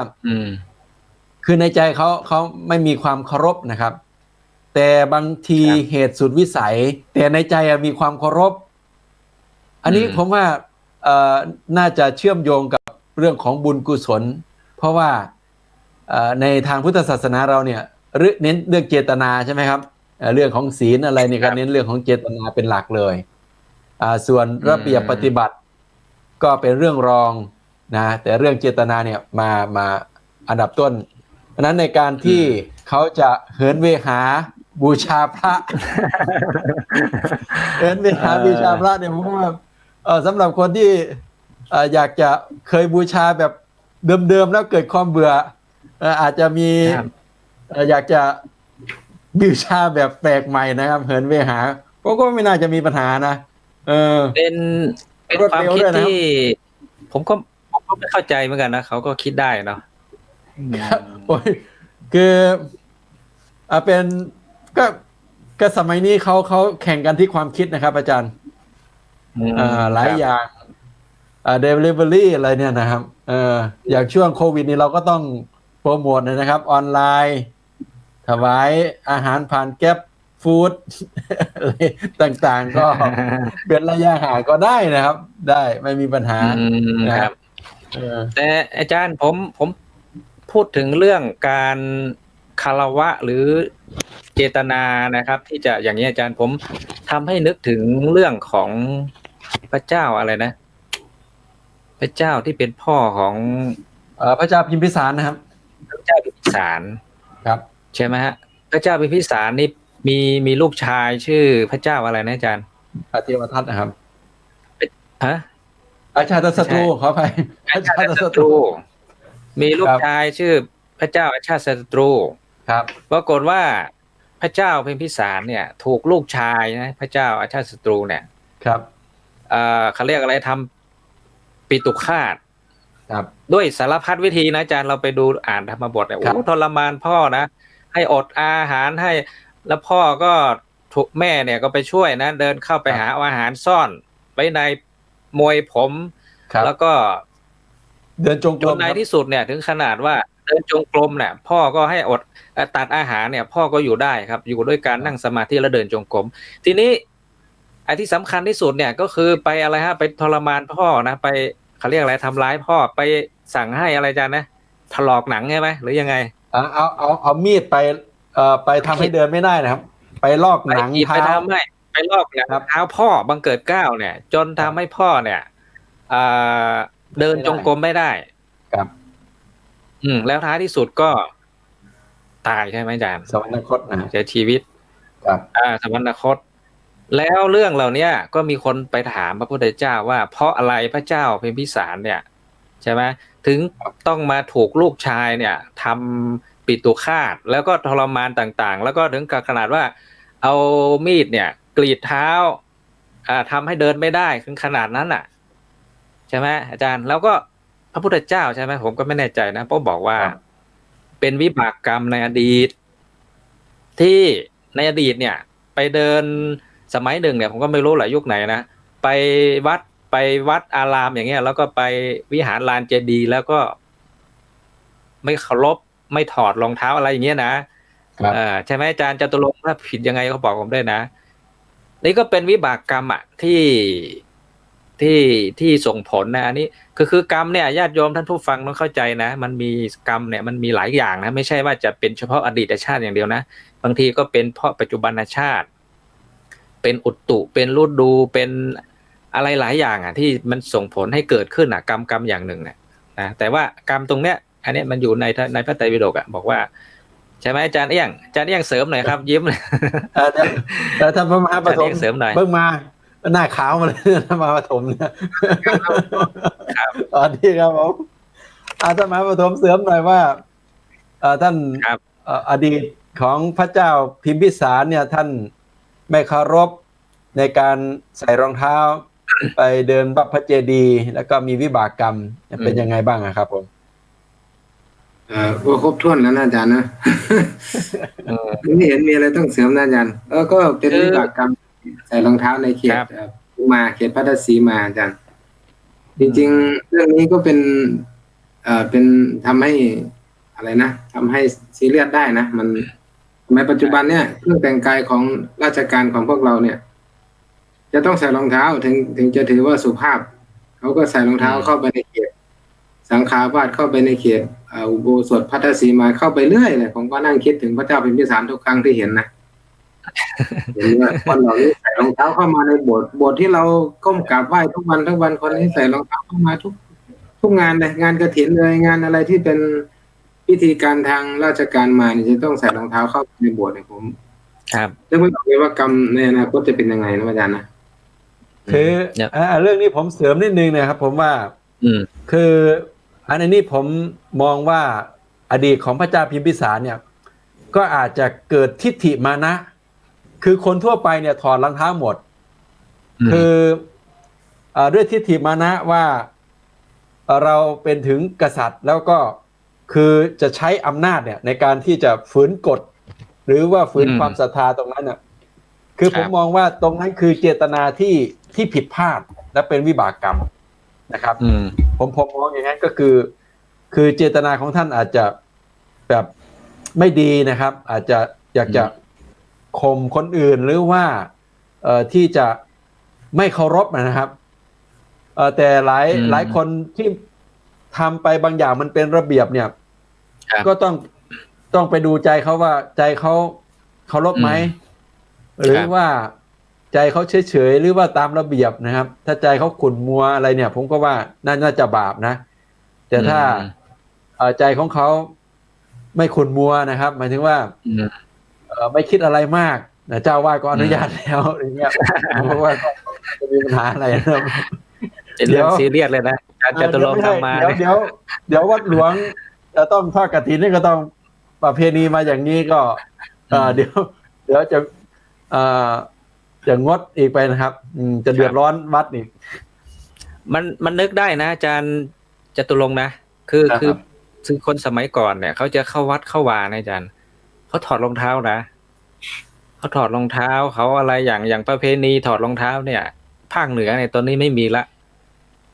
Speaker 5: คือในใจเขาไม่มีความเคารพนะครับแต่บางทีเหตุสุดวิสัยแต่ในใจมีความเคารพอันนี้ผมว่าน่าจะเชื่อมโยงกับเรื่องของบุญกุศลเพราะว่าในทางพุทธศาสนาเราเนี่ยเน้นเรื่องเจตนาใช่ไหมครับเรื่องของศีลอะไรนี่ก็เน้นเรื่องของเจตนาเป็นหลักเลยส่วนระเบียบปฏิบัติก็เป็นเรื่องรองนะแต่เรื่องเจตนาเนี่ยมาอันดับต้นเพราะนั้นในการที่เขาจะเหินเวหาบูชาพระ เหินเวหาบูชาพระเนี่ยผมว่าสำหรับคนที่อยากจะเคยบูชาแบบเดิมๆแล้วเกิดความเบื่ออาจจะมีอยากจะบูชาแบบแปลกใหม่นะครับเหินเวหาก็ไม่น่าจะมีปัญหานะ
Speaker 2: เป็นความคิดที่ผมก็ไม่เข้าใจเหมือนกันนะเขาก็คิดได้เนาะ
Speaker 5: โอ้ยคือเป็นก็สมัยนี้เขาแข่งกันที่ความคิดนะครับอาจารย์หลายอย่างdelivery อะไรเนี่ยนะครับอย่างช่วงโควิดนี้เราก็ต้องโปรโมทนะครับออนไลน์ถวายอาหารผ่านแก๊ป ฟู้ด อะไรต่างๆ ก็ เป็นระยะห่างก็ได้นะครับ ได้ไม่มีปัญหา
Speaker 2: ครับ
Speaker 5: เออ
Speaker 2: แต่อาจารย์ผมพูดถึงเรื่องการคารวะหรือเจตนานะครับ ที่จะอย่างนี้อาจารย์ผมทำให้นึกถึงเรื่องของพระเจ้าอะไรนะ พระเจ้าที่เป็นพ่อของ
Speaker 5: พระเจ้าพิมพิสารนะครับ
Speaker 2: พระเจ้าพิมพิสาร
Speaker 5: ครับ
Speaker 2: ใช่ไหมฮะพระเจ้าพิมพิสารนี่มีลูกชายชื่อพระเจ้าอะไรนะอาจารย์
Speaker 5: พระเทวทัตนะครับ
Speaker 2: ฮะ
Speaker 5: อาชาติศัตรูขออภัย
Speaker 2: อาชาติศัตรู มีลูกชายชื่อพระเจ้าอาชาติศัตรู
Speaker 5: ครับ
Speaker 2: ปรากฏว่าพระเจ้าพิมพิสารเนี่ย ถูกลูกชายนะพระเจ้าอาชาติศัตรูเนี่ย
Speaker 5: ครับ
Speaker 2: เขาเรียกอะไรทำปิตุฆาต
Speaker 5: ครับ
Speaker 2: ด้วยสารพัดวิธีนะอาจารย์เราไปดูอ่านธรรมบทเนี่ย
Speaker 5: ครับ
Speaker 2: โอ้ทรมานพ่อนะให้อดอาหารให้แล้วพ่อก็ถูกแม่เนี่ยก็ไปช่วยนะ เดินเข้าไปหาเอาอาหารซ่อนไว้ในมวยผม
Speaker 5: ครับ
Speaker 2: แล้วก็
Speaker 5: เดินจงก
Speaker 2: จ
Speaker 5: ร
Speaker 2: น
Speaker 5: ม
Speaker 2: ใน
Speaker 5: ครับ
Speaker 2: ที่สุดเนี่ยถึงขนาดว่าเดินจงกรมเนี่ยพ่อก็ให้อดตัดอาหารเนี่ย พ่อก็อยู่ได้ครับ อยู่ด้วยการนั่งสมาธิแล้วเดินจงกรมทีนี้ไอ้ที่สำคัญที่สุดเนี่ยก็คือไปอะไรฮะไปทรมานพ่อนะไปเขาเรียกอะไรทำร้ายพ่อไปสั่งให้อะไรอาจารย์นะถลอกหนังใช่ไหมหรือยังไง
Speaker 5: เอามีดไปทำให้เดินไม่ได้นะครับ ไปลอกหนัง
Speaker 2: ไป
Speaker 5: เท้า
Speaker 2: ทำให้ไปลอกหนัง
Speaker 5: ครับ
Speaker 2: เท้าพ่อบังเกิดเกล้าเนี่ย จนทำให้พ่อเนี่ยเดินจงกรมไม่ได้
Speaker 5: ครับ
Speaker 2: แล้วท้ายที่สุดก็ตายใช่ไหมอาจารย์
Speaker 5: สวรรคตนะ
Speaker 2: เสียชีวิต
Speaker 5: ครับ
Speaker 2: สวรรคต แล้วเรื่องเหล่านี้ก็มีคนไปถามพระพุทธเจ้าว่า เพราะอะไรพระเจ้าพิมพิสารเนี่ยใช่ไหมถึงต้องมาถูกลูกชายเนี่ยทำปิตุฆาตแล้วก็ทรมานต่างๆ แล้วก็ถึงกับขนาดว่าเอามีดเนี่ย กรีดเท้าทำให้เดินไม่ได้ถึงขนาดนั้นอ่ะ ใช่ไหมอาจารย์แล้วก็พระพุทธเจ้าใช่ไหมผมก็ไม่แน่ใจนะเพราะบอกว่าเป็นวิบากกรรมในอดีต ที่ในอดีตเนี่ย ไปเดินสมัยหนึ่งเนี่ยผมก็ไม่รู้หลายยุคไหนนะไปวัดอารามอย่างเงี้ยแล้วก็ไปวิหารลานเจดีย์แล้วก็ไม่เคารพไม่ถอดรองเท้าอะไรอย่างเงี้ยนะครับ ใช่ไหมอาจารย์จตุรงค์ถ้าผิดยังไงเขาบอกผมได้วยนะนี่ก็เป็นวิบากกรรมอ่ะที่ส่งผลนะอันนี้คือกรรมเนี่ยญาติโยมท่านผู้ฟังต้องเข้าใจนะมันมีกรรมเนี่ยมันมีหลายอย่างนะไม่ใช่ว่าจะเป็นเฉพาะอดีตชาติอย่างเดียวนะบางทีก็เป็นเพราะปัจจุบันชาติเป็นอุตุเป็นฤดูเป็นอะไรหลายอย่างอ่ะที่มันส่งผลให้เกิดขึ้นอ่ะกรรมอย่างหนึ่งนะแต่ว่ากรรมตรงเนี้ยอันนี้มันอยู่ในพระไตรปิฎกอ่ะบอกว่าใช่ไหมอาจารย์เอี้ยงเสริมหน่อยครับยิ้มเลย
Speaker 5: แต่ถ้าพระมหาปฐม
Speaker 2: เสริมหน่อย
Speaker 5: เพิ่งมาหน้าขาวมาเลยถ้ามาปฐมเนี่ยตอนนี้ครับผมถ้ามหาปฐมเสริมหน่อยว่าท่านอดีตของพระเจ้าพิมพิสารเนี่ยท่านไม่เคารพในการใส่รองเท้า ไปเดินบัพพระเจดีย์แล้วก็มีวิบากกรรมเป็นยังไงบ้างครับผม
Speaker 7: ก็ครบถ้วนแล้วนะอาจารย์นะไม่เห็นมีอะไรต้องเสริมนะอาจารย์ก็เป็นวิบากกรรมใส่รองเท้าในเขตเขตพัทสีมาอาจารย์จริงๆเรื่องนี้ก็เป็นทำให้อะไรนะทำให้ซีเรียสได้นะมันในปัจจุบันเนี่ยเครื่องแต่งกายของราชการของพวกเราเนี่ย จะต้องใส่รองเท้าถึงจะถือว่าสุภาพเขาก็ใส่รองเท้าเข้าไปในเขตสังฆาวาสเข้าไปในเขตอุโบสถพัทสีมาเข้าไปเรื่อยเลยผมก็นั่งคิดถึงพระเจ้าพิมพิสารทุกครั้งที่เห็นนะ เห็นว่าคนเหล่านี้ใส่รองเท้าเข้ามาในโบสถ์ที่เราก้มกราบไหว้ทุกวันคนนี้ใส่รองเท้าเข้ามาทุกงานเลยงานกฐินเลยงานอะไรที่เป็นพิธีการทางราชการมานี่จะต้องใส่รองเท้าเข้าในโบสถ์เนี่ยผม
Speaker 2: ครับ
Speaker 7: เรื่องไม่บอกเลยว่ากรรมในอนาคตจะเป็นยังไงนะอาจารย์นะ
Speaker 5: คือเรื่องนี้ผมเสริมนิดนึงนะครับผมว่าคืออันนี้ผมมองว่าอดีตของพระเจ้าพิมพิสารเนี่ยก็อาจจะเกิดทิฏฐิมานะคือคนทั่วไปเนี่ยถอดรองเท้าหมดคือด้วยทิฏฐิมานะว่าเราเป็นถึงกษัตริย์แล้วก็คือจะใช้อำนาจเนี่ยในการที่จะฝืนกฎหรือว่าฝืนความศรัทธาตรงนั้นน่ะคือผมมองว่าตรงนั้นคือเจตนาที่ผิดพลาดและเป็นวิบากกรรมนะครับผมมองอย่างนั้นก็คือเจตนาของท่านอาจจะแบบไม่ดีนะครับอาจจะอยากจะ ข่มคนอื่นหรือว่าที่จะไม่เคารพนะครับแต่หลายคนที่ทำไปบางอย่างมันเป็นระเบียบเนี่ยก็ต้องไปดูใจเขาว่าใจเขาเคารพไหมหรือว่าใจเขาเฉยๆหรือว่าตามระเบียบนะครับถ้าใจเขาขุ่นมัวอะไรเนี่ยผมก็ว่าน่าจะบาปนะแต่ถ้าใจของเขาไม่ขุ่นมัวนะครับหมายถึงว่าไม่คิดอะไรมากเจ้าวาดก็อนุญาตแล้วอย่างเงี้ยเพราะว่าจะมีปัญหาอะไรนะครับ
Speaker 2: เป็นเรื่องซีเรียสเลยนะการจตุรงค์ทำมา
Speaker 5: เดี๋ยววัดหลวงจะต้องทอดกฐินนี่ก็ต้องประเพณีมาอย่างนี้ก็เดี๋ยวจะงดอีกไปนะครับจะเดือดร้อนวัดอีก
Speaker 2: มันนึกได้นะอาจารย์จตุรงค์นะคือคนสมัยก่อนเนี่ยเขาจะเข้าวัดเข้าวานะอาจารย์เขาถอดรองเท้านะเขาถอดรองเท้าเขาอะไรอย่างประเพณีถอดรองเท้าเนี่ยภาคเหนือเนี่ยตอนนี้ไม่มีละ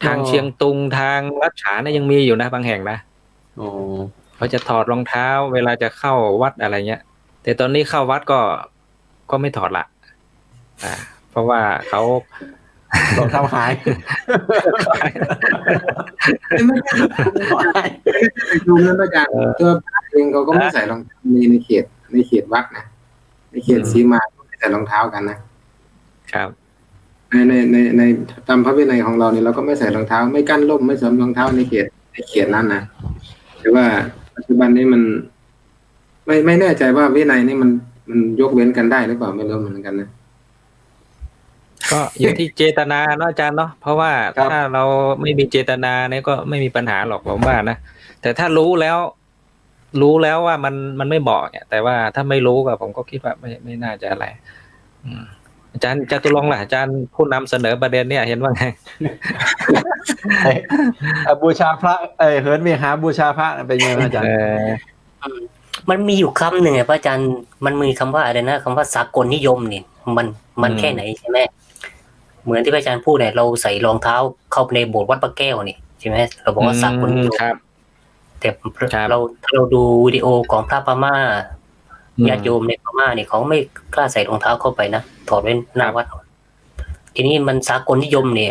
Speaker 2: ทางเชียงตุงทางลัดฉานเนี่ยยังมีอยู่นะบางแห่งนะเขาจะถอดรองเท้าเวลาจะเข้าวัดอะไรเงี้ยแต่ตอนนี้เข้าวัดก็ไม่ถอดละเพราะว่าเขา
Speaker 5: รองเท้าหาย
Speaker 7: ดูนั่นอาจารย์ตัวพระเองเขาก็ไม่ใส่รองเท้าในเขตวัดนะในเขตสีมาไม่ใส่รองเท้ากันนะครับในตามพระวินัยของเราเนี่ยเราก็ไม่ใส่รองเท้าไม่กั้นร่มไม่สวมรองเท้าในเขตนั้นนะแต่ว่าปัจจุบันนี้มันไม่แน่ใจว่าวินัยนี่มันยกเว้นกันได้หรือเปล่าไม่รู้เหมือนกันนะ
Speaker 2: ก็อยู่ที่เจตนาเนาะอาจารย์เนาะเพราะว่าถ้าเราไม่มีเจตนาเนี่ยก็ไม่มีปัญหาหรอกผมว่านะแต่ถ้ารู้แล้วว่ามันไม่เหมาะเนี่ยแต่ว่าถ้าไม่รู้ก็ผมก็คิดว่าไม่น่าจะอะไรอาจารย์จตุรงค์ล่ะอาจารย์ผู้นำเสนอประเด็นเนี่ยเห็นว่าไง
Speaker 5: บูชาพระเหินมีหาบูชาพระเป็นยังไงอาจารย์
Speaker 6: มันมีอยู่คำหนึ่งพระอาจารย์มันมีคำว่าอะไรนะคำว่าสากลนิยมนี่มันแค่ไหนใช่ไหมเหมือนที่พระอาจารย์พูดเนี่ยเราใส่รองเท้าเข้าในโบสถ์วัดพระแก้วนี่ใช่ไหมเราบอกว่าสากลนิยมแต่เราดูวิดีโอของพระพม่าญาติโยมในพม่าเนี่ยเขาไม่กล้าใส่รองเท้าเข้าไปนะถอดไว้หน้าวัดทีนี้มันสากลนิยมเนี่ย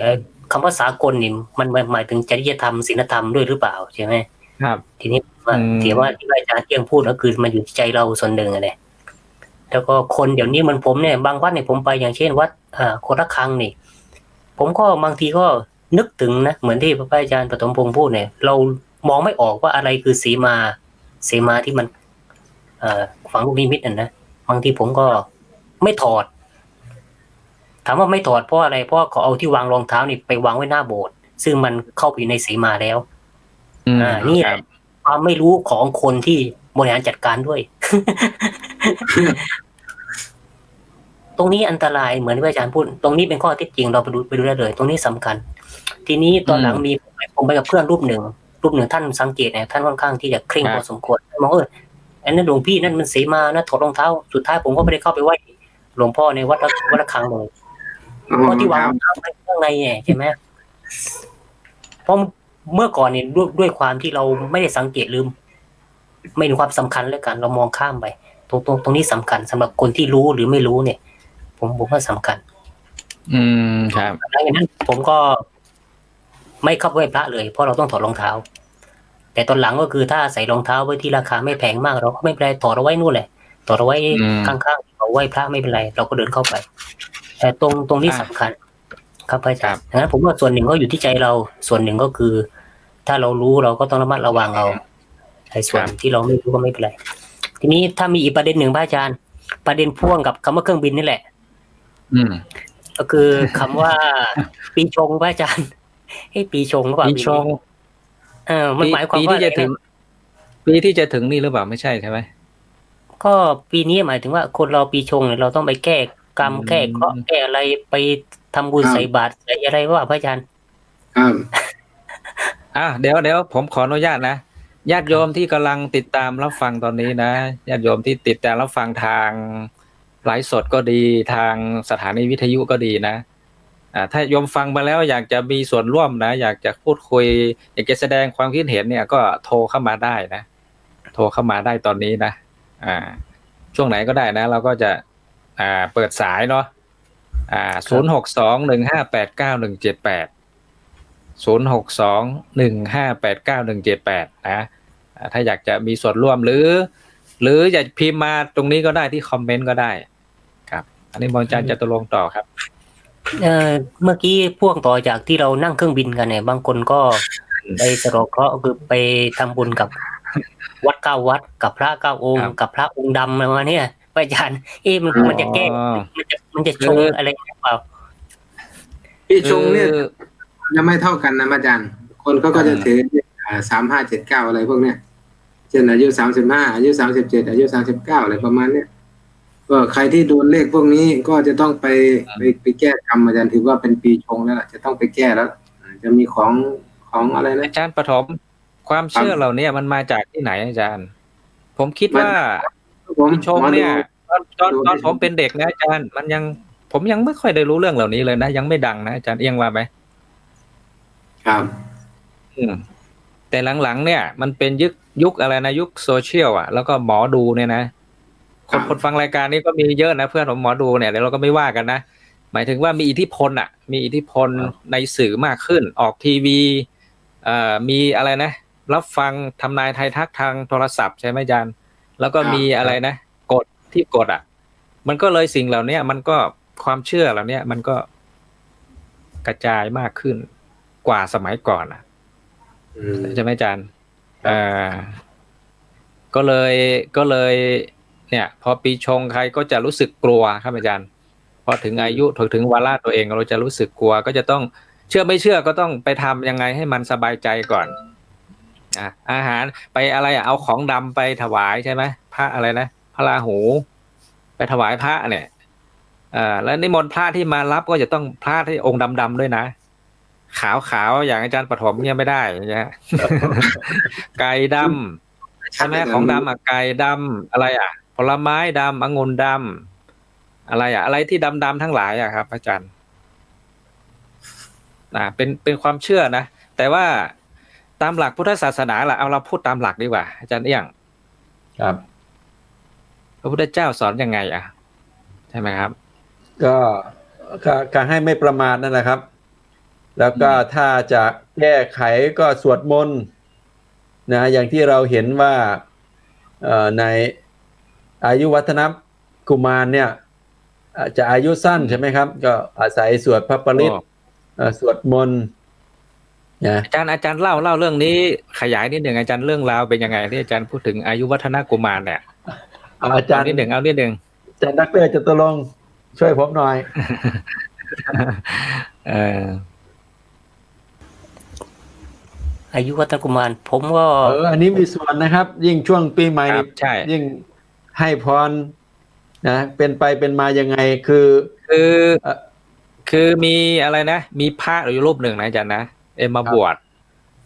Speaker 6: คำว่าสากลนี่มันหมายถึงจริยธรรมศีลธรรมด้วยหรือเปล่าใช่ไหม
Speaker 2: ครับ
Speaker 6: ทีนี้ว่าที่อาจารย์เที่ยงพูดก็คือมันอยู่ที่ใจเราส่วนหนึ่งเลยแล้วก็คนเดี๋ยวนี้มันผมเนี่ยบางวัดเนี่ยผมไปอย่างเช่นวัดโคตรคังนี่ผมก็บางทีก็นึกถึงนะเหมือนที่พระอาจารย์ปฐมพงษ์พูดเนี่ยเรามองไม่ออกว่าอะไรคือสีมาที่มันฝังลูกนิมิตนะบางทีผมก็ไม่ถอดถามว่าไม่ถอดเพราะอะไรเพราะเขาเอาที่วางรองเท้านี่ไปวางไว้หน้าโบสถ์ซึ่งมันเข้าไปในสีมาแล้วนี่แหละความไม่รู้ของคนที่บริหารจัดการด้วย ตรงนี้อันตรายเหมือนที่อาจารย์พูดตรงนี้เป็นข้อเท็จจริงเราไปดูได้เลยตรงนี้สำคัญทีนี้ตอนหลังมีผมไปกับเพื่อนรูปหนึ่งท่านสังเกตเนี่ยท่านค่อนข้างที่จะเคร่งพอสมควรมองอันนั้นหลวงพี่นั่นมันเสมานะถอดรองเท้าสุดท้ายผมก็ไม่ได้เข้าไปไหว้หลวงพ่อในวัดระฆังเลยเพราะที่วางรองเท้าไว้ข้างในเนี่ยใช่ไหมเพราะเมื่อก่อนเนี่ยด้วยความที่เราไม่ได้สังเกตลืมไม่มีความสำคัญแล้วกันเรามองข้ามไปตรงนี้สำคัญสำหรับคนที่รู้หรือไม่รู้เนี่ยผมว่าสำคัญ
Speaker 2: ครับ
Speaker 6: ดังนั้นผมก็ไม่เข้าไหว้พระเลยเพราะเราต้องถอดรองเท้าแต่ตอนหลังก็คือถ้าใส่รองเท้าไว้ที่ราคาไม่แพงมากเราก็ไม่เป็นไรถอดเอาไว้นู่นแหละถอดเอาไว้ข้างๆเอาไหว้พระไม่เป็นไรเราก็เดินเข้าไปแต่ตรงนี้สำคัญครับอาจารย์ดังนั้นผมว่าส่วนหนึ่งก็อยู่ที่ใจเราส่วนหนึ่งก็คือถ้าเรารู้เราก็ต้องระมัดระวังเอาในส่วนที่เราไม่รู้ก็ไม่เป็นไรทีนี้ถ้ามีอีกประเด็นหนึ่งพระอาจารย์ประเด็นพ่วงกับคำว่าเครื่องบินนี่แหละก็คือคำว่าปีชงพระอาจารย์ให้ปีชงหรือเปล่า
Speaker 2: ปีชง
Speaker 6: มันหมายความว่าปีที่
Speaker 2: จะถึงนี่หรือเปล่าไม่ใช่ใช่ไหม
Speaker 6: ก็ปีนี้หมายถึงว่าคนเราปีชงเนี่ยเราต้องไปแก้กรรมแก้เคราะห์แก้อะไรไปทำบุญใส่บาตรใส่อะไรว่าพระอาจารย์
Speaker 2: เดี๋ยวผมขออนุญาตนะญาติโยมที่กำลังติดตามรับฟังตอนนี้นะญาติโยมที่ติดตามรับฟังทางไลฟ์สดก็ดีทางสถานีวิทยุก็ดีนะถ้าโยมฟังมาแล้วอยากจะมีส่วนร่วมนะอยากจะพูดคุยอยากจะแสดงความคิดเห็นเนี่ยก็โทรเข้ามาได้นะโทรเข้ามาได้ตอนนี้นะช่วงไหนก็ได้นะเราก็จะ เปิดสายเนาะ062-1589-178 062-1589-178นะถ้าอยากจะมีส่วนร่วมหรืออยากพิมพ์มาตรงนี้ก็ได้ที่คอมเมนต์ก็ได้ครับอันนี้อาจารย์จตุรงค์ต่อครับ
Speaker 6: เมื่อกี้พ่วงต่อจากที่เรานั่งเครื่องบินกันเนี่ยบางคนก็ไปสะเดาะเคราะห์คือไปทำบุญกับวัด9 วัดกับพระ9 องค์กับพระองค์ดำอะไรมาเนี่ยอาจารย์มันจะแก้มันจะชงอะไรหรือเปล่า
Speaker 7: ปีชงเนี่ยจะไม่เท่ากันนะอาจารย์คนเขาก็จะถือ3579อะไรพวกเนี้ยเช่นอายุ35อายุ37อายุ39อะไรประมาณเนี้ยก็ใครที่โดนเลขพวกนี้ก็จะต้องไปแก้กรรมอาจารย์ถือว่าเป็นปีชงแล้วจะต้องไปแก้แล้วจะมีของอะไรนะ
Speaker 2: อาจารย์ปฐมความเชื่อเหล่านี้มันมาจากที่ไหนอาจารย์ ผมคิดว่าปีชงเนี่ยตอนผมเป็นเด็กนะอาจารย์ผมยังไม่ค่อยได้รู้เรื่องเหล่านี้เลยนะยังไม่ดังนะอาจารย์เอียงว่าไหม
Speaker 7: ครับ
Speaker 2: แต่หลังๆเนี่ยมันเป็นยุคอะไรนะยุคโซเชียลอ่ะแล้วก็หมอดูเนี่ยนะคนฟังรายการนี้ก็มีเยอะนะเพื่อนผมหมอดูเนี่ยเดี๋ยวเราก็ไม่ว่ากันนะหมายถึงว่ามีอิทธิพลอ่ะมีอิทธิพลในสื่อมากขึ้นออกทีวีมีอะไรนะรับฟังทำนายไทายทักทางโทรศัพท์ใช่ไหมอาจารย์แล้วก็มีอะไรนะกดอ่ะมันก็เลยสิ่งเหล่านี้มันก็ความเชื่อเหล่านี้มันก็กระจายมากขึ้นกว่าสมัยก่อนอ่ะใช่ไหมอาจารย์ก็เลยเนี่ยพอปีชงใครก็จะรู้สึกกลัวครับอาจารย์พอถึงอายุถึงวาระตัวเองเราจะรู้สึกกลัวก็จะต้องเชื่อไม่เชื่อก็ต้องไปทำยังไงให้มันสบายใจก่อนอาหารไปอะไรเอาของดำไปถวายใช่ไหมพระอะไรนะพระราหูไปถวายพระเนี่ยแล้วนิมนต์พระที่มารับก็จะต้องพระที่องค์ดำๆด้วยนะขาวอย่างอาจารย์ปฐมเนี่ยไม่ได้นะฮะ ไก่ดำใช่ไหมของดำไก่ดำอะไรผลไม้ดำองุ่นดำอะไรที่ดำทั้งหลายครับอาจารย์เป็นความเชื่อนะแต่ว่าตามหลักพุทธศาสนาล่ะเอาเราพูดตามหลักดีกว่าอาจารย์เอี้ยง
Speaker 5: ครับ
Speaker 2: พระพุทธเจ้าสอนยังไงใช่ไหมครับ
Speaker 5: ก็การให้ไม่ประมาทนั่นแหละครับแล้วก็ถ้าจะแก้ไขก็สวดมนต์นะอย่างที่เราเห็นว่าในอายุวัฒนกุมารเนี่ยจะอายุสั้นใช่ไหมครับก็อาศัยสวดพระปริตสวดมนต์
Speaker 2: อาจารย์เล่าเรื่องนี้ขยายนิดหนึ่งอาจารย์เรื่องราวเป็นยังไงที่อาจารย์พูดถึงอายุวัฒนกุมารเนี่ย
Speaker 5: อาจารย์
Speaker 2: นิดหนึ่งเอานิดหนึ่ง
Speaker 5: อาจารย์ดร.จตุรงค์ช่วยผมหน่อย
Speaker 6: อายุวัฒนกุมารผมก็
Speaker 5: อันนี้มีส่วนนะครับยิ่งช่วงปีใหม่ยิ่งให้พรนะเป็นไปเป็นมายังไง
Speaker 2: คือมีอะไรนะมีพระอยู่รูปหนึ่งนะอาจารย์นะมาบวช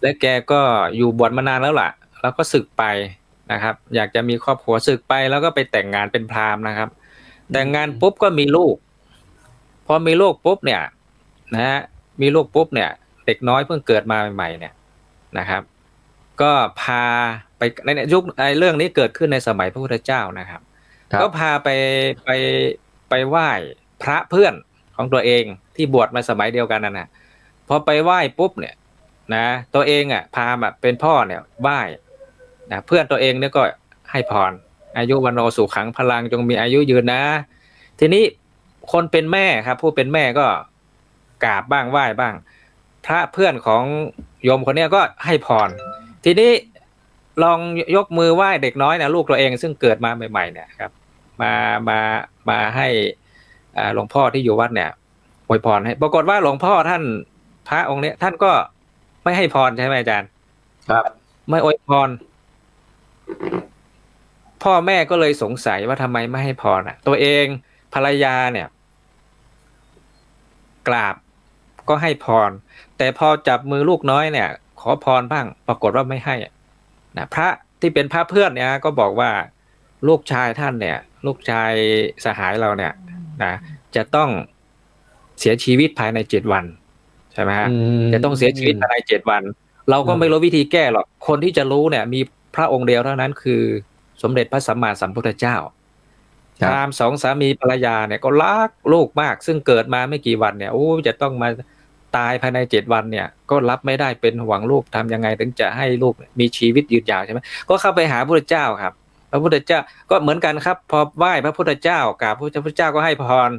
Speaker 2: และแกก็อยู่บวชมานานแล้วล่ะแล้วก็สึกไปนะครับอยากจะมีครอบครัวสึกไปแล้วก็ไปแต่งงานเป็นพราหมณ์นะครับแต่งงานปุ๊บก็มีลูกพอมีลูกปุ๊บเนี่ยนะฮะมีลูกปุ๊บเนี่ยเด็กน้อยเพิ่งเกิดมาใหม่ๆเนี่ยนะครับก็พาไปในยุคเรื่องนี้เกิดขึ้นในสมัยพระพุทธเจ้านะครับก็พาไปไหว้พระเพื่อนของตัวเองที่บวชมาสมัยเดียวกันนั่นนะพอไปไหว้ปุ๊บเนี่ยนะตัวเองพามาเป็นพ่อเนี่ยไหว้นะเพื่อนตัวเองเนี่ยก็ให้พรอายุวันโนสุขังพลังจงมีอายุยืนนะทีนี้คนเป็นแม่ครับผู้เป็นแม่ก็กราบบ้างไหว้บ้างพระเพื่อนของโยมคนนี้ก็ให้พรทีนี้ลองยกมือไหว้เด็กน้อยนะลูกตัวเองซึ่งเกิดมาใหม่ๆเนี่ยครับมาให้หลวงพ่อที่อยู่วัดเนี่ยอวยพรให้ปรากฏว่าหลวงพ่อท่านพระองค์นี้ท่านก็ไม่ให้พรใช่ไหมอาจารย์
Speaker 5: ครับ
Speaker 2: ไม่อวยพรพ่อแม่ก็เลยสงสัยว่าทำไมไม่ให้พรตัวเองภรรยาเนี่ยกราบก็ให้พรแต่พอจับมือลูกน้อยเนี่ยขอพรบ้างปรากฏว่าไม่ให้นะพระที่เป็นพระเพื่อนเนี่ยก็บอกว่าลูกชายท่านเนี่ยลูกชายสหายเราเนี่ยนะจะต้องเสียชีวิตภายใน7 วันใช่ไหมฮะจะต้องเสียชีวิตภายใน7 วันเราก็ไม่รู้วิธีแก้หรอกคนที่จะรู้เนี่ยมีพระองค์เดียวเท่านั้นคือสมเด็จพระสัมมาสัมพุทธเจ้า พราหมณ์สองสามีภรรยาเนี่ยก็รักลูกมากซึ่งเกิดมาไม่กี่วันเนี่ยโอ้จะต้องมาตายภายใน7 วันเนี่ยก็รับไม่ได้เป็นห่วงลูกทำยังไงถึงจะให้ลูกมีชีวิตยืนยาวใช่ไหมก็เข้าไปหาพระพุทธเจ้าครับพระพุทธเจ้าก็เหมือนกันครับพอไหว้พระพุทธเจ้ากราบพระพุทธเจ้าก็ให้พร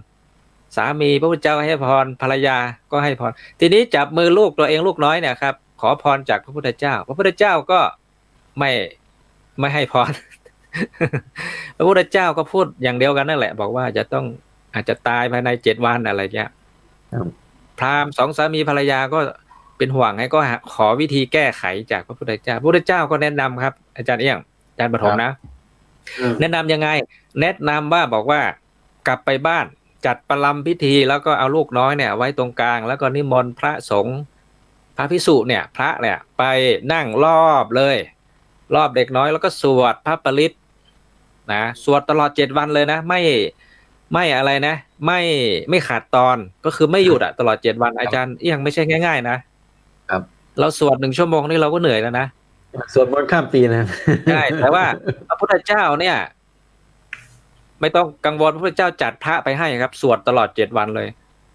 Speaker 2: สามีพระพุทธเจ้าให้พรภรรยาก็ให้พรทีนี้จับมือลูกตัวเองลูกน้อยเนี่ยครับขอพรจากพระพุทธเจ้าพระพุทธเจ้าก็ไม่ให้พร พระพุทธเจ้าก็พูดอย่างเดียวกันนั่นแหละบอกว่าจะต้องอาจจะตายภายใน7 วันอะไรเงี้ยพราหมณ์สองสามีภรรยาก็เป็นห่วงให้ก็ขอวิธีแก้ไขจากพระพุทธเจ้าพระพุทธเจ้าก็แนะนำครับอาจารย์เอี้ยงอาจารย์ปฐมนะแนะนำยังไงแนะนำว่าบอกว่ากลับไปบ้านจัดประลัมพิธีแล้วก็เอาลูกน้อยเนี่ยไว้ตรงกลางแล้วก็นิมนต์พระสงฆ์พระภิกษุเนี่ยพระเนี่ยไปนั่งรอบเลยรอบเด็กน้อยแล้วก็สวดพระปริตนะสวดตลอด7 วันเลยนะไม่อะไรนะไม่ขาดตอนก็คือไม่หยุดตลอด7 วันอาจารย์ยังไม่ใช่ง่ายๆนะครับเราสวด1 ชั่วโมงนี่เราก็เหนื่อยแล้วนะ
Speaker 5: สวดมนต์ข้ามปีนะ
Speaker 2: ใช่แต่ว่าพระพุทธเจ้าเนี่ยไม่ต้องกังวลพระพุทธเจ้าจัดพระไปให้ครับสวดตลอด7 วันเลย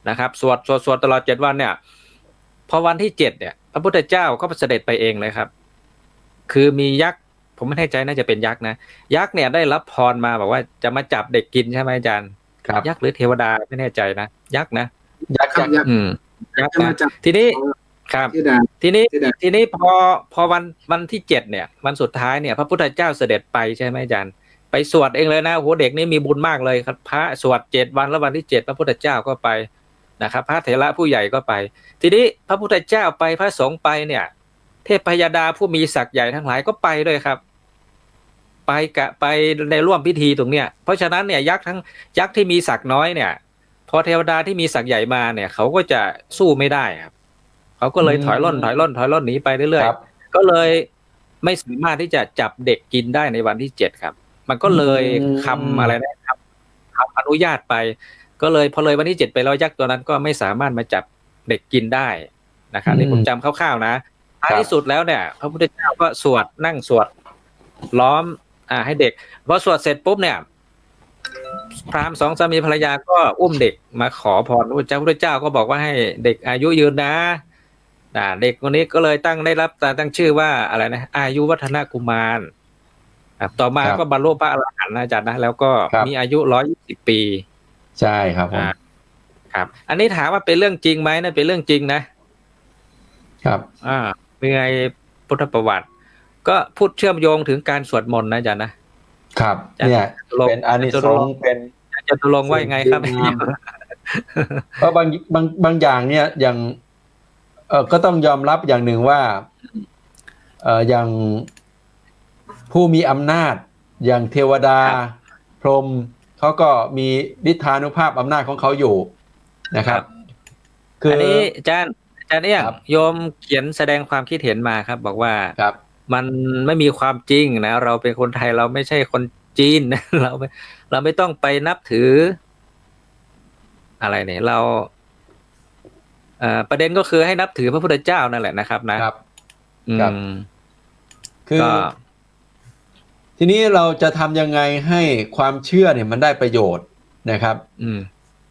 Speaker 2: นะครับสวดตลอด7 วันเนี่ยพอวันที่7เนี่ยพระพุทธเจ้าก็เสด็จไปเองเลยครับคือมียักษ์ผมไม่แน่ใจน่าจะเป็นยักษ์นะยักษ์เนี่ยได้รับพรมาบอกว่าจะมาจับเด็กกินใช่ไหมอาจารย์
Speaker 5: ครับ
Speaker 2: ยักษ์หรือเทวดาไม่แน่ใจนะยักษ์นะ
Speaker 5: ยักษ์
Speaker 2: ยักษ์นะทีนี้ครับทีนี้พอวันที่7เนี่ยวันสุดท้ายเนี่ยพระพุทธเจ้าเสด็จไปใช่ไหมอาจารย์ไปสวดเองเลยนะโหเด็กนี่มีบุญมากเลยครับพระสวด7 วันแล้ววันที่7พระพุทธเจ้าก็ไปนะครับพระเถระผู้ใหญ่ก็ไปทีนี้พระพุทธเจ้าไปพระสงฆ์ไปเนี่ยเทพยดาผู้มีศักดิ์ใหญ่ทั้งหลายก็ไปด้วยครับไปในร่วมพิธีตรงเนี้ยเพราะฉะนั้นเนี่ยยักษ์ที่มีศักดิ์น้อยเนี่ยพอเทวดาที่มีศักดิ์ใหญ่มาเนี่ยเขาก็จะสู้ไม่ได้ครับเขาก็เลยถอยล่นหนีไปเรื่อยๆก็เลยไม่สามารถที่จะจับเด็กกินได้ในวันที่7ครับมันก็เลยคำอะไรนะครับคำอนุญาตไปก็เลยพอเลยวันที่7ไปแล้วยักษ์ตัวนั้นก็ไม่สามารถมาจับเด็กกินได้นะครับนี่ผมจำคร่าวๆนะท้ายที่สุดแล้วเนี่ยพระพุทธเจ้าก็สวดนั่งสวดล้อมให้เด็กพอสวดเสร็จปุ๊บเนี่ยพราหมณ์สองสามีภรรยาก็อุ้มเด็กมาขอพรพระพุทธเจ้าก็บอกว่าให้เด็กอายุยืนนะเด็กคนนี้ก็เลยได้รับตั้งชื่อว่าอะไรนะอายุวัฒนกุมารต่อมาก็บรรลุพระอรหันต์นะอาจารย์นะแล้วก็มีอายุ120 ปี
Speaker 5: ใช่ครับผม
Speaker 2: ครับอันนี้ถามว่าเป็นเรื่องจริงไหมนั่นเป็นเรื่องจริงนะครับเป็นไงพุทธประวัติก็พูดเชื่อมโยงถึงการสวดมนต์นะอาจารย์นะครับ
Speaker 5: เนี่ยเป็นอานิสงส์เป็น
Speaker 2: จะตกลงว่ายังไงครับ
Speaker 5: เพราะบางอย่างเนี่ยอย่างก็ต้องยอมรับอย่างหนึ่งว่าอย่างผู้มีอำนาจอย่างเทวดาพรหมเขาก็มีฤทธานุภาพอำนาจของเขาอยู่นะครับ
Speaker 2: คืออันนี้อาจารย์เนี่ยโยมเขียนแสดงความคิดเห็นมาครับบอกว่ามันไม่มีความจริงนะเราเป็นคนไทยเราไม่ใช่คนจีนนะเราไม่ต้องไปนับถืออะไรเนี่ยเราประเด็นก็คือให้นับถือพระพุทธเจ้านั่นแหละนะครับนะครับ
Speaker 5: คือทีนี้เราจะทำยังไงให้ความเชื่อเนี่ยมันได้ประโยชน์นะครับ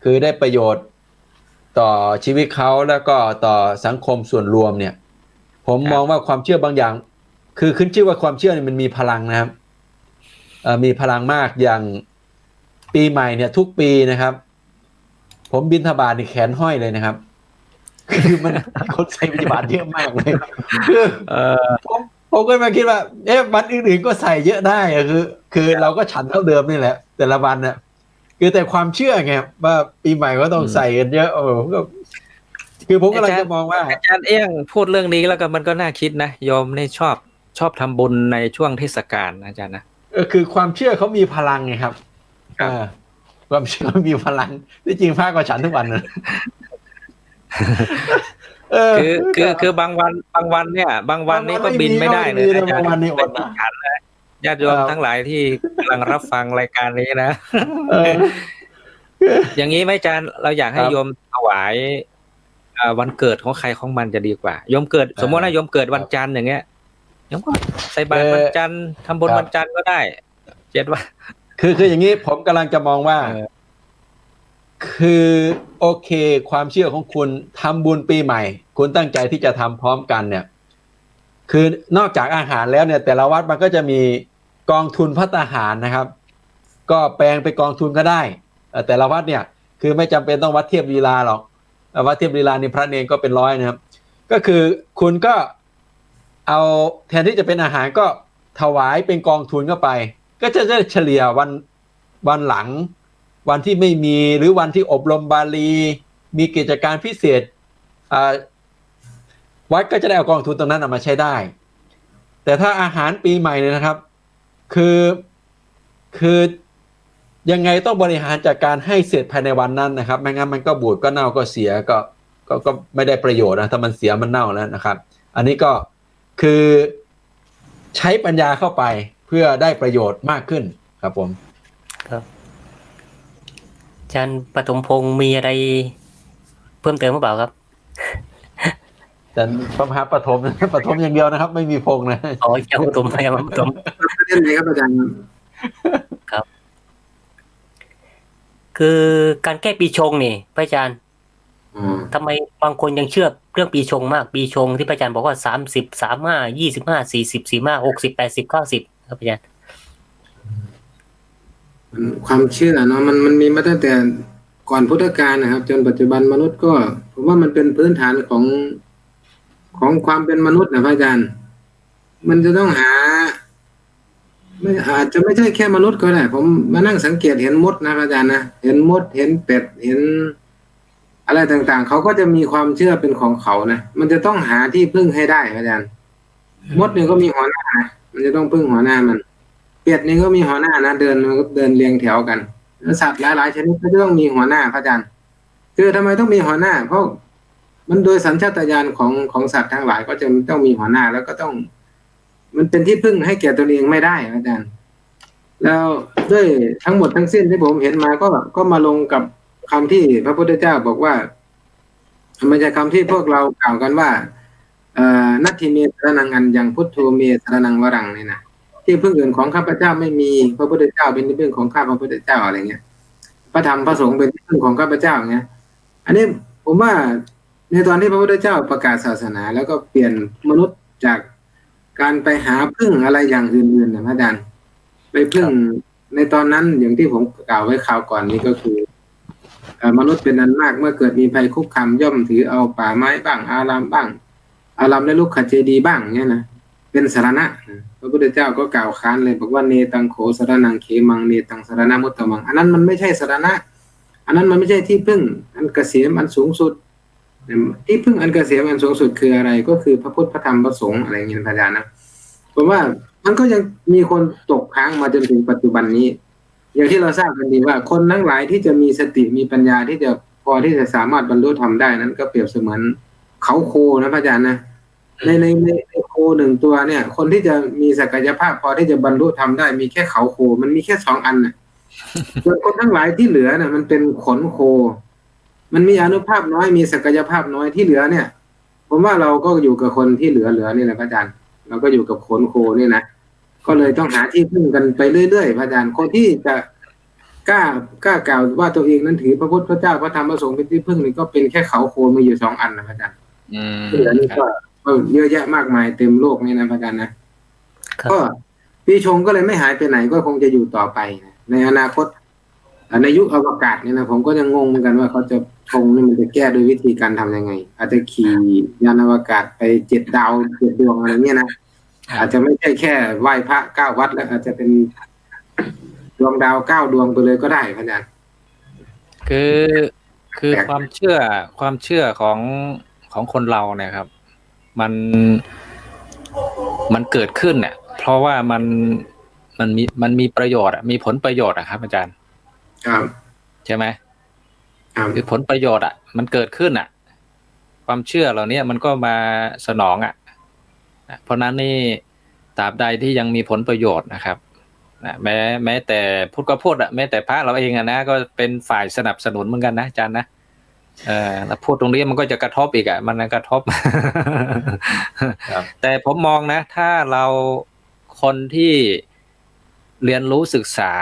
Speaker 5: คือได้ประโยชน์ต่อชีวิตเขาแล้วก็ต่อสังคมส่วนรวมเนี่ยผมมองว่าความเชื่อบางอย่างคือขึ้นชื่อว่าความเชื่อเนี่ยมันมีพลังนะครับมีพลังมากอย่างปีใหม่เนี่ยทุกปีนะครับผมบิณฑบาตนี่แขนห้อยเลยนะครับคือมันคนใส่บิณฑบาตเยอะมากเลยคือผมก็มาคิดว่าวันอื่นๆก็ใส่เยอะได้คือเราก็ฉันเท่าเดิมนี่แหละแต่ละวันเนี่ยคือแต่ความเชื่อไงว่าปีใหม่ก็ต้องใส่กันเยอะก็คือผมก็เลยจะมองว่า
Speaker 2: อาจารย์เอี้ยงพูดเรื่องนี้แล้วก็มันก็น่าคิดนะโยมนี่ชอบทำบุญในช่วงเทศกาลอาจารย์นะ
Speaker 5: คือความเชื่อเขามีพลังไงครับความเชื่อมีพลังที่จริงพระก็ฉันทุกวันนะ
Speaker 2: คือบางวันเนี่ยบางวันนี้ก็บินไม่ได้เลยอาจารย์เป็นฉันนะญาติโยมทั้งหลายที่กำลังรับฟังรายการนี้นะอย่างนี้ไหมอาจารย์เราอยากให้โยมถวายวันเกิดของใครของมันจะดีกว่าโยมเกิดสมมติว่าโยมเกิดวันจันทร์อย่างเงี้ยโยมก็ใส่บาตรวันจันทร์ทำบุญวันจันทร์ก็ได้7 วัน
Speaker 5: คืออย่างนี้ผมกำลังจะมองว่าคือโอเคความเชื่อของคุณทำบุญปีใหม่คุณตั้งใจที่จะทำพร้อมกันเนี่ยคือนอกจากอาหารแล้วเนี่ยแต่ละวัดมันก็จะมีกองทุนภัตตาหารนะครับก็แปลงไปกองทุนก็ได้แต่ละวัดเนี่ยคือไม่จำเป็นต้องวัดเทียบลีลาหรอกวัดเทียบลีลานี่พระเนรก็เป็นร้อยนะครับก็คือคุณก็เอาแทนที่จะเป็นอาหารก็ถวายเป็นกองทุนเข้าไปก็จะได้เฉลี่ยวันหลังวันที่ไม่มีหรือวันที่อบรมบาลีมีกิจการพิเศษวัดก็จะได้เอากองทุนตรงนั้นเอามาใช้ได้แต่ถ้าอาหารปีใหม่เนี่ยนะครับคือยังไงต้องบริหารจัดการให้เสร็จภายในวันนั้นนะครับไม่งั้นมันก็บูดก็เน่าก็เสียก็ไม่ได้ประโยชน์นะถ้ามันเสียมันเน่าแล้วนะครับอันนี้ก็คือใช้ปัญญาเข้าไปเพื่อได้ประโยชน์มากขึ้นครับผม
Speaker 6: ครับอาจารย์ปฐมพงศ์มีอะไรเพิ่มเติมหรือเปล่าครับ
Speaker 5: แต่ประมาปฐมอย่างเดียวนะครับไม่มีพงนะ
Speaker 6: อ๋อยังปฐมยังปฐม
Speaker 7: ประเด็นไหนครับอาจารย์
Speaker 6: ครับคือการแก้ปีชงนี่พระอาจารย์ทำไมบางคนยังเชื่อเรื่องปีชงมากปีชงที่พระอาจารย์บอกว่า30 35 25 40 45 60 80 90ครับอาจารย์
Speaker 7: ความเชื่อเนาะมันมีมาตั้งแต่ก่อนพุทธกาลนะครับจนปัจจุบันมนุษย์ก็ผมว่ามันเป็นพื้นฐานของความเป็นมนุษย์นะพระอาจารย์มันจะต้องหาไม่อาจจะไม่ใช่แค่มนุษย์ก็ได้ผมมานั่งสังเกตเห็นมดนะพระอาจารย์นะเห็นมดเห็นเป็ดเห็นอะไรต่างๆเขาก็จะมีความเชื่อเป็นของเขานะมันจะต้องหาที่พึ่งให้ได้พระอาจารย์มดเนี่ยก็มีหัวหน้านะมันจะต้องพึ่งหัวหน้ามันเป็ดนี่ก็มีหัวหน้านะเดินเรียงแถวกันสัตว์หลายๆชนิดก็จะต้องมีหัวหน้าพระอาจารย์คือทำไมต้องมีหัวหน้าเพราะมันโดยสัญชาตญาณของสัตว์ทั้งหลายก็จะต้องมีหัวหน้าแล้วก็ต้องมันเป็นที่พึ่งให้แก่ตนเองไม่ได้อาจารย์แล้วด้วยทั้งหมดทั้งสิ้นที่ผมเห็นมาก็มาลงกับคำที่พระพุทธเจ้าบอกว่ามันจะคำที่พวกเรากล่าวกันว่านัตถิเมสรนังอันยังพุทโธเมสรนังวรังนี่นะที่พึ่งอื่นของข้าพเจ้าไม่มีพระพุทธเจ้าเป็นที่พึ่งของข้าพระพุทธเจ้าอะไรเงี้ยพระธรรมพระสงฆ์เป็นที่พึ่งของข้าพเจ้าเงี้ยอันนี้ผมว่าในตอนที่พระพุทธเจ้าประกาศศาสนาแล้วก็เปลี่ยนมนุษย์จากการไปหาพึ่งอะไรอย่างอื่นๆนะพระอาจารย์ไปพึ่งในตอนนั้นอย่างที่ผมกล่าวไว้คราวก่อนนี้ก็คือมนุษย์เป็นอันมากเมื่อเกิดมีภัยคุกคามย่อมถือเอาป่าไม้บ้างอารามบ้างอารามและลูกขเจดีย์บ้างเนี่ยนะเป็นสรณะพระพุทธเจ้าก็กล่าวค้านเลยบอกว่าเนตังโขสรนังเขมังเนตังสรณะมุตตมังอันนั้นมันไม่ใช่สรณะอันนั้นมันไม่ใช่ที่พึ่งอันเกษมอันสูงสุดที่พึ่งอันเกษมอันสูงสุดคืออะไรก็คือพระพุทธพระธรรมพระสงฆ์อะไรอย่างนี้นะพระอาจารย์นะผมว่ามันก็ยังมีคนตกค้างมาจนถึงปัจจุบันนี้อย่างที่เราทราบกันดีว่าคนทั้งหลายที่จะมีสติมีปัญญาที่จะพอที่จะสามารถบรรลุธรรมได้นั้นก็เปรียบเสมือนเขาโคนะพระอาจารย์นะในโคหนึ่งตัวเนี่ยคนที่จะมีศักยภาพพอที่จะบรรลุธรรมได้มีแค่เขาโคมันมีแค่2 อันน่ะส่วนคนทั้งหลายที่เหลือน่ะมันเป็นขนโคมันมีอานุภาพน้อยมีศักยภาพน้อยที่เหลือเนี่ยผมว่าเราก็อยู่กับคนที่เหลือนี่แหละพระอาจารย์เราก็อยู่กับขนโคนี่นะก็เลยต้องหาที่พึ่งกันไปเรื่อยๆพระอาจารย์คนที่จะกล้ากล่าวว่าตัวเองนั้นถือพระพุทธพระเจ้าพระธรรมพระสงฆ์เป็นที่พึ่งนี่ก็เป็นแค่เขาโคมีอยู่2 อันนะพระอาจารย์เหลือนี่ก็เยอะแยะมากมายเต็มโลกนี่นะพระอาจารย์นะก็ปีชงก็เลยไม่หายไปไหนก็คงจะอยู่ต่อไปในอนาคตในยุคอวกาศเนี่ยนะผมก็ยังงงเหมือนกันว่าเขาจะชงนี่มันจะแก้โดยวิธีการทำยังไงอาจจะขี่ยานอวกาศไป7 ดาว7 ดวงอะไรเงี้ยนะอาจจะไม่ใช่แค่ไหว้พระ9 วัดแล้วอาจจะเป็นดวงดาว9 ดวงไปเลยก็ได้พระอาจารย์
Speaker 2: คือความเชื่อของคนเราเนี่ยครับมันเกิดขึ้นเนี่ยเพราะว่ามันมีประโยชน์มีผลประโยชน์ครับอาจารย์
Speaker 7: ครับ
Speaker 2: ใช่ไหมคือผลประโยชน์มันเกิดขึ้นความเชื่อเหล่านี้มันก็มาสนองเพราะนั้นนี่ตราบใดที่ยังมีผลประโยชน์นะครับแม้แต่พูดก็พูดแม้แต่พระเราเองนะก็เป็นฝ่ายสนับสนุนเหมือนกันนะอาจารย์นะแล้วพูดตรงนี้มันก็จะกระทบอีกมันกระทบ แต่ผมมองนะถ้าเราคนที่เรียนรู้ศึกษา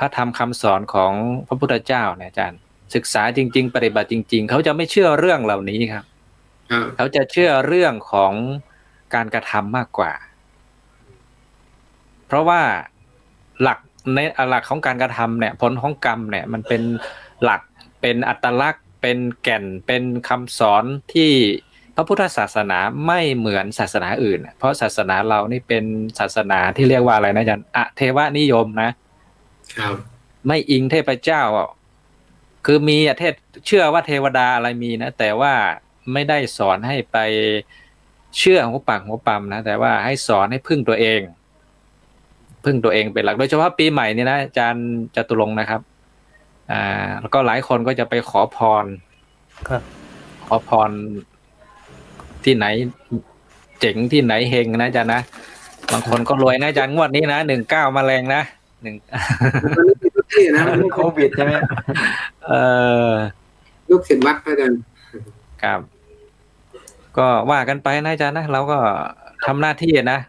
Speaker 2: พระธรรมคำสอนของพระพุทธเจ้าเนี่ยอาจารย์ศึกษาจริงๆปฏิบัติจริงๆเขาจะไม่เชื่อเรื่องเหล่านี้ครับ
Speaker 7: ครับ
Speaker 2: เขาจะเชื่อเรื่องของการกระทำมากกว่า เพราะว่าหลักของการกระทำเนี่ยผลของกรรมเนี่ยมันเป็นหลักเป็นอัตลักษณ์เป็นแก่นเป็นคำสอนที่พระพุทธศาสนาไม่เหมือนศาสนาอื่นเพราะศาสนาเรานี่เป็นศาสนาที่เรียกว่าอะไรนะอาจารย์อเทวนิยมนะครับ ไม่อิงเทพเจ้าคือมีเชื่อว่าเทวดาอะไรมีนะแต่ว่าไม่ได้สอนให้ไปเชื่อหัวปากหัวปั๊มนะแต่ว่าให้สอนให้พึ่งตัวเองเป็นหลักโดยเฉพาะปีใหม่นี่นะอาจารย์จตุรงค์นะครับแล้วก็หลายคนก็จะไปขอพร
Speaker 6: ครับ
Speaker 2: ขอพรที่ไหนเจ๋งที่ไหนเฮงนะอาจารย์นะบางคนก็รวยนะอาจารย์งวดนี้นะ19มาแรงนะ
Speaker 7: ที่นะ
Speaker 5: โควิดใช่ไหม
Speaker 7: ลูกศิษย์วัดอาจารย์
Speaker 2: ครับ ก็ว่ากันไปนะอาจารย์นะเราก็ทำหน้าที่นะ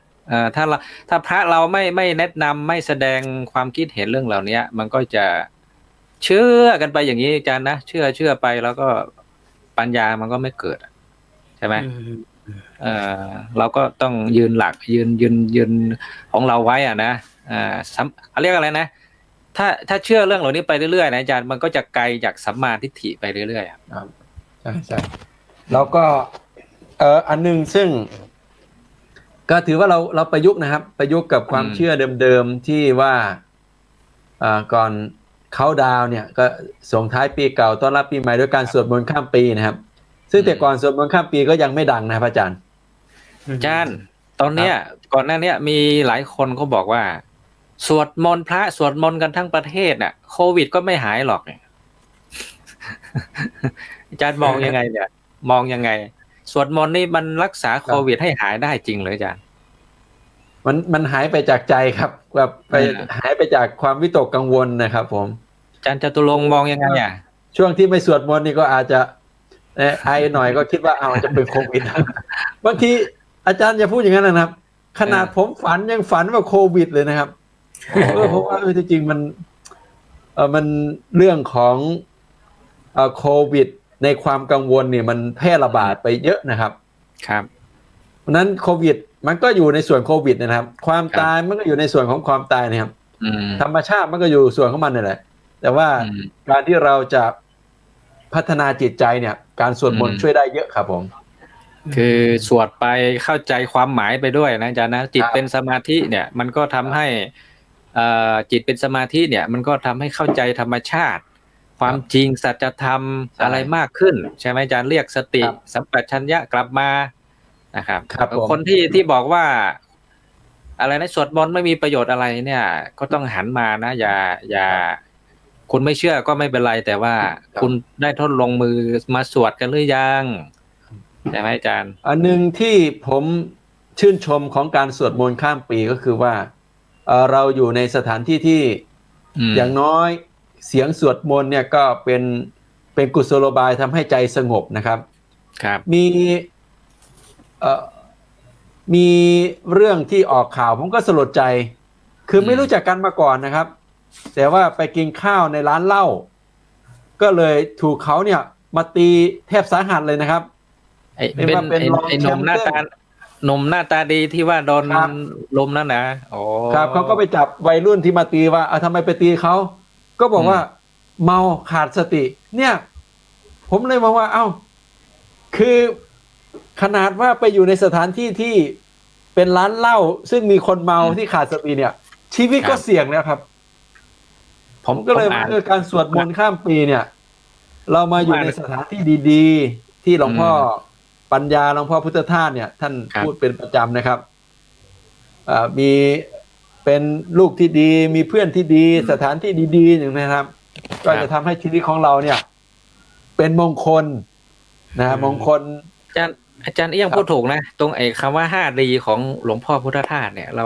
Speaker 2: ถ้าพระเราไม่แนะนำไม่แสดงความคิดเห็นเรื่องเหล่านี้มันก็จะเชื่อกันไปอย่างนี้อาจารย์นะเชื่อไปแล้วก็ปัญญามันก็ไม่เกิดใช่ไหมเราก็ต้องยืนหลักยืนของเราไว้นะเขาเรียกอะไรนะถ้าเชื่อเรื่องเหล่านี้ไปเรื่อยๆนะอาจารย์มันก็จะไกลจากสัมมาทิฏฐิไปเรื่อยๆ
Speaker 5: ครับใช่แล้วก็อันนึงซึ่งก็ถือว่าเราประยุกต์นะครับประยุกต์กับความเชื่อเดิมๆที่ว่าก่อนเข้าดาวเนี่ยก็ส่งท้ายปีเก่าต้อนรับปีใหม่ด้วยการสวดมนต์ข้ามปีนะครับซึ่งแต่ก่อนสวดมนต์ข้ามปีก็ยังไม่ดังนะครับอาจารย์
Speaker 2: ตอนเนี้ยก่อนหน้านี้มีหลายคนเขาบอกว่าสวดมนต์พระสวดมนต์กันทั้งประเทศน่ะโควิดก็ไม่หายหรอกเนี่ยอาจารย์มองยังไงเนี่ยมองยังไงสวดมนต์นี่มันรักษาโควิดให้หายได้จริงเลยอาจารย์
Speaker 5: มันหายไปจากใจครับแบบไปหายไปจากความวิตกกังวลนะครับผม
Speaker 2: อาจารย์จตุรงค์มองยังไง
Speaker 5: ช่วงที่ไม่สวดมนต์นี่ก็อาจจะไอหน่อยก็คิดว่าจะเป็นโควิดบางทีอาจารย์อย่าพูดอย่างนั้นนะครับขนาดผมฝันยังฝันว่าโควิดเลยนะครับเพราะว่าจริงๆมันเรื่องของโควิดในความกังวลเนี่ยมันแพร่ระบาดไปเยอะนะครับ
Speaker 2: ครับ
Speaker 5: เพราะนั้นโควิดมันก็อยู่ในส่วนโควิดนะครับความตายมันก็อยู่ในส่วนของความตายนะครับธรรมชาติมันก็อยู่ส่วนของมันนี่แหละแต่ว่าการที่เราจะพัฒนาจิตใจเนี่ยการสวดมนต์ช่วยได้เยอะครับผม
Speaker 2: คือสวดไปเข้าใจความหมายไปด้วยนะอาจารย์นะจิตเป็นสมาธิเนี่ยมันก็ทำให้จิตเป็นสมาธิเนี่ยมันก็ทำให้เข้าใจธรรมชาติความจริงสัจธรรมอะไรมากขึ้นใช่ไหมอาจารย์เรียกสติสัมปชัญญะกลับมานะครับคนที่บอกว่าอะไรนะสวดมนต์ไม่มีประโยชน์อะไรเนี่ยก็ต้องหันมานะอย่าคุณไม่เชื่อก็ไม่เป็นไรแต่ว่าคุณได้ทดลงมือมาสวดกันหรือยังใช่ไหมอาจารย์
Speaker 5: อันนึงที่ผมชื่นชมของการสวดมนต์ข้ามปีก็คือว่าเราอยู่ในสถานที่ที่อย่างน้อยเสียงสวดมนต์เนี่ยก็เป็นกุศโลบายทำให้ใจสงบนะครับ
Speaker 2: ครับ
Speaker 5: มีเรื่องที่ออกข่าวผมก็สลดใจคือไม่รู้จักกันมาก่อนนะครับแต่ว่าไปกินข้าวในร้านเหล้าก็เลยถูกเขาเนี่ยมาตีแทบสาหัสเลยนะครับ
Speaker 2: เป็นหนุ่มหน้าตาดีที่ว่าโดนลมนั่นนะ
Speaker 5: ครับเขาก็ไปจับวัยรุ่นที่มาตีว่าทำไมไปตีเขาก็บอกว่าเมาขาดสติเนี่ยผมเลยมองว่าคือขนาดว่าไปอยู่ในสถานที่ที่เป็นร้านเหล้าซึ่งมีคนเมาที่ขาดสติเนี่ยชีวิตก็เสี่ยงแล้วครับผมก็เลยการสวดมนต์ข้ามปีเนี่ยเรามาอยู่ในสถานที่ดีๆที่หลวงพ่อปัญญาหลวงพ่อพุทธทาสเนี่ยท่านพูดเป็นประจำนะครับมีเป็นลูกที่ดีมีเพื่อนที่ดีสถานที่ดีๆอย่างนะครับก็จะทำให้ชีวิตของเราเนี่ยเป็นมงคลนะมงคล
Speaker 2: อาจารย์เอี้ยงพูดถูกนะตรงคำว่า5 ดีของหลวงพ่อพุทธทาสเนี่ยเรา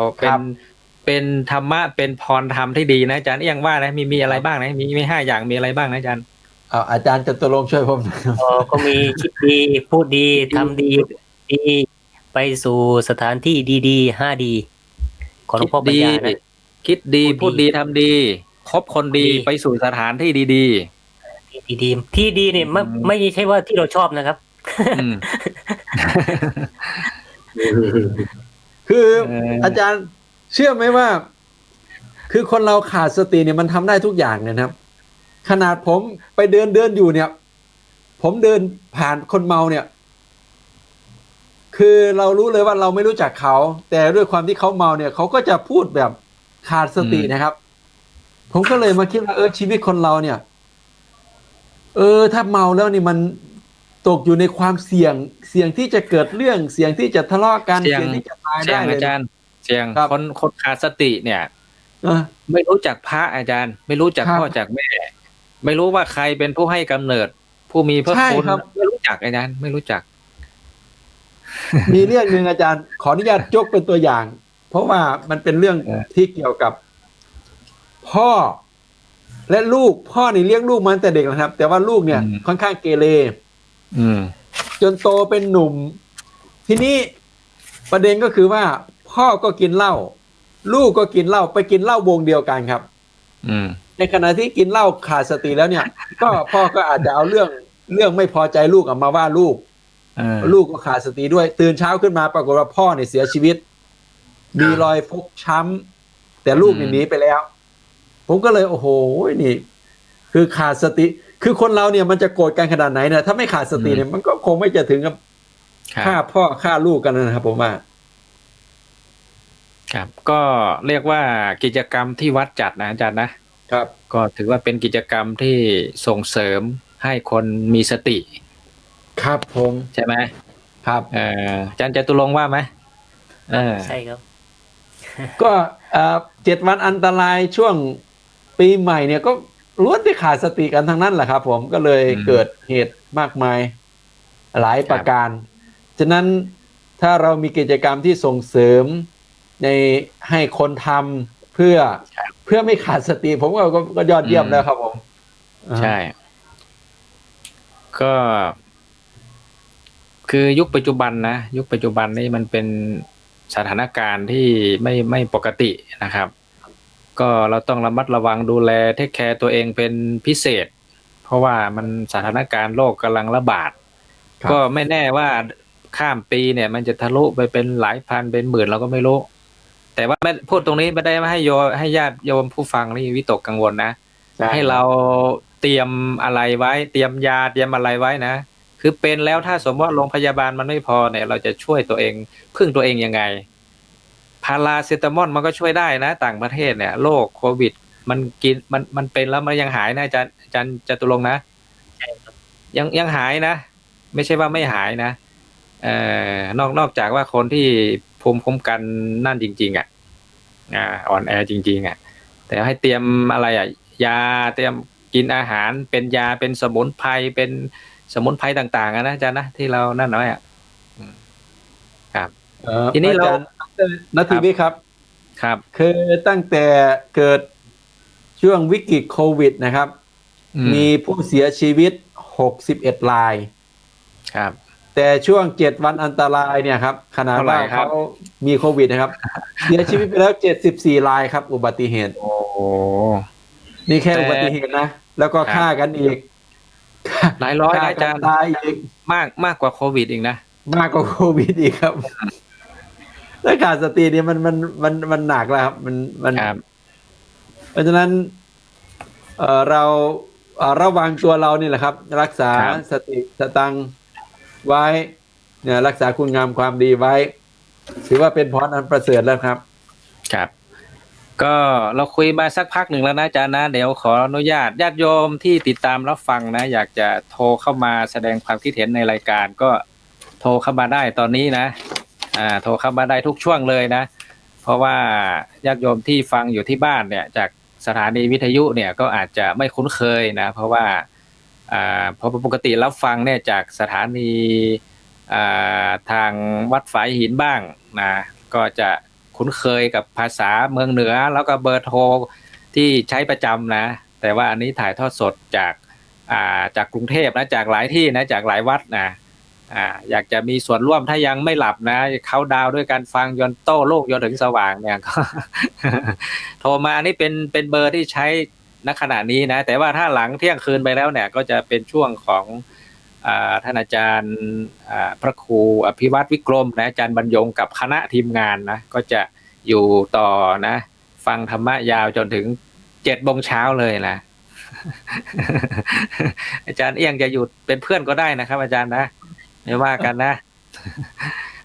Speaker 2: เป็นธรรมะเป็นพรธรรมที่ดีนะอาจารย์เอี้ยงว่านะมีอะไรบ้างนะมี5 อย่างมีอะไรบ้างนะอาจารย์
Speaker 5: อาจารย์จตุรงค์ช่วยผม
Speaker 6: ก็มีคิดดีพูดดีทำดีไปสู่สถานที่ดีๆ5 ดีของหลวงพ่อปัญญานะ
Speaker 2: คิดดีพูดดีทำดี คบคนดีไปสู่สถานที่ดี
Speaker 6: ที่ดีเนี่ยไม่ใช่ว่าที่เราชอบนะครับ
Speaker 2: ๆอืม
Speaker 5: คืออาจารย์เชื่อไหมว่า คือคนเราขาดสติเนี่ยมันทำได้ทุกอย่างเนี่ยนะครับ ขนาดผมไปเดินอยู่เนี่ย ผมเดินผ่านคนเมาเนี่ย คือเรารู้เลยว่าเราไม่รู้จักเขา แต่ด้วยความที่เขาเมาเนี่ยเขาก็จะพูดแบบขาดสตินะครับ ผมก็เลยมาคิดว่าชีวิตคนเราเนี่ย ถ้าเมาแล้วนี่มันตกอยู่ในความเสี่ยงที่จะเกิดเรื่องเสี่ยงที่จะทะเลาะกัน
Speaker 2: เสี่ยง
Speaker 5: เสี่ยงที่จะตาย
Speaker 2: เสี่
Speaker 5: ได้
Speaker 2: ยง
Speaker 5: เล
Speaker 2: อาย จารย์เสี่ยง
Speaker 5: ครับ
Speaker 2: คนขาดสติเนี่ย ไม่รู้จักพระอาจารย์ ไม่รู้จัก
Speaker 5: ครับ
Speaker 2: พ่อจากแม่ ไม่รู้ว่าใครเป็นผู้ให้กำเนิด ผู้มีพระ
Speaker 5: ใช่
Speaker 2: คุณ
Speaker 5: ครับ
Speaker 2: ไม่รู้จักอาจารย์ไม่รู้จัก
Speaker 5: มีเรื่องหนึ่งอาจารย์ ขออนุญาตยกเป็นตัวอย่าง เพราะว่ามันเป็นเรื่อง
Speaker 2: เออ
Speaker 5: ที่เกี่ยวกับพ่อและลูกพ่อนี่เลี้ยงลูกมาตั้งแต่เด็กนะครับ แต่ว่าลูกเนี่ยค่อนข้างเกเร
Speaker 2: อืม
Speaker 5: จนโตเป็นหนุ่ม ทีนี้ประเด็นก็คือว่า พ่อก็กินเหล้าลูกก็กินเหล้าไปกินเหล้าวงเดียวกันครับ
Speaker 2: อืม
Speaker 5: ในขณะที่กินเหล้าขาดสติแล้วเนี่ย ก็พ่อก็อาจจะเอาเรื่องไม่พอใจลูกมาว่าลูก ลูกก็ขาดสติด้วย ตื่นเช้าขึ้นมาปรากฏว่าพ่อเนี่ยเสียชีวิต มีรอยฟกช้ำแต่ลูกเนี่ยหนีไปแล้ว ผมก็เลยโอ้โหนี่ คือขาดสติ คือคนเราเนี่ยมันจะโกรธกันขนาดไหนเนี่ยถ้าไม่ขาดสติเนี่ยมันก็คงไม่จะถึงกับ
Speaker 2: ครับ
Speaker 5: ฆ่าพ่อฆ่าลูกกันนะครับผมว่า
Speaker 2: ครับก็เรียกว่ากิจกรรมที่วัดจัดนะอาจารย์นะครับ ก็ถือว่าเป็นกิจกรรมที่ส่งเสริมให้คนมีสติ
Speaker 5: ครับผม
Speaker 2: ใช่ไหม
Speaker 5: ครับ
Speaker 2: อาจารย์จตุรงค์ว่าไหม
Speaker 6: ใช่ครับ
Speaker 5: ก็7 วันอันตรายช่วงปีใหม่เนี่ยก็ล้วนที่ขาดสติกันทั้งนั้นแหละครับผมก็เลยเกิดเหตุมากมายหลายประการฉะนั้นถ้าเรามีกิจกรรมที่ส่งเสริมในให้คนทำเพื่อไม่ขาดสติ ผมก็ยอดเยี่ยมแล้วครับผม
Speaker 2: ใช่ ก็คือยุคปัจจุบันนะยุคปัจจุบันนี่มันเป็นสถานการณ์ที่ไม่ปกตินะครับ ก็เราต้องระมัดระวังดูแลเทคแคร์ตัวเองเป็นพิเศษ เพราะว่ามันสถานการณ์โรคกำลังระบาด
Speaker 5: ครับ
Speaker 2: ก็ไม่แน่ว่าข้ามปีเนี่ย มันจะทะลุไปเป็นหลายพันเป็นหมื่นเราก็ไม่รู้ แต่ว่าไม่พูดตรงนี้ไม่ได้มาให้ญาติโยมผู้ฟังนี่วิตกกังวลนะ ให้เราเตรียมอะไรไว้ เตรียมยาเตรียมอะไรไว้นะ คือเป็นแล้วถ้าสมมติว่าโรงพยาบาลมันไม่พอเนี่ย เราจะช่วยตัวเองพึ่งตัวเองยังไง พาราเซตามอลมันก็ช่วยได้นะ ต่างประเทศเนี่ยโรคโควิด มันกินมันเป็นแล้วมันยังหายนะอาจารย์จตุรงค์นะยังหายนะ ไม่ใช่ว่าไม่หายนะนอกจากว่าคนที่ภูมิคุ้มกันนั่นจริงๆอ่อนแอจริงๆแต่ให้เตรียมอะไรยาเตรียมกินอาหารเป็นยาเป็นสมุนไพรเป็นสมุนไพรต่างๆนะอาจารย์นะที่เรานั่นน้อยครับ ทีนี้เรา
Speaker 5: นาทีวิครับ
Speaker 2: ครับ
Speaker 5: คือตั้งแต่เกิดช่วงวิกฤตโควิดนะครับ มีผู้เสียชีวิต61 ราย
Speaker 2: ครับ
Speaker 5: แต่ช่วง7 วันอันตรายเนี่ยครับขนาดว่าเขามีโควิดนะครับ เสียชีวิตไปแล้ว74 รายครับ อุบัติเหตุ
Speaker 2: โอ้โห
Speaker 5: นี่แค่อุบัติเหตุนะแล้วก็ฆ่ากันอีก
Speaker 2: หลายร้อยนะ
Speaker 5: ฆ่า
Speaker 2: อา
Speaker 5: กั
Speaker 2: จารย์
Speaker 5: ตายอีก
Speaker 2: มากกว่าโควิดอีกนะ
Speaker 5: มากกว่าโควิดอีกครับถ้าขาดสติเนี่ยมันหนักแล้วครับมัน
Speaker 2: ครับ
Speaker 5: เพราะฉะนั้นเราระวังตัวเรานี่แหละครับ รักษา
Speaker 2: ครับ
Speaker 5: สติสตังค์ไว้เนี่ยรักษาคุณงามความดีไว้ ถือว่าเป็นพรอันประเสริฐแล้วครับ
Speaker 2: ครับ ก็เราคุยมาสักพักหนึ่งแล้วนะอาจารย์นะเดี๋ยวขออนุญาตญาติโยมที่ติดตามรับฟังนะอยากจะโทรเข้ามาแสดงความคิดเห็นในรายการก็โทรเข้ามาได้ตอนนี้นะโทรเข้ามาได้ทุกช่วงเลยนะเพราะว่าญาติโยมที่ฟังอยู่ที่บ้านเนี่ยจากสถานีวิทยุเนี่ยก็อาจจะไม่คุ้นเคยนะเพราะว่าเพราะปกติรับฟังเนี่ยจากสถานีทางวัดฝายหินบ้างนะก็จะคุ้นเคยกับภาษาเมืองเหนือแล้วก็เบอร์โทรที่ใช้ประจำนะแต่ว่าอันนี้ถ่ายทอดสดจากกรุงเทพนะจากหลายที่นะจากหลายวัดนะ อยากจะมีส่วนร่วมถ้ายังไม่หลับนะเขาดาวด้วยการฟังยนโต้โลกจนถึงสว่างเนี่ยก็ โทรมาอันนี้เป็นเบอร์ที่ใช้ณขณะนี้นะแต่ว่าถ้าหลังเที่ยงคืนไปแล้วเนี่ยก็จะเป็นช่วงของท่านอาจารย์พระครูอภิวัตรวิกรมนะอาจารย์บรรยงกับคณะทีมงานนะก็จะอยู่ต่อนะฟังธรรมะยาวจนถึง7 โมงเช้าเลยนะ อาจารย์เอี้ยงจะอยู่เป็นเพื่อนก็ได้นะครับอาจารย์นะไม่ว่ากันนะ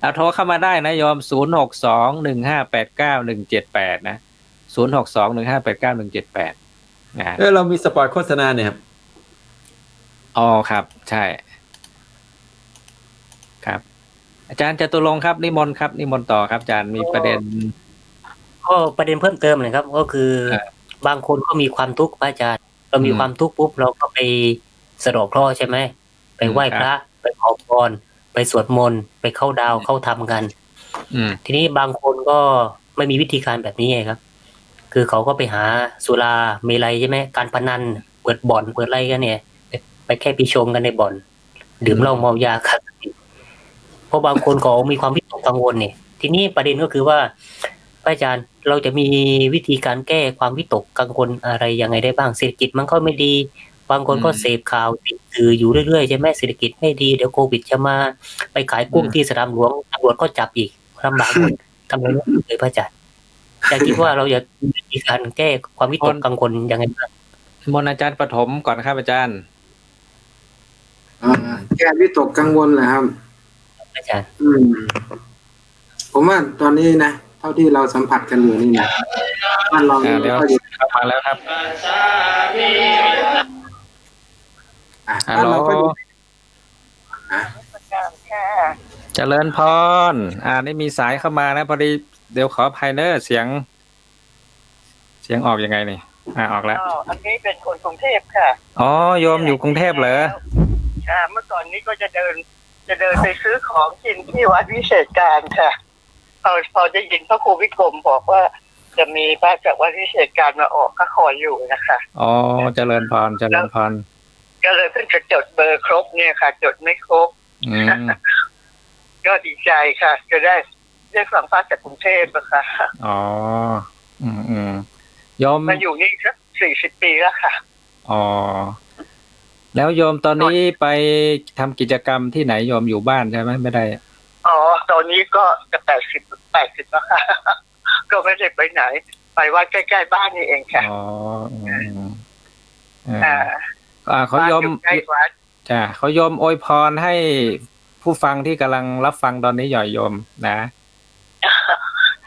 Speaker 2: เอาโทรเข้ามาได้นะโยม06215891178นะ06215891178
Speaker 5: เรามีสปอตโฆษณาเนี่ยครับ
Speaker 2: อ๋อครับใช่ครับอาจารย์จตุรงค์ครับนิมนต์ครับนิมนต์ต่อครับอาจารย์มีประเด็น
Speaker 6: ก็ประเด็นเพิ่มเติมเลยครับก็คือบางคนก็มีความทุกข์พระอาจารย์เรามีความทุกข์ปุ๊บเราก็ไปสะเดาะเคราะห์ใช่ไหมไปไหว้พระไปขอพรไปสวดมนต์ไปเข้าดาวเข้าธรรมกันทีนี้บางคนก็ไม่มีวิธีการแบบนี้ไงครับคือเขาก็ไปหาสุราเมลัยใช่ไหมการพนันเปิดบ่อนเปิดอะไรกันเนี่ยไปแค่ปีชงกันในบ่อนดื่มเหล้าเมายาครับเพราะบางคนเขามีความวิตกกังวลเนี่ยทีนี้ประเด็นก็คือว่าพระอาจารย์เราจะมีวิธีการแก้ความวิตกกังวลอะไรยังไงได้บ้างเศรษฐกิจมันก็ไม่ดีบางคนก็เสพข่าวติดสื่ออยู่เรื่อยๆใช่ไหมเศรษฐกิจไม่ดีเดี๋ยวโควิดจะมาไปขายกุ้งที่สนามหลวงตำรวจก็จับอีกลำบากหมดทำอะไรไม่ได้เลยพระอาจารย์อยากคิดว่าเราจะมีวิธีการแก้ความวิตกกังวลยังไงบ้าง
Speaker 2: มนอาจารย์ปฐมก่อนครับอาจารย์
Speaker 7: แก้วิตกกังวลนะครับ
Speaker 6: อาจารย์
Speaker 7: ผมว่าตอนนี้นะเท่าที่เราสัมผัสกันอยู่นี่นะบ้านเรา
Speaker 2: เดี๋ยวเข้ามาแล้วครับฮัลโหลเจริญพรนี่มีสายเข้ามานะพอดีเดี๋ยวขออภัยเนอเสียงออกยังไงนี่ออกแล้ว
Speaker 8: อันนี้เป็นคนกรุงเทพค่ะ
Speaker 2: อ๋อโยมอยู่กรุงเทพเหรอ
Speaker 8: เมื่อก่อนนี้ก็จะเดินไปซื้อของกินที่วัดวิเศษการค่ะพอได้ยินพระครูวิกรมบอกว่าจะมีพระจากวัดวิเศษการมาออกก็คอยอยู่นะคะ
Speaker 2: อ๋อเจริญพรเจริญพร
Speaker 8: ก็เลยเพิ่งจะจดเบอร์ครบเนี่ยค่ะจดไม่ครบก็ดีใจค่ะจะได้ฟังพระจากกรุงเทพนะคะ
Speaker 2: อ๋อโยม
Speaker 8: มาอยู่นี่สัก40 ปีแล้วค่ะ
Speaker 2: อ๋อแล้วโยมตอนนี้ไปทำกิจกรรมที่ไหนโยมอยู่บ้านใช่ไหมไม่ได้
Speaker 8: อ๋อตอนนี้ก็จะ80แล้วค่ะก็ไม่ได้ไปไหนไปวัดใกล้ๆบ้านนี่เองค่ะ
Speaker 2: อ๋อเขาโยมจ้ะเขาโยมอวยพรให้ผู้ฟังที่กำลังรับฟังตอนนี้หย่อยโยมนะ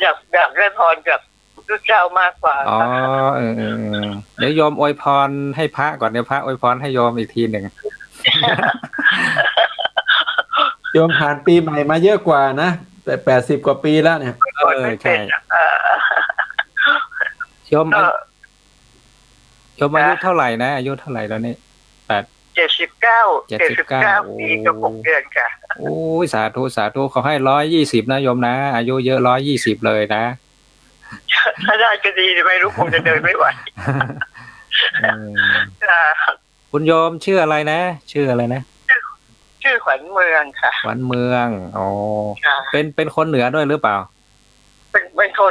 Speaker 8: อยากได้พรกับลูกเจ้ามากกว่า
Speaker 2: อ๋อเดี๋ยวโยมอวยพรให้พระก่อนเดี๋ยวพระอวยพรให้โยมอีกทีหนึ่ง
Speaker 5: โยมผ่านปีใหม่มาเยอะกว่านะแต่80 กว่าปีแล้วเนี่ย
Speaker 2: ใช่โยมอายุเท่าไหร่นะอายุเท่าไหร่แล้วนี่
Speaker 8: 79 ปีกับ6 เดือนค่ะ
Speaker 2: โอ้ยสาธุขอให้120นะโยมนะอายุเยอะ120เลยนะ
Speaker 8: ถ้าได้ก็ดีไม่รู้คงจะเดินไม่ไหว
Speaker 2: คุณโยมชื่ออะไรนะชื่อ
Speaker 8: ขวัญเมืองค่ะ
Speaker 2: ขวัญเมืองอ๋อเป็นคนเหนือด้วยหรือเปล่า
Speaker 8: เป็นค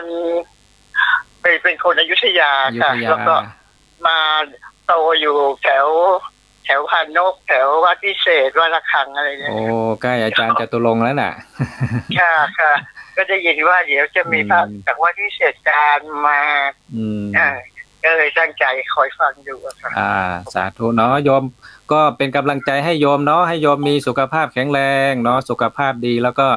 Speaker 8: นอยุธยาค่ะแล้วก็มาโตอยู่แถวพานกแถววัดพิเศษวัดระฆังอะไรเนี่ย
Speaker 2: โอ้ใกล้อาจารย์จตุรงค์แล้วน่ะ
Speaker 8: ค่ะก็จะยินว่าเดี๋ยวจะมีพระจากวัดพิเศษการมาก็เลยตั้งใจคอยฟังอยู่
Speaker 2: ค่ะสาธุเนาะโยมก็เป็นกำลังใจให้โยมเนาะให้โยมมีสุขภาพแข็งแรงเนาะสุขภาพดีแล้วก็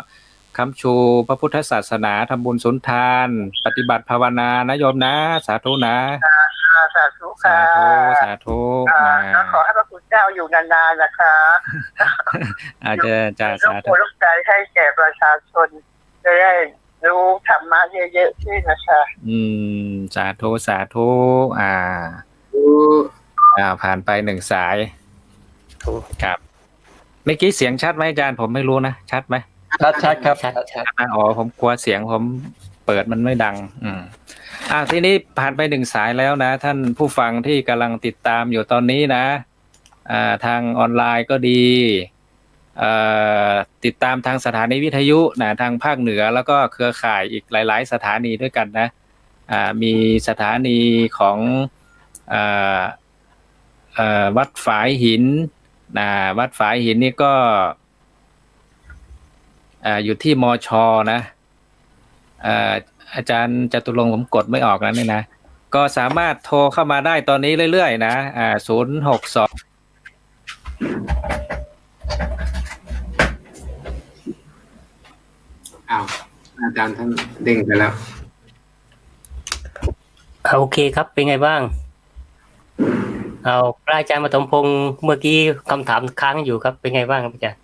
Speaker 2: ค้ำชูพระพุทธศาสนาทำบุญสุนทานปฏิบัติภาวนานะโยมนะสาธุนะ
Speaker 8: สาธุค่ะ
Speaker 2: สาธุ
Speaker 8: ขอให้พระคุณเจ้าอยู่นานๆนะคะ
Speaker 2: อาจจะ
Speaker 8: สาธุร่วมใจให้แก่ประชาชนจะได้รู้ธรรมะเยอะๆขึ้นนะคะ
Speaker 2: สาธุผ่านไป1 สายครับเมื่อกี้เสียงชัดไหมอาจารย์ผมไม่รู้นะชัดไหม
Speaker 5: ชัดครับ
Speaker 6: ชัด
Speaker 2: อ๋อผมกลัวเสียงผมเปิดมันไม่ดังทีนี้ผ่านไป1 สายแล้วนะท่านผู้ฟังที่กำลังติดตามอยู่ตอนนี้นะทางออนไลน์ก็ดี ติดตามทางสถานีวิทยุนะทางภาคเหนือแล้วก็เครือข่ายอีกหลายๆสถานีด้วยกันนะมีสถานีของวัดฝายหินนะวัดฝายหินนี่ก็อยู่ที่มชนะอาจารย์จตุรงค์ผมกดไม่ออกแล้วนี่นะก็สามารถโทรเข้ามาได้ตอนนี้เรื่อยๆนะ062
Speaker 7: อ้าวอาจารย์ท่านเด้งไปแล้ว
Speaker 6: โอเคครับเป็นไงบ้างเอาพระอาจารย์ปฐมพงศ์เมื่อกี้คำถามค้างอยู่ครับเป็นไงบ้างครับอาจารย์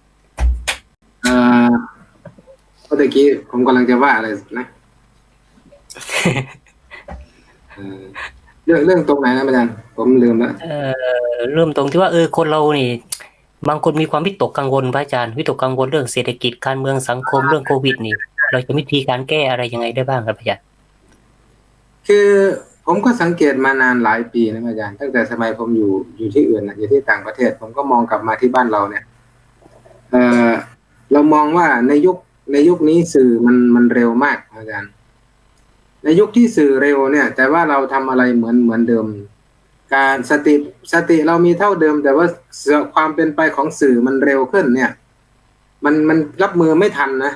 Speaker 7: เมื่อกี้ผมกำลังจะว่าอะไรนะเรื่องตรงไหนนะอาจารย์ผมลืมแล้ว
Speaker 6: เริ่มตรงที่ว่าคนเรานี่บางคนมีความวิตกกังวลพระอาจารย์วิตกกังวลเรื่องเศรษฐกิจการเมืองสังคมเรื่องโควิดนี่เราจะมีวิธีการแก้อะไรยังไงได้บ้างครับอาจารย์
Speaker 7: คือผมก็สังเกตมานานหลายปีนะอาจารย์ตั้งแต่สมัยผมอยู่ที่อื่นอยู่ที่ต่างประเทศผมก็มองกลับมาที่บ้านเราเนี่ยเรามองว่าในยุคนี้สื่อมันเร็วมากอาจารย์ในยุคที่สื่อเร็วเนี่ยแต่ว่าเราทำอะไรเหมือนเดิมการสติเรามีเท่าเดิมแต่ว่าความเป็นไปของสื่อมันเร็วขึ้นเนี่ยมันรับมือไม่ทันนะ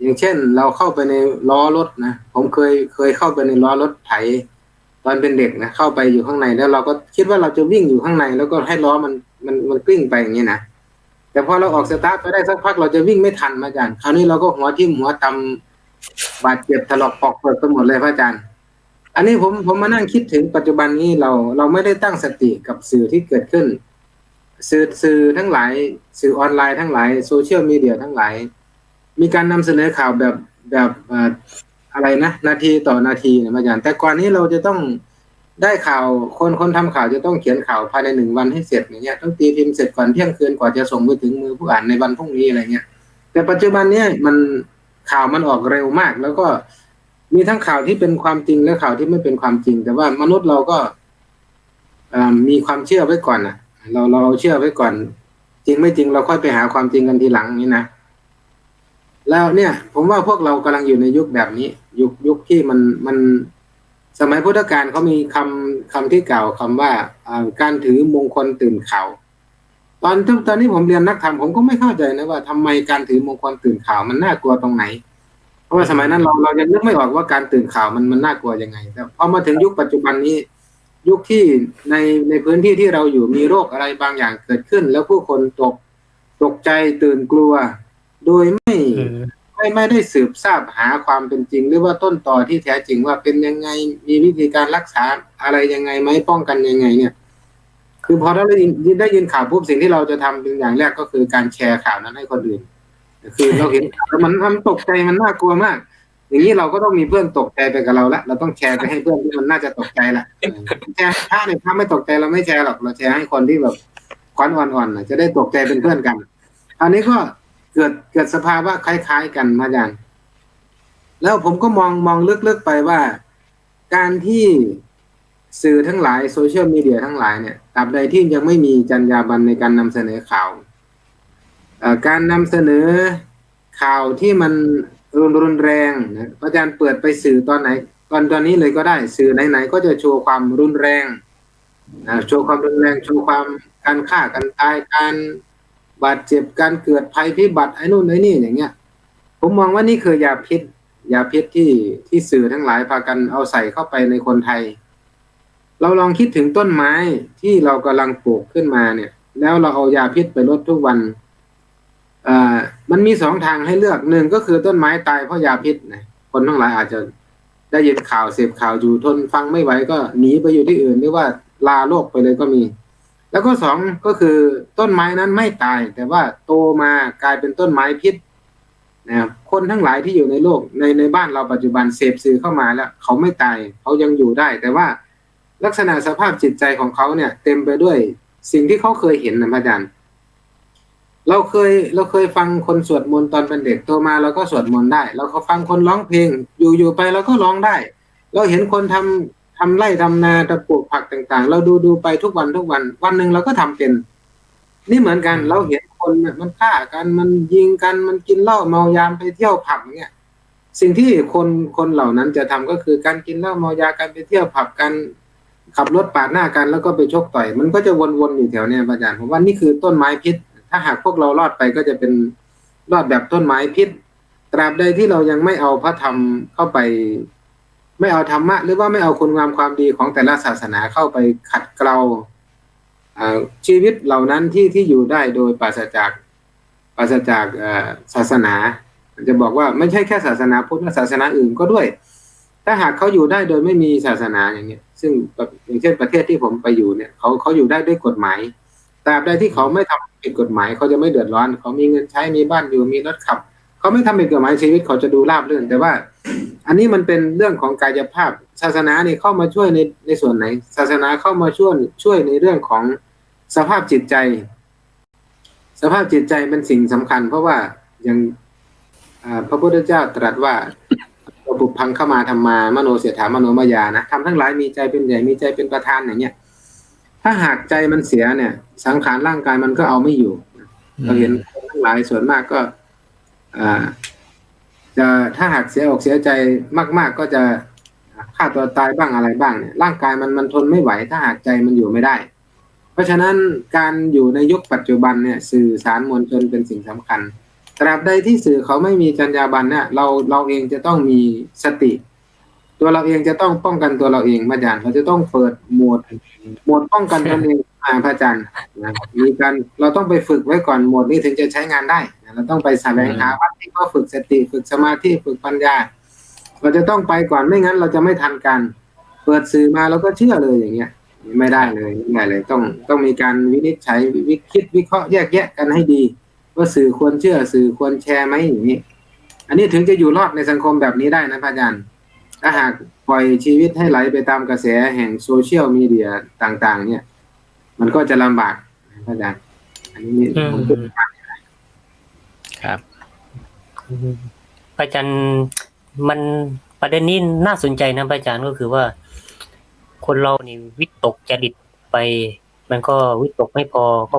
Speaker 7: อย่างเช่นเราเข้าไปในล้อรถนะผมเคยเข้าไปในล้อรถไถตอนเป็นเด็กนะเข้าไปอยู่ข้างในแล้วเราก็คิดว่าเราจะวิ่งอยู่ข้างในแล้วก็ให้ล้อมันกลิ้งไปอย่างนี้นะแต่พอเราออกสตาร์ทไปได้สักพักเราจะวิ่งไม่ทันอาจารย์คราวนี้เราก็หัวทิ่มหัวตำบาดเจ็บถลอกปอกเปิดไปหมดเลยพระอาจารย์อันนี้ผมมานั่งคิดถึงปัจจุบันนี้เราไม่ได้ตั้งสติกับสื่อที่เกิดขึ้นสื่อทั้งหลายสื่อออนไลน์ทั้งหลายโซเชียลมีเดียทั้งหลายมีการนำเสนอข่าวแบบอะไรนะนาทีต่อนาทีนะอาจารย์แต่ก่อนนี้เราจะต้องได้ข่าวคนทำข่าวจะต้องเขียนข่าวภายใน1 วันให้เสร็จอย่างเงี้ยต้องตีพิมพ์เสร็จก่อนเที่ยงคืนกว่าจะส่งไปถึงมือผู้อ่านในวันพรุ่งนี้อะไรเงี้ยแต่ปัจจุบันเนี้ยมันข่าวมันออกเร็วมากแล้วก็มีทั้งข่าวที่เป็นความจริงและข่าวที่ไม่เป็นความจริงแต่ว่ามนุษย์เราก็มีความเชื่อไว้ก่อนนะเราเชื่อไว้ก่อนจริงไม่จริงเราค่อยไปหาความจริงกันทีหลังนี้นะแล้วเนี่ยผมว่าพวกเรากำลังอยู่ในยุคแบบนี้ยุคที่มันสมัยพุทธกาลเขามีคำที่กล่าวคำว่าการถือมงคลตื่นข่าวตอนนี้ผมเรียนนักธรรมผมก็ไม่เข้าใจนะว่าทำไมการถือมงคลตื่นข่าวมันน่ากลัวตรงไหนเพราะว่าสมัยนั้นเรายังนึกไม่ออกว่าการตื่นข่าวมันน่ากลัวยังไงแต่พอมาถึงยุคปัจจุบันนี้ยุคที่ในพื้นที่ที่เราอยู่มีโรคอะไรบางอย่างเกิดขึ้นแล้วผู้คนตกใจตื่นกลัวโดยไม่ได้สืบทราบหาความเป็นจริงหรือว่าต้นตอที่แท้จริงว่าเป็นยังไงมีวิธีการรักษาอะไรยังไงไหมป้องกันยังไงเนี่ยคือพอเราได้ยินข่าวปุ๊บสิ่งที่เราจะทำเป็นอย่างแรกก็คือการแชร์ข่าวนั้นให้คนอื่นคือเราเห็นแล้วมันตกใจมันน่ากลัวมากอย่างนี้เราก็ต้องมีเพื่อนตกใจไปกับเราละเราต้องแชร์ไปให้เพื่อนที่มันน่าจะตกใจละแชร์ถ้าไม่ตกใจเราไม่แชร์หรอกเราแชร์ให้คนที่แบบขวัญอ่อนๆจะได้ตกใจเป็นเพื่อนกันอันนี้ก็เกิดสภาวะคล้ายๆกันอาจารย์แล้วผมก็มองลึกๆไปว่าการที่สื่อทั้งหลายโซเชียลมีเดียทั้งหลายเนี่ยตราบใดที่ยังไม่มีจรรยาบรรณในการนำเสนอข่าวการนำเสนอข่าวที่มันรุนแรงนะอาจารย์เปิดไปสื่อตอนไหนตอนนี้เลยก็ได้สื่อไหนๆก็จะโชว์ความรุนแรงโชว์ความรุนแรงโชว์ความการฆ่ากันตายการบาดเจ็บการเกิดภัยพิบัติไอ้นู่นไอ้นี่อย่างเงี้ยผมมองว่านี่คือยาพิษที่สื่อทั้งหลายพากันเอาใส่เข้าไปในคนไทยเราลองคิดถึงต้นไม้ที่เรากำลังปลูกขึ้นมาเนี่ยแล้วเราเอายาพิษไปรดทุกวันมันมี2 ทางให้เลือก1ก็คือต้นไม้ตายเพราะยาพิษนะคนทั้งหลายอาจจะได้ยินข่าวเสพข่าวอยู่ทนฟังไม่ไหวก็หนีไปอยู่ที่อื่นหรือว่าลาโลกไปเลยก็มีแล้วก็2ก็คือต้นไม้นั้นไม่ตายแต่ว่าโตมากลายเป็นต้นไม้พิษนะครับคนทั้งหลายที่อยู่ในโลกในบ้านเราปัจจุบันเสพสื่อเข้ามาแล้วเขาไม่ตายเขายังอยู่ได้แต่ว่าลักษณะสภาพจิตใจของเขาเนี่ยเต็มไปด้วยสิ่งที่เขาเคยเห็นนะอาจารย์เราเคยฟังคนสวดมนต์ตอนเป็นเด็กโตมาเราก็สวดมนต์ได้เราก็ฟังคนร้องเพลงอยู่ไปเราก็ร้องได้เราเห็นคนทำไร่ทำนาปลูกผักต่างๆเราดูไปทุกวันวันหนึ่งเราก็ทำเป็นนี่เหมือนกันเราเห็นค คนเนี่ยมันฆ่ากันมันยิงกันมันกินเหล้าเมายามไปเที่ยวผับอย่างเงี้ยสิ่งที่คนเหล่านั้นจะทำก็คือการกินเหล้าเมายากันไปเที่ยวผับกันขับรถปาดหน้ากันแล้วก็ไปชกต่อยมันก็จะวนๆอยู่แถวเนี้ยอาจารย์ผมว่านี่คือต้นไม้พิษถ้าหากพวกเรารอดไปก็จะเป็นรอดแบบต้นไม้พิษตราบใดที่เรายังไม่เอาพระธรรมเข้าไปไม่เอาธรรมะหรือว่าไม่เอาคุณงามความดีของแต่ละศาสนาเข้าไปขัดเกลาชีวิตเหล่านั้นที่อยู่ได้โดยปราศจากศาสนาจะบอกว่าไม่ใช่แค่ศาสนาพุทธศาสนาอื่นก็ด้วยถ้าหากเขาอยู่ได้โดยไม่มีศาสนาอย่างเงี้ยซึ่งอย่างเช่นประเทศที่ผมไปอยู่เนี่ยเขาอยู่ได้ด้วยกฎหมายตราบใดที่เขาไม่ทำผิดกฎหมายเขาจะไม่เดือดร้อนเขามีเงินใช้มีบ้านอยู่มีรถขับเขาไม่ทำผิดกฎหมายชีวิตเขาจะดูราบรื่นแต่ว่าอันนี้มันเป็นเรื่องของกายภาพศาสนาเนี่ยเข้ามาช่วยในส่วนไหนศาสนาเข้ามาช่วยในเรื่องของสภาพจิตใจเป็นสิ่งสำคัญเพราะว่าอย่างพระพุทธเจ้าตรัสว่าปุพพังเข้ามธรรมามโนเสถามโนมายานะทำทั้งหลายมีใจเป็นใหญ่มีใจเป็นประธานอย่างเงี้ยถ้าหากใจมันเสียเนี่ยสังขารร่างกายมันก็เอาไม่อยู่เราเห็นทั้งหลายส่วนมากก็จะถ้าหากเสียอกเสียใจมากๆก็จะฆ่าตัวตายบ้างอะไรบ้างเนี่ยร่างกายมันทนไม่ไหวถ้าหากใจมันอยู่ไม่ได้เพราะฉะนั้นการอยู่ในยุคปัจจุบันเนี่ยสื่อสารมวลชนเป็นสิ่งสำคัญตราบใดที่สื่อเขาไม่มีจรรยาบรรณเนี่ยเราเองจะต้องมีสติตัวเราเองจะต้องป้องกันตัวเราเองอาจารย์เราจะต้องเปิดโหมดป้องกันตนเองพระอาจารย์มีการเราต้องไปฝึกไว้ก่อนโหมดนี้ถึงจะใช้งานได้เราต้องไปแสวงหาวัดที่เขาฝึกสติฝึกสมาธิฝึกปัญญาเราจะต้องไปก่อนไม่งั้นเราจะไม่ทันกันเปิดสื่อมาเราก็เชื่อเลยอย่างเงี้ยไม่ได้เลยต้องมีการวินิจฉัยวิเคราะห์แยกแยะกันให้ดีว่าสื่อควรเชื่อสื่อควรแชร์ไหมอย่างนี้อันนี้ถึงจะอยู่รอดในสังคมแบบนี้ได้นะพระอาจารย์ถ้าหากปล่อยชีวิตให้ไหลไปตามกระแสแห่งโซเชียลมีเดียต่างๆเนี่ยมันก็จะลำบากพระอาจารย์อันนี้ผมคิด
Speaker 2: ครับ
Speaker 6: อาจารย์มันประเด็นนี้น่าสนใจนะอาจารย์ก็คือว่าคนเรานี่วิตกจริตไปมันก็วิตกไม่พอก็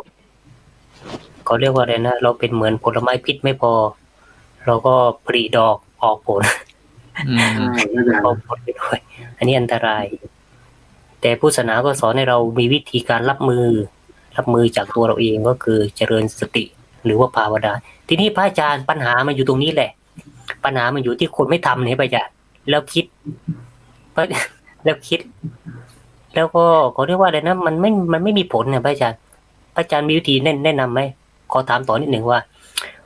Speaker 6: เขาเรียกว่าอะไรนะเราเป็นเหมือนผลไม้พิษไม่พอเราก็ผลิดอกออกผลออกผลไปด้วยอันนี้อันตรายแต่พุทธศาสนาก็สอนให้เรามีวิธีการรับมือจากตัวเราเองก็คือเจริญสติหรือว่าภาวนาทีนี้พระอาจารย์ปัญหามันอยู่ตรงนี้แหละปัญหามันอยู่ที่คนไม่ทำเนี่ยพระอาจารย์แล้วคิดแล้วก็เขาเรียกว่าอะไรนะมันไม่มีผลเนี่ยพระอาจารย์มีวิธีแนะนำไหมขอถามต่อนิดหนึ่งว่า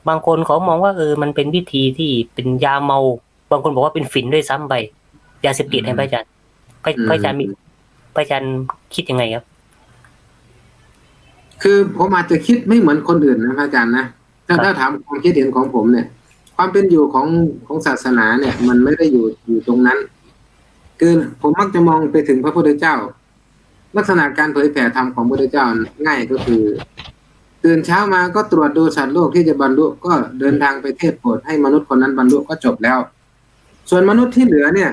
Speaker 6: บางคนเขามองว่ามันเป็นวิธีที่เป็นยาเมาบางคนบอกว่าเป็นฝิ่นด้วยซ้ำไปยาเสพติดให้พระอาจารย์พระอาจารย์คิดยังไงครับ
Speaker 7: คือผมอาจจะคิดไม่เหมือนคนอื่นนะพระอาจารย์นะถ้าถามความคิดเห็นของผมเนี่ยความเป็นอยู่ของศาสนาเนี่ยมันไม่ได้อยู่ตรงนั้นคือผมมักจะมองไปถึงพระพุทธเจ้าลักษณะการเผยแผ่ธรรมของพระพุทธเจ้าง่ายก็คือตื่นเช้ามาก็ตรวจดูสัตว์โลกที่จะบรรลุก็เดินทางไปเทศน์โปรดให้มนุษย์คนนั้นบรรลุก็จบแล้วส่วนมนุษย์ที่เหลือเนี่ย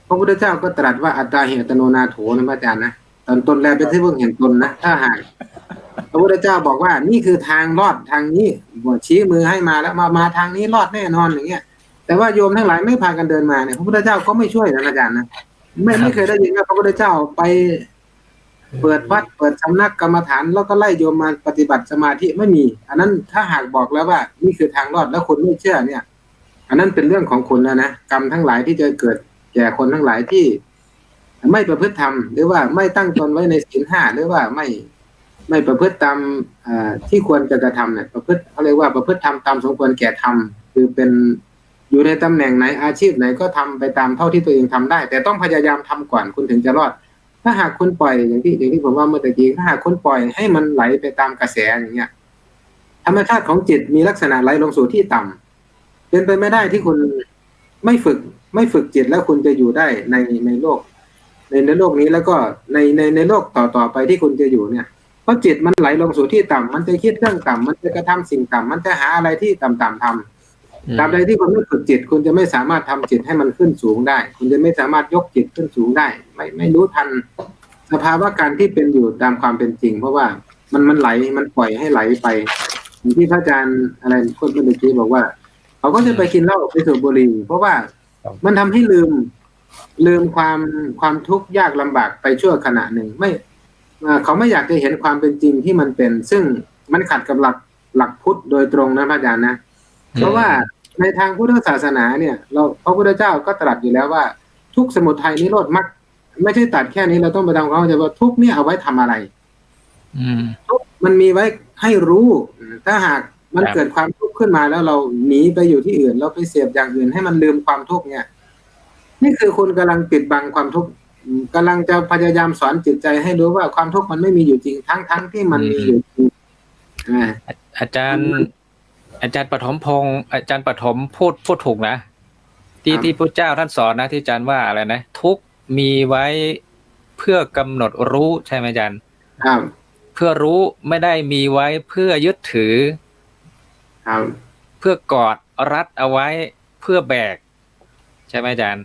Speaker 7: พระพุทธเจ้าก็ตรัสว่าอัตตาหิอัตโนนาโถนะพระอาจารย์นะตนแลเป็นที่พึ่งแห่งตนนะถ้าหากพระพุทธเจ้าบอกว่านี่คือทางรอดทางนี้ชี้มือให้มาแล้วมาทางนี้รอดแน่นอนอย่างเงี้ยแต่ว่าโยมทั้งหลายไม่พากันเดินมาเนี่ยพระพุทธเจ้าก็ไม่ช่วยนะอาจารย์นะไม่เคยได้ยินว่าพระพุทธเจ้าไปเปิดวัดเปิดสำนักกรรมฐานแล้วก็ไล่โยมมาปฏิบัติสมาธิไม่มีอันนั้นถ้าหากบอกแล้วว่านี่คือทางรอดแล้วคุณไม่เชื่อเนี่ยอันนั้นเป็นเรื่องของคุณแล้วนะกรรมทั้งหลายที่จะเกิดแก่คนทั้งหลายที่ไม่ประพฤติธรรมหรือว่าไม่ตั้งตนไว้ในศีลห้าหรือว่าไม่ประพฤติตามที่ควรจะกระทำเนี่ยประพฤติเขาเรียกว่าประพฤติธรรมตามสมควรแก่ธรรมคือเป็นอยู่ในตำแหน่งไหนอาชีพไหนก็ทำไปตามเท่าที่ตัวเองทำได้แต่ต้องพยายามทำก่อนคุณถึงจะรอดถ้าหากคุณปล่อยอย่างที่ผมว่าเมื่อกี้ถ้าหากคุณปล่อยให้มันไหลไปตามกระแสอย่างเงี้ยธรรมชาติของจิตมีลักษณะไหลลงสู่ที่ต่ำเป็นไปไม่ได้ที่คุณไม่ฝึกจิตแล้วคุณจะอยู่ได้ในโลกในโลกนี้แล้วก็ในโลกต่อไปที่คุณจะอยู่เนี่ยเพราะจิตมันไหลลงสู่ที่ต่ำมันจะคิดเรื่องต่ำมันจะกระทำสิ่งต่ำมันจะหาอะไรที่ต่ำทำตราบใดที่คุณไม่ฝึกจิตคุณจะไม่สามารถทำจิตให้มันขึ้นสูงได้คุณจะไม่สามารถยกจิตขึ้นสูงได้ไม่รู้ทันสภาวะการที่เป็นอยู่ตามความเป็นจริงเพราะว่า มันไหลมันปล่อยให้ไหลไปอย่างที่พระอาจารย์อะไรคนเมื่อกี้บอกว่าเขาก็จะไปกินเหล้าไปสูบบุหรี่เพราะว่ามันทำให้ลืมความทุกข์ยากลำบากไปชั่วขณะหนึ่งเขาไม่อยากจะเห็นความเป็นจริงที่มันเป็นซึ่งมันขัดกับหลักพุทธโดยตรงนะพระอาจารย์นะเพราะว่าในทางพุทธศาสนาเนี่ยพระพุทธเจ้าก็ตรัสอยู่แล้วว่าทุกข์สมุทัยนิโรธมรรคไม่ใช่ตัดแค่นี้เราต้องไปทำความเข้าใจว่าทุกข์เนี่ยเอาไว้ทำอะไรทุกข์มันมีไว้ให้รู้ถ้าหากมันเกิดความทุกข์ขึ้นมาแล้วเราหนีไปอยู่ที่อื่นเราไปเสพอย่างอื่นให้มันลืมความทุกข์เนี่ยนี่คือคุณกำลังปิดบังความทุกข์กำลังจะพยายามสอนจิตใจให้รู้ว่าความทุกข์มันไม่มีอยู่จริงทั้งที่มันมีอยู่จริง
Speaker 2: อาจารย์ปฐมพงศ์อาจารย์ปฐมพูดถูกนะที่พระเจ้าท่านสอนนะที่อาจารย์ว่าอะไรนะทุกมีไว้เพื่อกำหนดรู้ใช่ไหมอาจารย์
Speaker 7: ครับ
Speaker 2: เพื่อรู้ไม่ได้มีไว้เพื่อยึดถือ
Speaker 7: ครับ
Speaker 2: เพื่อกอดรัดเอาไว้เพื่อแบกใช่ไหมอาจารย์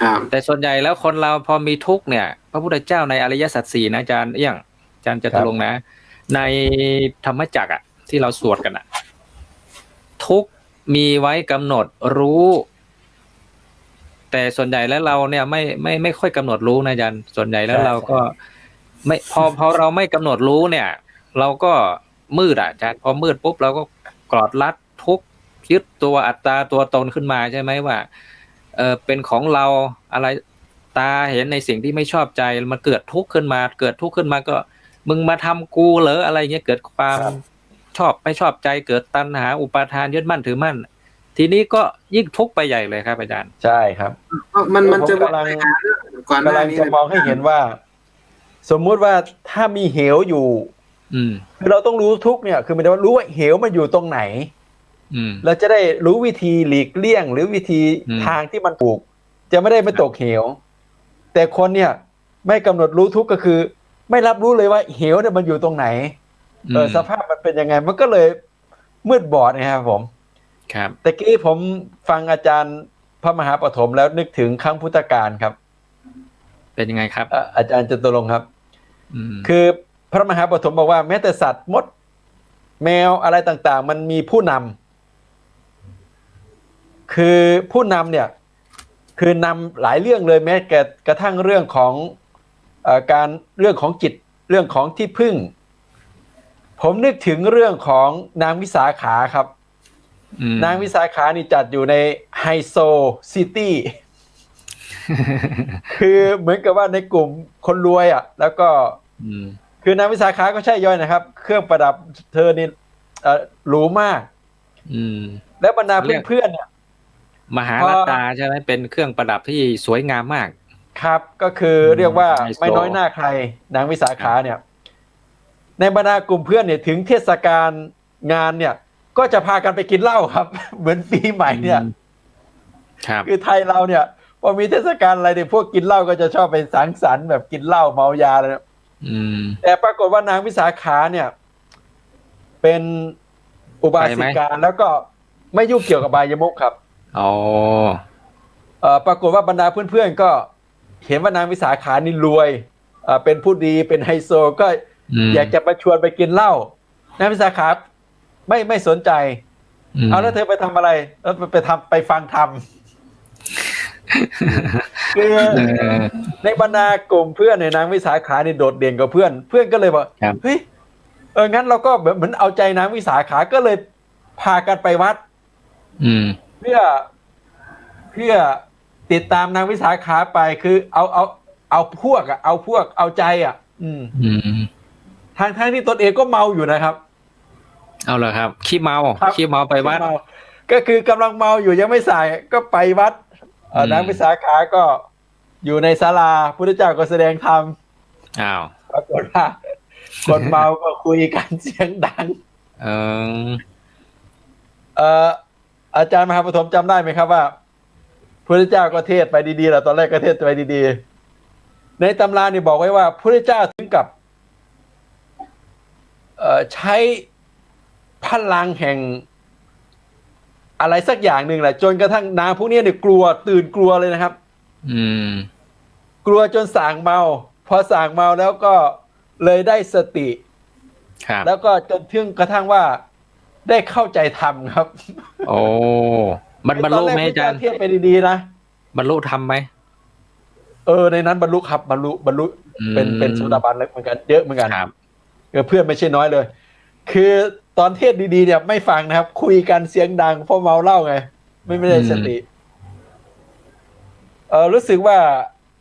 Speaker 7: ครับ
Speaker 2: แต่ส่วนใหญ่แล้วคนเราพอมีทุกข์เนี่ยพระพุทธเจ้าในอริยสัจสี่นะอาจารย์อาจารย์จะตรงนะในธรรมจักรที่เราสวดกันทุกข์มีไว้กำหนดรู้แต่ส่วนใหญ่แล้วเราเนี่ยไม่ค่อยกำหนดรู้นะอาจารย์ส่วนใหญ่แล้วเราก็ไม่พอเราไม่กำหนดรู้เนี่ยเราก็มืดอาจารย์พอมืดปุ๊บเราก็กอดรัดทุกข์ยึดตัวอัตตาตัวตนขึ้นมาใช่ไหมว่าเป็นของเราอะไรตาเห็นในสิ่งที่ไม่ชอบใจมันเกิดทุกข์ขึ้นมาก็มึงมาทำกูเหรออะไรเงี้ยเกิดความชอบไม่ชอบใจเกิดตัณหาอุปาทานยึดมั่นถือมั่นทีนี้ก็ยิ่งทุกข์ไปใหญ่เลยครับอาจารย์
Speaker 5: ใช่ครับ
Speaker 7: มันจะ
Speaker 5: กำลังจะมองให้เห็นว่าสมมุติว่าถ้ามีเหวอยู่คือเราต้องรู้ทุกเนี่ยคือหมายถึงว่ารู้ว่าเหวมันอยู่ตรงไหนเราจะได้รู้วิธีหลีกเลี่ยงหรือวิธีทางที่มันถูกจะไม่ได้ไปตกเหวแต่คนเนี่ยไม่กำหนดรู้ทุกก็คือไม่รับรู้เลยว่าเหวเนี่ยมันอยู่ตรงไหนสภาพมันเป็นยังไงมันก็เลยมืดบอดนะครับผม
Speaker 2: ครับ
Speaker 5: แต่กี้ผมฟังอาจารย์พระมหาปฐมแล้วนึกถึงครั้งพุทธกาลครับ
Speaker 2: เป็นยังไงครับ
Speaker 5: อาจารย์จตุรงค์ครับคือพระมหาปฐมบอกว่าแม้แต่สัตว์มดแมวอะไรต่างๆมันมีผู้นำคือผู้นำเนี่ยคือนำหลายเรื่องเลยแม้กระทั่งเรื่องของเรื่องของจิตเรื่องของที่พึ่งผมนึกถึงเรื่องของนางวิสาขาครับนางวิสาขานี่จัดอยู่ในไฮโซซิตี้คือเหมือนกับว่าในกลุ่มคนรวยแล้วก็คือนางวิสาขาก็ใช่ย่อยนะครับเครื่องประดับเธอนี่หรูมากแล้วบรรดาเพื่อนๆเนี่ย
Speaker 2: มหาลัตตาใช่ไหมเป็นเครื่องประดับที่สวยงามมาก
Speaker 5: ครับก็คือเรียกว่าไม่น้อยหน้าใครนางวิสาขาเนี่ยในบรรดากลุ่มเพื่อนเนี่ยถึงเทศกาลงานเนี่ยก็จะพากันไปกินเหล้าครับเหมือนปีใหม่เนี่ยคือไทยเราเนี่ยพอมีเทศกาลอะไรเนี่ยพวกกินเหล้าก็จะชอบไปสังสรรค์แบบกินเหล้าเมายาเลยแต่ปรากฏว่านางวิสาขาเนี่ยเป็นอุบาสิกาแล้วก็ไม่ยุ่งเกี่ยวกับบายมุขครับปรากฏว่าบรรดาเพื่อนๆก็เห็นว่านางวิสาขานี่รวยเป็นผู้ดีเป็นไฮโซก็อยากจะมาชวนไปกินเหล้านางวิสาขาไม่สนใจเอาแล้วเธอไปทำอะไรแล้วไปฟังธรรมคือในบรรดากลุ่มเพื่อนในนางวิสาขานี่โดดเด่นกว่าเพื่อนก็เลยบอกเฮ้ยงั้นเราก็เหมือนเอาใจนางวิสาขาก็เลยพากันไปวัดเพื่อติดตามนางวิสาขาไปคือเอาพวกเอาใจทางที่ตนเองก็เมาอยู่นะครับ
Speaker 2: เอาเหรอครับขี้เมาไปวัด
Speaker 5: ก็คือกำลังเมาอยู่ยังไม่สายก็ไปวัดนางวิสาขาก็อยู่ในศาลาพุทธเจ้าก็แสดงธรรมปรากฏว่าคนเมาก็คุยกันเสียงดังอาจารย์มหาปฐมจำได้ไหมครับว่าพุทธเจ้าก็เทศไปดีๆแหละตอนแรกก็เทศไปดีๆในตำรานี่บอกไว้ว่าพุทธเจ้าถึงกับใช้พลังแห่งอะไรสักอย่างหนึ่งแหละจนกระทั่งนางพวกนี้เนี่ยกลัวตื่นกลัวเลยนะครับกลัวจนส่างเมาพอส่างเมาแล้วก็เลยได้สติ
Speaker 2: ครับ
Speaker 5: แล้วก็จนถึงกระทั่งว่าได้เข้าใจธรรมครับ
Speaker 2: โอ้มันบรรลุไหมอาจารย์
Speaker 5: เทียบไปดีๆนะ
Speaker 2: บรรลุธรรมไหม
Speaker 5: ในนั้นบรรลุครับบรรลุ
Speaker 2: อืม
Speaker 5: เป็นโสดาบันเลยเหมือนกันเยอะเหมือนกัน
Speaker 2: ครับ
Speaker 5: เพื่อนไม่ใช่น้อยเลย คือตอนเทศดีๆเนี่ยไม่ฟังนะครับ คุยกันเสียงดังเพราะเมาเหล้าไง ไม่ได้สติรู้สึกว่า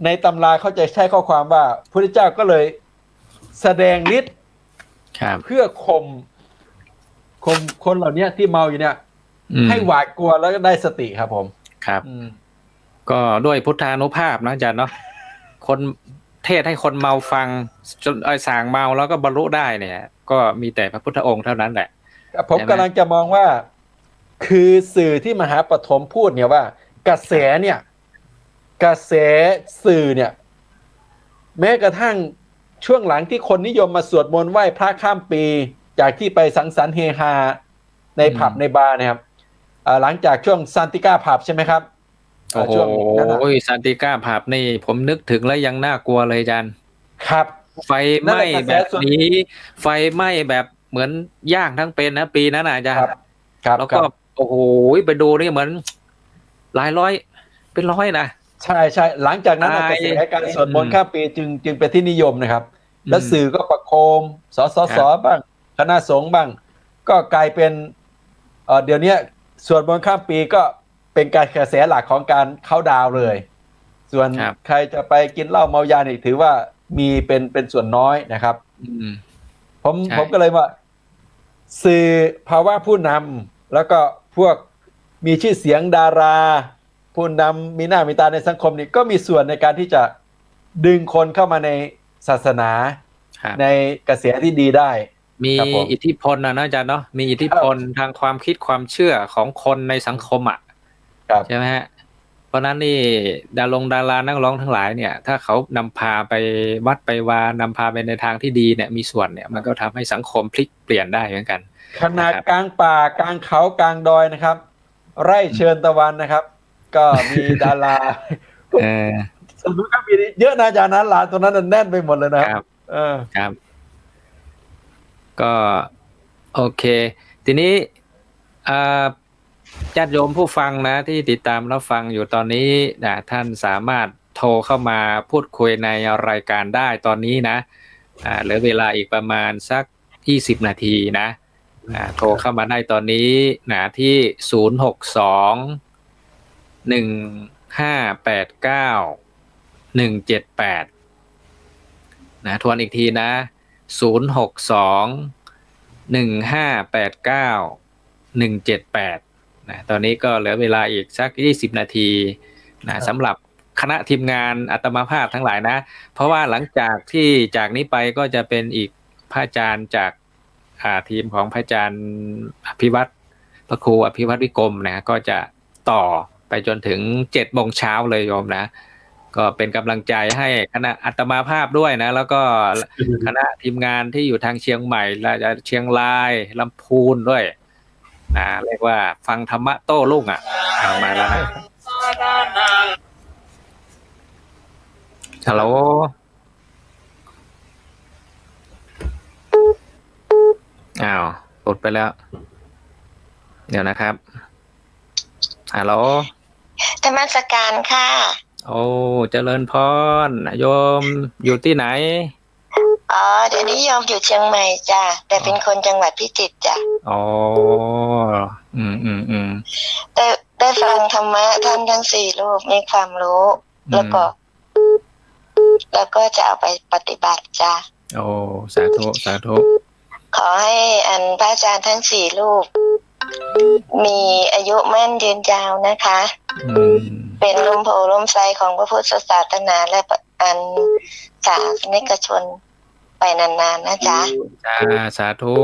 Speaker 5: ในตำราเขาจะใช้ข้อความว่าพระพุทธเจ้าก็เลยแสดงฤทธิ์
Speaker 2: ครับ
Speaker 5: เพื่อข่มคนเหล่านี้ที่เมาอยู่เนี่ย ให้หวาดกลัวแล้วก็ได้สติครับผม
Speaker 2: ครับ ก็ด้วยพุทธานุภาพนะอาจารย์เนาะคนเทศให้คนเมาฟังจนส่างเมาแล้วก็บรรลุได้เนี่ย ก็มีแต่พระพุทธองค์เท่านั้นแหละ
Speaker 5: ผมกำลังจะมองว่าคือสื่อที่มหาปฐมพูดเนี่ยว่ากระแสสื่อเนี่ย แม้กระทั่งช่วงหลังที่คนนิยมมาสวดมนต์ไหว้พระข้ามปี จากที่ไปสังสรรค์เฮฮาในผับในบาร์นะครับหลังจากช่วงซานติก้าผับใช่ไหมครับ
Speaker 2: โอ้โหซานติก้าผับนี่ผมนึกถึงแล้วยังน่ากลัวเลยอาจารย์
Speaker 5: ครับ
Speaker 2: ไฟไหม้แบบนี้ไฟไหม้แบบเหมือนย่างทั้งเป็นนะปีนั้นอาจารย์แล้วก็โอ้โหไปดูนี่เหมือนหลายร้อยเป็นร้อยนะ
Speaker 5: ใช่หลังจากนั้นกระแสการสวดมนต์ข้ามปีจึงเป็นที่นิยมนะครับแล้วสื่อก็ประโคมสบ้างคณะสงฆ์บ้างก็กลายเป็นเดี๋ยวนี้สวดมนต์ข้ามปีก็เป็นการกระแสหลักของการเข้าดาวเลยส่วนใครจะไปกินเหล้าเมายานี่ถือว่ามีเป็นส่วนน้อยนะครับผมก็เลยว่าสื่อภาวะผู้นำแล้วก็พวกมีชื่อเสียงดาราผู้นำมีหน้ามีตาในสังคมนี่ก็มีส่วนในการที่จะดึงคนเข้ามาในศาสนาในกระแสที่ดีได้
Speaker 2: มีอิทธิพลนะอาจารย์เนาะมีอิทธิพลทางความคิดความเชื่อของคนในสังคมใช่ไหมฮะเพราะนั้นนี่ดารานักร้องทั้งหลายเนี่ยถ้าเขานำพาไปวัดไปวานำพาไปในทางที่ดีเนี่ยมีส่วนเนี่ยมันก็ทำให้สังคมพลิกเปลี่ยนได้เหมือนกัน
Speaker 5: ขนาดกลางป่ากลางเขากลางดอยนะครับไร่เชิญตะวันนะครับก็มีดาราสมมติว่ามีเยอะนะอาจารย์นะร้านตรงนั้นแน่นไปหมดเลยนะครับ
Speaker 2: ครับก็โอเคทีนี้ญาติโยมผู้ฟังนะที่ติดตามรับฟังอยู่ตอนนี้นะท่านสามารถโทรเข้ามาพูดคุยในรายการได้ตอนนี้นะเหลือเวลาอีกประมาณสัก20นาทีนะโทรเข้ามาได้ตอนนี้นะที่062-1589-178นะทวนอีกทีนะ062-1589-178นะตอนนี้ก็เหลือเวลาอีกสัก20นาทีนะสำหรับคณะทีมงานอาตมาภาพทั้งหลายนะเพราะว่าหลังจากที่จากนี้ไปก็จะเป็นอีกพระอาจารย์จากทีมของพระอาจารย์อภิวัตรพระครูอภิวัตรวิกรมนะก็จะต่อไปจนถึง7 โมงเช้าเลยโยมนะก็เป็นกำลังใจให้คณะอาตมาภาพด้วยนะแล้วก็คณะทีมงานที่อยู่ทางเชียงใหม่และเชียงรายลำพูนด้วยเรียกว่าฟังธรรมะโต้รุ่งมาแล้วนะฮัลโหลกดไปแล้วเดี๋ยวนะครับฮัลโหล
Speaker 9: ธรรมสการค่ะ
Speaker 2: โอ้เจริญพรโยมอยู่ที่ไหน
Speaker 9: เดี๋ยวนี้โยมอยู่เชียงใหม่จ้ะแต่เป็นคนจังหวัดพิจิตรจ้ะได้ฟังธรรมะท่านทั้ง4 รูปมีความรู้แล้วก็จะเอาไปปฏิบัติจ้ะ
Speaker 2: โอ้สาธุ
Speaker 9: ขอให้พระอาจารย์ทั้ง4 รูปมีอายุมั่นยืนยาวนะคะเป็นลมโพลมไทรของพระพุทธศาสนาและศาสนิกชนไปนานๆนะจ๊ะ
Speaker 2: สาธุ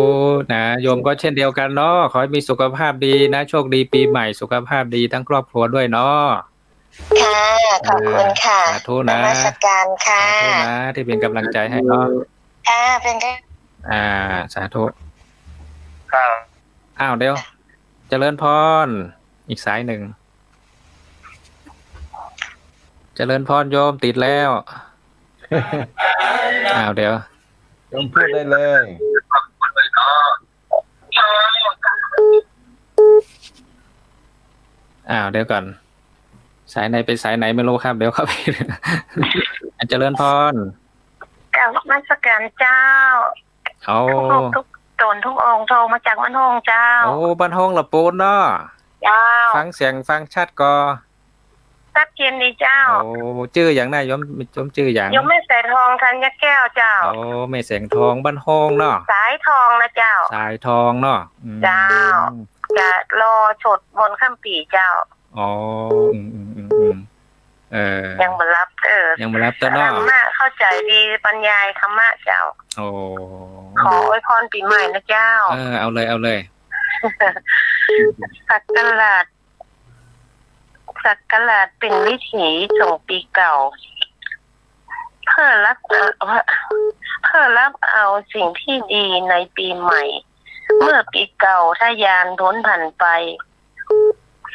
Speaker 2: นะโยมก็เช่นเดียวกันเนาะขอให้มีสุขภาพดีนะโชคดีปีใหม่สุขภาพดีทั้งครอบครัวด้วยเนาะ
Speaker 9: ค่ะขอบคุณค่ะ
Speaker 2: สาธุนะ
Speaker 9: นมัสการค่ะ
Speaker 2: สาธุนะที่เป็นกำลังใจให้เนาะ
Speaker 9: ค่ะเป็นก็
Speaker 2: สาธุเดี๋ยวเจริญพรอีกสายหนึ่งเจริญพรโยมติดแล้วเดี๋ยว
Speaker 5: โยมพูดได้เลย
Speaker 2: เดี๋ยวก่อนสายไหนไปสายไหนไม่รู้ครับเดี๋ยวเข้าไป เจริญพร
Speaker 9: กราบนมัสการเจ้า
Speaker 2: เอา
Speaker 9: ทุกตนทุกองค์โทรมาจากบ้านห้องเจ้า
Speaker 2: โอ้บ้านห้องละปูนเนาะ
Speaker 9: เจ้า
Speaker 2: ฟังเสียงฟังชัดก็
Speaker 9: ทับเทียนดีเจ้า
Speaker 2: โอ้ชื่ออย่างน่ายมชื่ออย่าง
Speaker 9: ยมไม่ใส่ทองทันยะแก้วเจ้า
Speaker 2: โอ้ไม่แสงทองบ้านห้องเนาะ
Speaker 9: สายทองนะเจ้า
Speaker 2: สายทองเนาะ
Speaker 9: เจ้า จะรอฉดบนข้ามปีเจ้า
Speaker 2: อ๋อ
Speaker 9: ยังมารับ
Speaker 2: ยังมารับเต้นอ
Speaker 9: ธรรมะเข้าใจดีบรรยายธรรมะเจ้า
Speaker 2: โอ้
Speaker 9: ขออวยพรปีใหม่นะเจ้า
Speaker 2: เอาเลย
Speaker 9: สักการะเป็นวิถีส่งปีเก่า เพื่อรับเอาสิ่งที่ดีในปีใหม่ เมื่อปีเก่าถ้ายานพ้นผ่านไป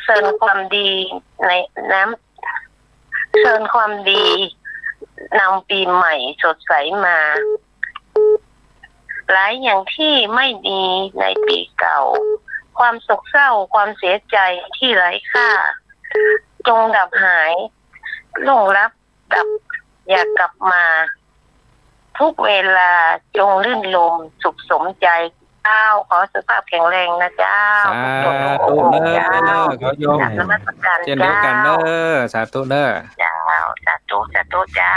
Speaker 9: เชิญความดีในน้ำเชิญความดีนำปีใหม่สดใสมาหลายอย่างที่ไม่ดีในปีเก่าความโศกเศร้าความเสียใจที่ไร้ค่าจงดับหายล่วงลับดับอย่ากลับมาทุกเวลาจงลื่นลมสุขสมใจเจ้าขอสุขภาพแข็งแรงนะเจ้า
Speaker 2: สาธุเนอขอโยม
Speaker 9: นมัสการ
Speaker 2: เช่นเดียวกันเนอสาธุเนอ
Speaker 9: เจ้าสาธุเจ้า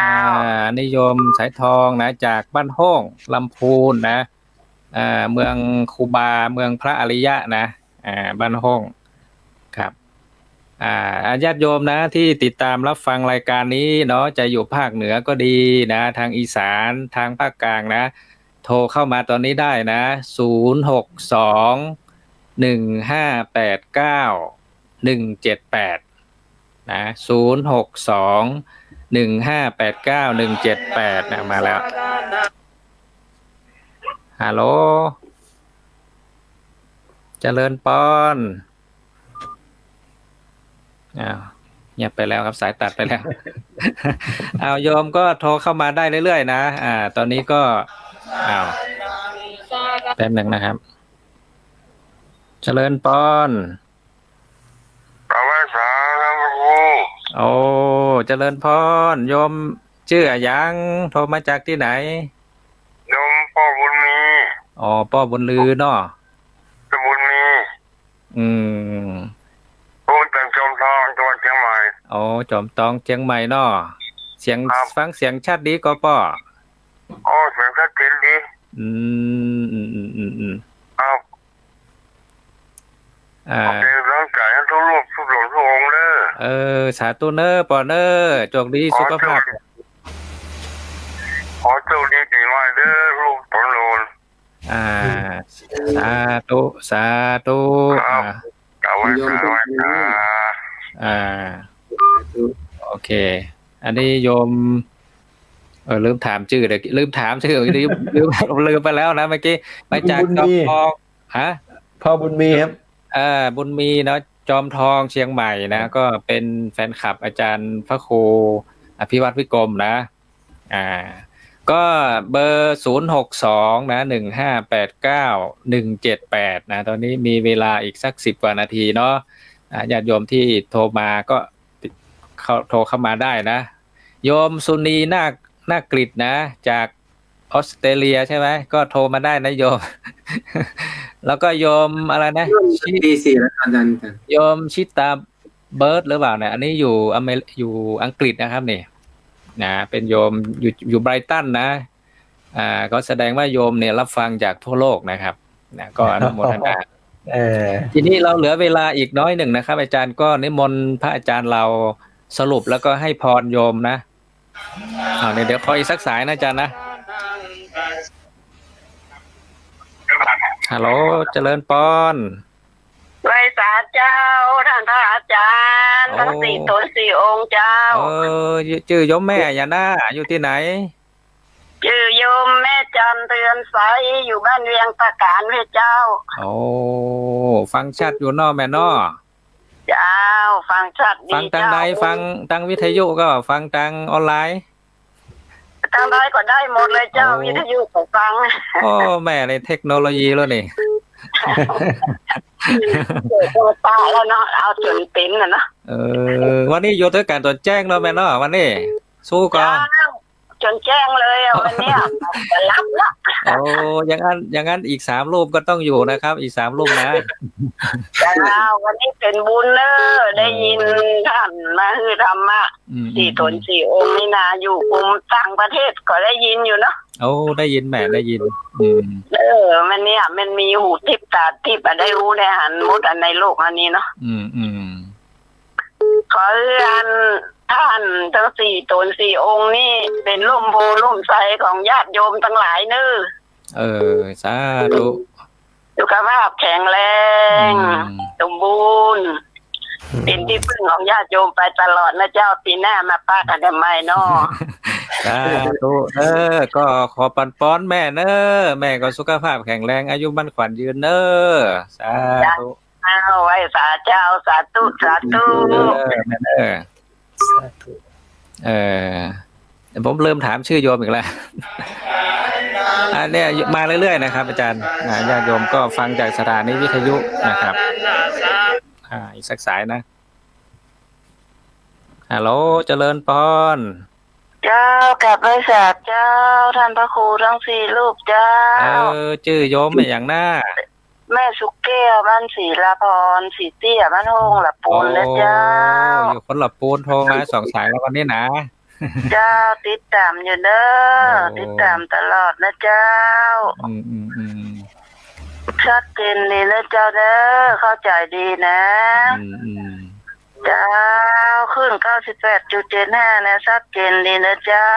Speaker 2: นิยมสายทองนะจากบ้านห้องลำพูนนะเมืองคูบาเมืองพระอริยะนะบ้านห้องครับญาติโยมนะที่ติดตามรับฟังรายการนี้เนาะจะอยู่ภาคเหนือก็ดีนะทางอีสานทางภาคกลางนะโทรเข้ามาตอนนี้ได้นะ062-1589-178นะ062-1589-178นะมาแล้วฮัลโหลเจริญปอนเงียบไปแล้วครับสายตัดไปแล้ว เอาโยมก็โทรเข้ามาได้เรื่อยๆนะตอนนี้ก็แป๊บหนึ่งนะครับเจริญปอนโอ้เจริญพรโยมชื่อยังโทรมาจากที่ไหน
Speaker 10: โยมพ่อบุญมี
Speaker 2: พ่อบุญลือเนาะ
Speaker 10: บุญมีพูดจากจอมทองจังหวัดเชียงใหม่
Speaker 2: จอมทองเชียงใหม่เนาะเสียงฟังเสียงชัดดีก็ป่อ
Speaker 10: เสียงชัดเจนดี
Speaker 2: ครับ
Speaker 10: เป็นร่างกายทุกรูปทุกหลงทุกองค์เลย
Speaker 2: สาธุเนอปอเนอโชคดีสุขภาพ
Speaker 10: ขอโชคดีปีใหม่เด้อลูกตนโลน
Speaker 2: สาธุ
Speaker 10: กล่าวไว้
Speaker 2: โอเคอันนี้โยมลืมถามชื่อเลยลืมไปแล้วนะเมื่อกี้มาจากจอมทอง
Speaker 5: พ่อบุญมีครับ
Speaker 2: บุญมีเนาะจอมทองเชียงใหม่นะก็เป็นแฟนคลับอาจารย์พระครูอภิวัตวิกรมนะก็เบอร์062นะ1589-178นะตอนนี้มีเวลาอีกสัก10 กว่านาทีเนาะญาติโยมที่โทรมาก็โทรเข้ามาได้นะโยมสุนีนาคกฤษนะจากออสเตรเลียใช่ไหมก็โทรมาได้นะโยม แล้วก็โยมอะไรนะ
Speaker 7: 4แล้วอาจารย์
Speaker 2: โยมชิตาเบิร์ดหรือเปล่าเนี่ยอันนี้อยู่อังกฤษนะครับนี่นะเป็นโยมอยู่ไบรตันนะก็แสดงว่าโยมเนี่ยรับฟังจากทั่วโลกนะครับนะก็อนุโมทนาทีนี้เราเหลือเวลาอีกน้อยหนึ่งนะครับอาจารย์ก็นิมนต์พระอาจารย์เราสรุปแล้วก็ให้พรโยมนะเดี๋ยวขออีกสักสายนะอาจารย์นะฮัลโหลเจริญปอน
Speaker 9: ไหว้สาเจ้าท่านพระอาจารย์ทั้ง4 ตน 4 องค์เจ้า
Speaker 2: ชื่อโยมแม่อย่าหน้าอยู่ที่ไหน
Speaker 9: ชื่อโยมแม่จันเรือนใสอยู่บ้านเวียงตะการเวเจ้า
Speaker 2: ฟังชัดอยู่นอแม่นอ
Speaker 9: เจ้าฟังชัดดี
Speaker 2: ฟังทางใดฟังทางวิทยุก็ฟังทางออนไลน์
Speaker 9: ทางใดก็ได้หมดเลยเจ้าวิทยุก็ฟัง
Speaker 2: แม่ในเทคโนโลยีแล้วนี่
Speaker 8: เกิดโตตาแล้วเนาะเอาจนเป็นน่ะเนาะ
Speaker 2: วันนี้อยู่ด้วยกันตอนแจ้งเนาะแม่เนาะวันนี้สู้ก่อน
Speaker 8: จนแจ้งเลยอ่ะวันเนี้ยจะรับละ
Speaker 2: โอ้อย่างนั้นอีก3 รูปก็ต้องอยู่นะครับ อีก3 รูปนะ
Speaker 8: วันนี้เป็นบุญเนอะได้ยินท่านมาคือธรรมะ4 ตน 4 องค์นี่นาอยู่กลุ่มต่างประเทศก็ได้ยินอยู่เนาะ
Speaker 2: โอ้ได้ยินแม่ได้ยิน
Speaker 8: มันเนี่ยมันมีหูทิพตาทิพได้รู้ในหันมุดอันในโลกอันนี้เนาะขออันท่านทั้ง4 ตน 4 องค์นี่เป็นร่มโพร่มไทรของญาติโยมทั้งหลายเนอะ
Speaker 2: สาธุ
Speaker 8: สุขภาพแข็งแรงสมบูรณ์เป็นที่พึ่งของญาติโยมไปตลอดนะเจ้าปีหน้ามาป้ากันได้ไหมเนาะ
Speaker 2: สาธุก็ขอปันป้อนแม่เนอะแม่ก็สุขภาพแข็งแรงอายุมั่นขวัญยืนเนอะสาธุ
Speaker 8: ไว้สาเจ้าสาธุสาธุ
Speaker 2: ผมเริ่มถามชื่อโยมอีกแล้วอันนี้มาเรื่อยๆนะครับอาจารย์ญาติโยมก็ฟังจากสถานีวิทยุนะครับอีกสักสายนะฮัลโหลเจริญพร
Speaker 8: เจ้ากับพระศาสเจ้าท่านพระครูทั้ง4 รูปเจ้า
Speaker 2: ชื่อโยมเป็นอย่างหน้า
Speaker 8: แม่สุกแก้วบ้านศรีลาพรศรีเตี้ยบ้านโฮงหลับปูนนะเจ้า
Speaker 2: อยู่คนหลับปูนโทรมา2 สายแล้ววันนี้นะ
Speaker 8: เจ้าติดตามอยู่เด้อติดตามตลอดนะเจ้าชัดเจนเลยนะเจ้าเด้อเข้าใจดีนะเจ้าขึ้น 98.75 นะชัดเจนดีนะเจ้า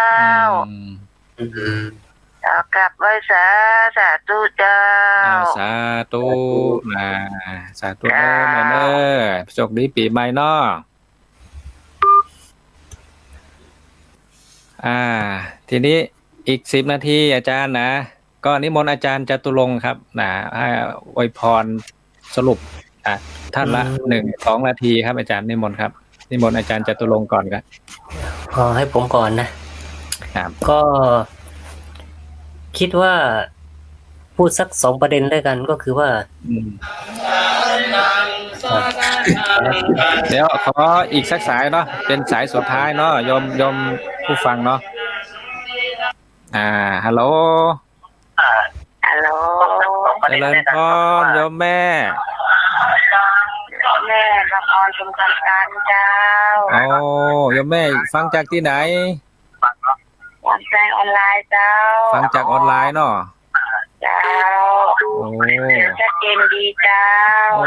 Speaker 8: กลับไว้สาธุเจ้า
Speaker 2: สาธุนะสาธุเด้อแม่เด้อโชคดีปีใหม่เนาะทีนี้อีก10 นาทีอาจารย์นะก็นิมนต์อาจารย์จตุรงค์ครับนะให้อวยพรสรุปท่านละ1-2 นาทีครับอาจารย์นิมนต์ครับนิมนต์อาจารย์จตุรงค์ก่อนครับ
Speaker 6: ให้ผมก่อนนะครับก็คิดว่าพูดสัก2 ประเด็นด้วยกันก็คือว่า
Speaker 2: เดี๋ยวขออีกสักสายเนาะเป็นสายสุดท้ายเนาะยมผู้ฟังเนาะฮัลโหลเจริญพรโยมแม่
Speaker 8: ละครชมกันการเจ้า
Speaker 2: โยมแม่ฟังจากที่ไหน
Speaker 8: ฟังจากออนไลน์เจ้า
Speaker 2: ฟังจากออนไลน์เนาะ
Speaker 8: เจ้าชัดเจนดีเจ้า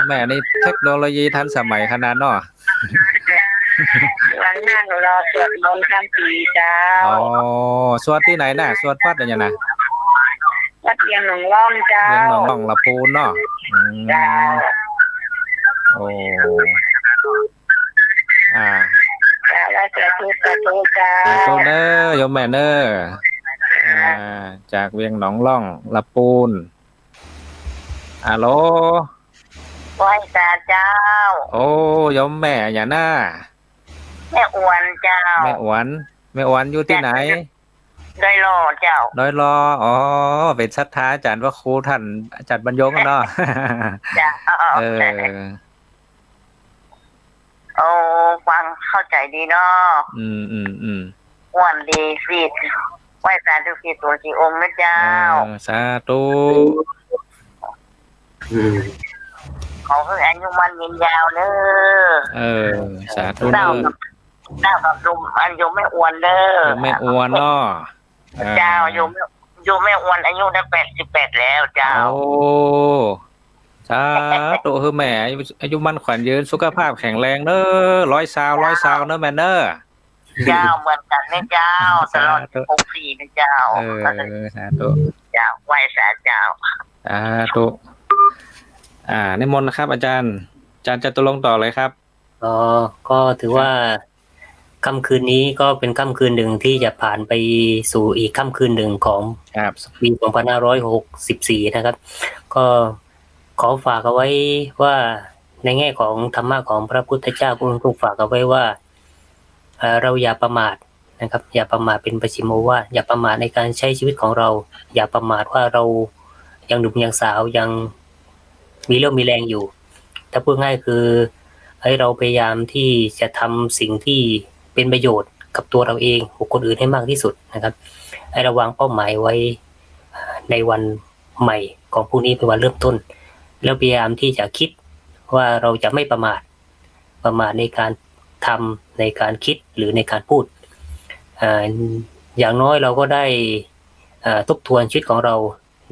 Speaker 2: แม่นี่เทคโนโลยีทันสมัยขนาดเนาะ
Speaker 8: วันนั่งรอสวดมนต์ข้ามปีเจ้า
Speaker 2: สวดที่ไหนน่ะสวดวัดอะไรนะ
Speaker 8: วัดเวียงหนองล่องเจ้า
Speaker 2: เวียงหนองล่องละปูนเนาะ
Speaker 8: เจ้าแล้วสาธุเจ้า
Speaker 2: สาธุเด้อโยมแม่เด้อจากเวียงหนองล่องละปูนฮัลโหล
Speaker 8: ไหว้ศาลเจ้า
Speaker 2: โยมแม่อย่าหน้า
Speaker 8: แม่อ้วนเจ้า
Speaker 2: แม่อ้วนอยู่ที่ไหน
Speaker 8: ดอยรอเจ้า
Speaker 2: ดอยรอเป็นศรัทธาอาจารย์ว่าครูท่านอาจารย์บรรยงเนาะ
Speaker 8: ฟังเข้าใจดีเนาะอ้วนดีฟีดไหว้ศาลทุกทีตัวกี่องค์นะเจ้า
Speaker 2: สาธุ
Speaker 8: ขอให้อายุมันยืนยาวเด้
Speaker 2: อสาธุเด้อ
Speaker 8: กับลุงอายุไม่อ้วนเด้อ
Speaker 2: ไม่อ้วนเนาะ
Speaker 8: เจ้าอายุไม่อ้วนอายุได้88แล้วเจ้า
Speaker 2: สาธุคือแม่อายุมันขวัญยืนสุขภาพแข็งแรงเด้อ100 ซาวเด้อแม่เด้อ
Speaker 8: เจ้าเหมือนกันนะเจ้าตลอด64นะเจ้า
Speaker 2: สาธุ
Speaker 8: เจ้าไหว้ศาลเจ้า
Speaker 2: สาธุนิมนต์นะครับอาจารย์จตุรงค์ต่อเลยครับ
Speaker 6: ก็ถือว่าค่ำคืนนี้ก็เป็นค่ำคืนหนึ่งที่จะผ่านไปสู่อีกค่ำคืนหนึ่งของปี 2564 นะครับก็ขอฝากเอาไว้ว่าในแง่ของธรรมะของพระพุทธเจ้าคุณครูฝากเอาไว้ว่าเราอย่าประมาทนะครับอย่าประมาทเป็นปชิโมวาทอย่าประมาทในการใช้ชีวิตของเราอย่าประมาทว่าเรายังหนุ่มยังสาวยัง มีเรี่ยวมีแรงอยู่ถ้าพูดง่ายคือให้เราพยายามที่จะทำสิ่งที่เป็นประโยชน์กับตัวเราเองบุคคลอื่นให้มากที่สุดนะครับให้เราวางเป้าหมายไว้ในวันใหม่ของพรุ่งนี้เป็นวันเริ่มต้นแล้วพยายามที่จะคิดว่าเราจะไม่ประมาทในการทำในการคิดหรือในการพูดอย่างน้อยเราก็ได้ทบทวนชีวิตของเรา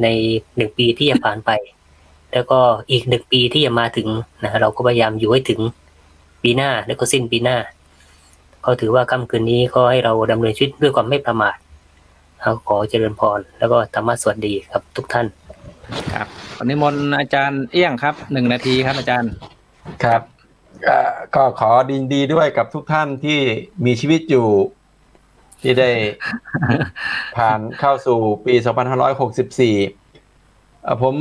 Speaker 6: ใน1 ปีที่จะผ่านไปแล้วก็อีก1 ปีที่จะมาถึงนะเราก็พยายามอยู่ให้ถึงปีหน้าแล้วก็สิ้นปีหน้าก็ถือว่าค่ำคืนนี้ก็ให้เราดำเนินชีวิตด้วยความไม่ประมาทขอเจริญพรแล้วก็ธรรมะสวัสดีครับทุกท่าน
Speaker 2: ครับวันนี้มนต์อาจารย์เอี้ยงครับ1 นาทีครับอาจารย์
Speaker 5: ครับก็ขอดีด้วยกับทุกท่านที่มีชีวิตอยู่ที่ได้ ผ่านเข้าสู่ปี 2564ผม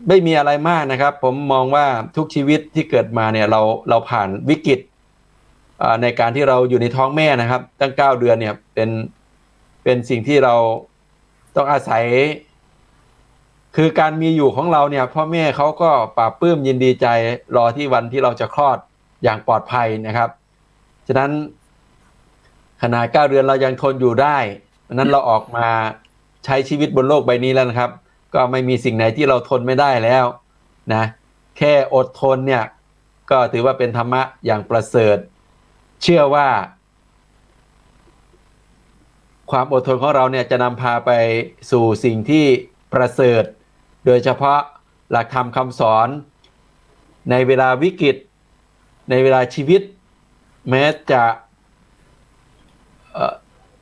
Speaker 5: ไม่มีอะไรมากนะครับผมมองว่าทุกชีวิตที่เกิดมาเนี่ยเราผ่านวิกฤตในการที่เราอยู่ในท้องแม่นะครับตั้ง9 เดือนเนี่ยเป็นสิ่งที่เราต้องอาศัยคือการมีอยู่ของเราเนี่ยพ่อแม่เขาก็ปลาบปลื้มยินดีใจรอที่วันที่เราจะคลอดอย่างปลอดภัยนะครับฉะนั้นขนาด9 เดือนเรายังทนอยู่ได้นั้นเราออกมาใช้ชีวิตบนโลกใบนี้แล้วนะครับก็ไม่มีสิ่งไหนที่เราทนไม่ได้แล้วนะแค่อดทนเนี่ยก็ถือว่าเป็นธรรมะอย่างประเสริฐเชื่อว่าความอดทนของเราเนี่ยจะนำพาไปสู่สิ่งที่ประเสริฐโดยเฉพาะหลักธรรมคำสอนในเวลาวิกฤตในเวลาชีวิตแม้จะ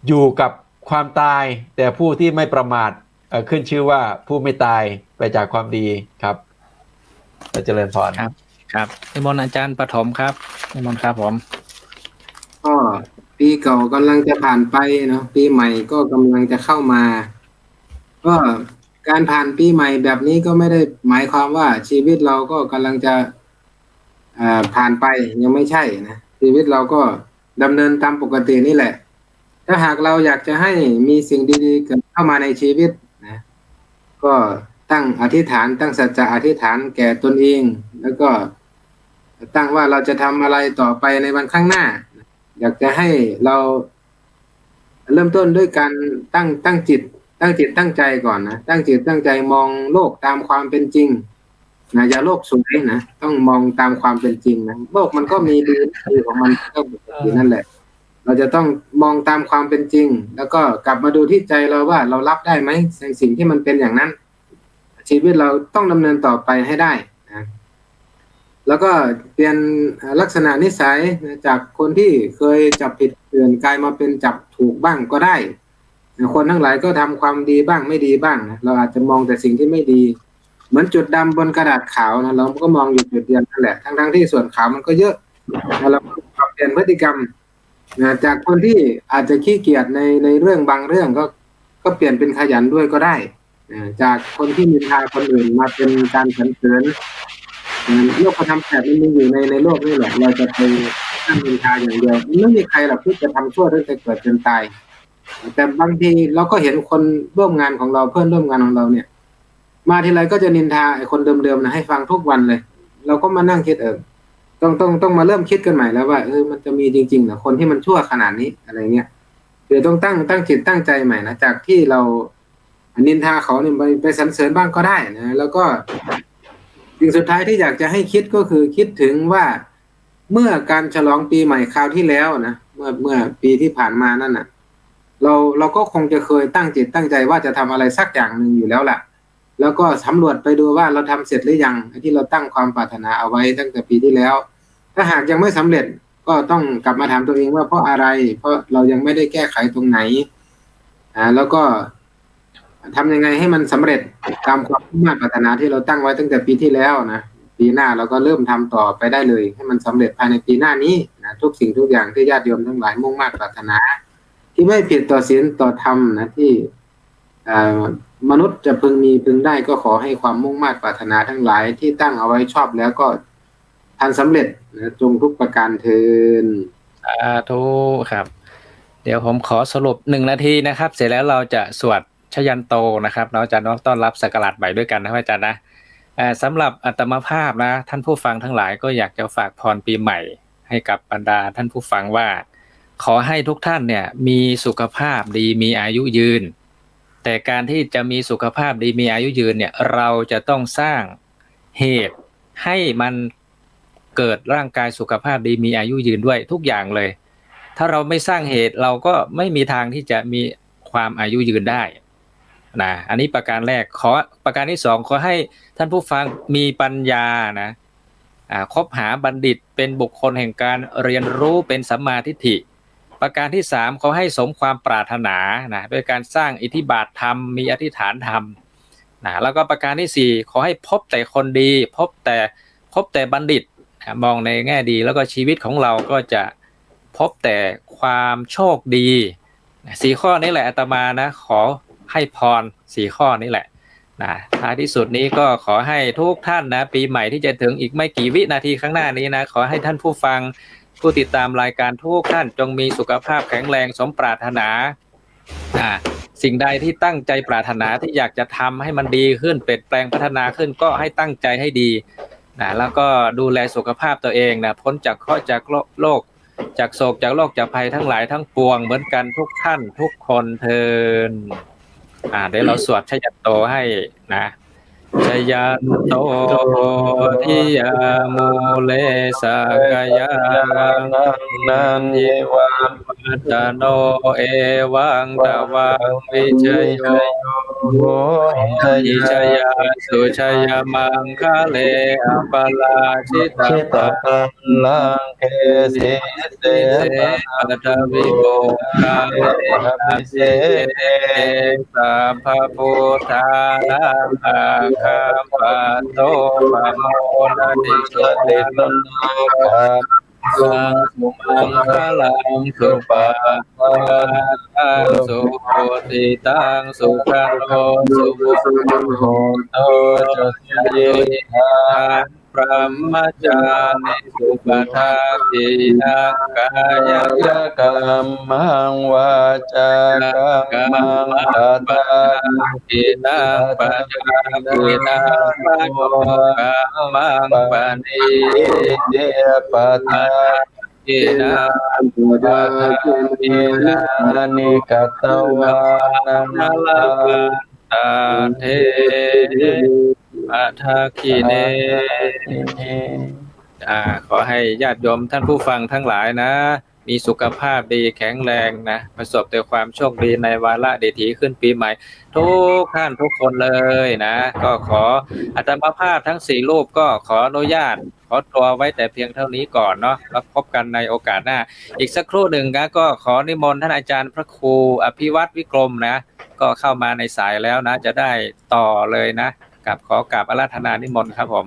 Speaker 5: อยู่กับความตายแต่ผู้ที่ไม่ประมาทขึ้นชื่อว่าผู้ไม่ตายไปจากความดีครับเจริญพร
Speaker 2: ครับนิมนต์อาจารย์ปฐมครับนิมนต์ครับผม
Speaker 7: ก็ปีเก่ากำลังจะผ่านไปเนาะปีใหม่ก็กำลังจะเข้ามาก็การผ่านปีใหม่แบบนี้ก็ไม่ได้หมายความว่าชีวิตเราก็กำลังจะผ่านไปยังไม่ใช่นะชีวิตเราก็ดำเนินตามปกตินี่แหละถ้าหากเราอยากจะให้มีสิ่งดีๆเกิดเข้ามาในชีวิตนะก็ตั้งอธิษฐานตั้งสัจจะอธิษฐานแก่ตนเองแล้วก็ตั้งว่าเราจะทำอะไรต่อไปในวันข้างหน้าอยากจะให้เราเริ่มต้นด้วยการตั้งจิตตั้งใจก่อนนะตั้งจิตตั้งใจมองโลกตามความเป็นจริงนะอย่าโลกสวยนะต้องมองตามความเป็นจริงนะโลกมันก็มีดีของมันก็ปกตินั่นแหละเราจะต้องมองตามความเป็นจริงแล้วก็กลับมาดูที่ใจเราว่าเรารับได้ไหมในสิ่งที่มันเป็นอย่างนั้นชีวิตเราต้องดำเนินต่อไปให้ได้นะแล้วก็เปลี่ยนลักษณะนิสัยจากคนที่เคยจับผิดเปลี่ยนกลายมาเป็นจับถูกบ้างก็ได้คนทั้งหลายก็ทำความดีบ้างไม่ดีบ้างนะเราอาจจะมองแต่สิ่งที่ไม่ดีเหมือนจุดดำบนกระดาษขาวนะเราก็มองอยู่จุดเดียวนั่นแหละทั้งที่ส่วนขาวมันก็เยอะเราปรับเปลี่ยนพฤติกรรมนะจากคนที่อาจจะขี้เกียจในเรื่องบางเรื่องก็เปลี่ยนเป็นขยันด้วยก็ได้จากคนที่นินทาคนอื่นมาเป็นการสรรเสริญโลกธรรมแบบนี้มีอยู่ในโลกนี่แหละเราจะไปตั้งนินทาอย่างเดียวไม่มีใครหรอกที่จะทำชั่วตั้งแต่เกิดจนตายแต่บางทีเราก็เห็นคนร่วมงานของเราเพื่อนร่วมงานของเราเนี่ยมาทีไรก็จะนินทาไอ้คนเดิมๆนะให้ฟังทุกวันเลยเราก็มานั่งคิดต้องมาเริ่มคิดกันใหม่แล้วว่ามันจะมีจริงๆเหรอคนที่มันชั่วขนาดนี้อะไรเงี้ยคือต้องตั้งจิตตั้งใจใหม่นะจากที่เรานินทาเขาเนี่ยไปสรรเสริญบ้างก็ได้นะแล้วก็สิ่งสุดท้ายที่อยากจะให้คิดก็คือคิดถึงว่าเมื่อการฉลองปีใหม่คราวที่แล้วนะเมื่อปีที่ผ่านมานั่นน่ะเราก็คงจะเคยตั้งจิตตั้งใจว่าจะทำอะไรสักอย่างหนึ่งอยู่แล้วแหละแล้วก็สำรวจไปดูว่าเราทำเสร็จหรือยังที่เราตั้งความปรารถนาเอาไว้ตั้งแต่ปีที่แล้วถ้าหากยังไม่สำเร็จก็ต้องกลับมาถามตัวเองว่าเพราะอะไรเพราะเรายังไม่ได้แก้ไขตรงไหนแล้วก็ทำยังไงให้มันสำเร็จตามความมุ่งมั่นปรารถนาที่เราตั้งไว้ตั้งแต่ปีที่แล้วนะปีหน้าเราก็เริ่มทำต่อไปได้เลยให้มันสำเร็จภายในปีหน้านี้นะทุกสิ่งทุกอย่างที่ญาติโยมทั้งหลายมุ่งมั่นปรารถนาที่ไม่ผิดต่อศีลต่อธรรมนะที่มนุษย์จะพึงมีพึงได้ก็ขอให้ความมุ่งมั่นปรารถนาทั้งหลายที่ตั้งเอาไว้ชอบแล้วก็ทันสำเร็จนะจงทุกประการเทิน
Speaker 2: สาธุครับเดี๋ยวผมขอสรุป1 นาทีนะครับเสร็จแล้วเราจะสวดชยันโตนะครับเราจะต้อนรับศักราชใหม่ด้วยกันนะอาจารย์นะ สำหรับอาตมาภาพนะท่านผู้ฟังทั้งหลายก็อยากจะฝากพรปีใหม่ให้กับบรรดาท่านผู้ฟังว่าขอให้ทุกท่านเนี่ยมีสุขภาพดีมีอายุยืนแต่การที่จะมีสุขภาพดีมีอายุยืนเนี่ยเราจะต้องสร้างเหตุให้มันเกิดร่างกายสุขภาพดีมีอายุยืนด้วยทุกอย่างเลยถ้าเราไม่สร้างเหตุเราก็ไม่มีทางที่จะมีความอายุยืนได้นะอันนี้ประการแรกขอประการที่สองขอให้ท่านผู้ฟังมีปัญญานะคบหาบัณฑิตเป็นบุคคลแห่งการเรียนรู้เป็นสัมมาทิฏฐิประการที่สามขอให้สมความปรารถนานะด้วยการสร้างอิทธิบาทธรรมมีอธิษฐานธรรมนะแล้วก็ประการที่สี่ขอให้พบแต่คนดีพบแต่บัณฑิตมองในแง่ดีแล้วก็ชีวิตของเราก็จะพบแต่ความโชคดีสี่ข้อนี้แหละอาตมานะขอให้พรสี่ข้อนี้แหละนะท้ายที่สุดนี้ก็ขอให้ทุกท่านนะปีใหม่ที่จะถึงอีกไม่กี่วินาทีข้างหน้านี้นะขอให้ท่านผู้ฟังผู้ติดตามรายการทุกท่านจงมีสุขภาพแข็งแรงสมปรารถนาสิ่งใดที่ตั้งใจปรารถนาที่อยากจะทำให้มันดีขึ้นเปลี่ยนแปลงพัฒนาขึ้นก็ให้ตั้งใจให้ดีนะแล้วก็ดูแลสุขภาพตัวเองนะพ้นจากข้อจากโรคจากโศกจากโรคจากภัยทั้งหลายทั้งปวงเหมือนกันทุกท่านทุกคนเทินเดี๋ยวเราสวดชยันโตให้นะชยันโตทิยามูเลสกายานันเยวะปัตโนเอวังตวังวิชโยยิชยาสุชยมังคะเลอปลาชิตาลังเกสิเสปัตวิโกกาเลนะเสสัพพพุทธานังอาคาปัตโตปะโมนะติสติลนาสังสุมังคลังสุปาตังสุโพธิตังสุขันโตสุบุโหโตจัสเยทานพระมจานิสุปทาทินังกายกรรมังวาจากรรมังอัตตาทินังปัญญาทินังปะโมกรรมังปณิเดปตาอินาปุตตะอินานิกัตวานังลาตาเทอัฏฐคิเนขอให้ญาติโยมท่านผู้ฟังทั้งหลายนะมีสุขภาพดีแข็งแรงนะประสบแต่ความโชคดีในวาระเดถีขึ้นปีใหม่ทุกท่านทุกคนเลยนะก็ขออาตมาภาพทั้ง4รูปก็ขออนุญาตขอตัวไว้แต่เพียงเท่านี้ก่อนเนาะแล้วพบกันในโอกาสหน้าอีกสักครู่หนึ่งนะก็ขอนิมนต์ท่านอาจารย์พระครูอภิวัตรวิกรมนะก็เข้ามาในสายแล้วนะจะได้ต่อเลยนะกับขอกราบอาราธนานิมนต์ครับผม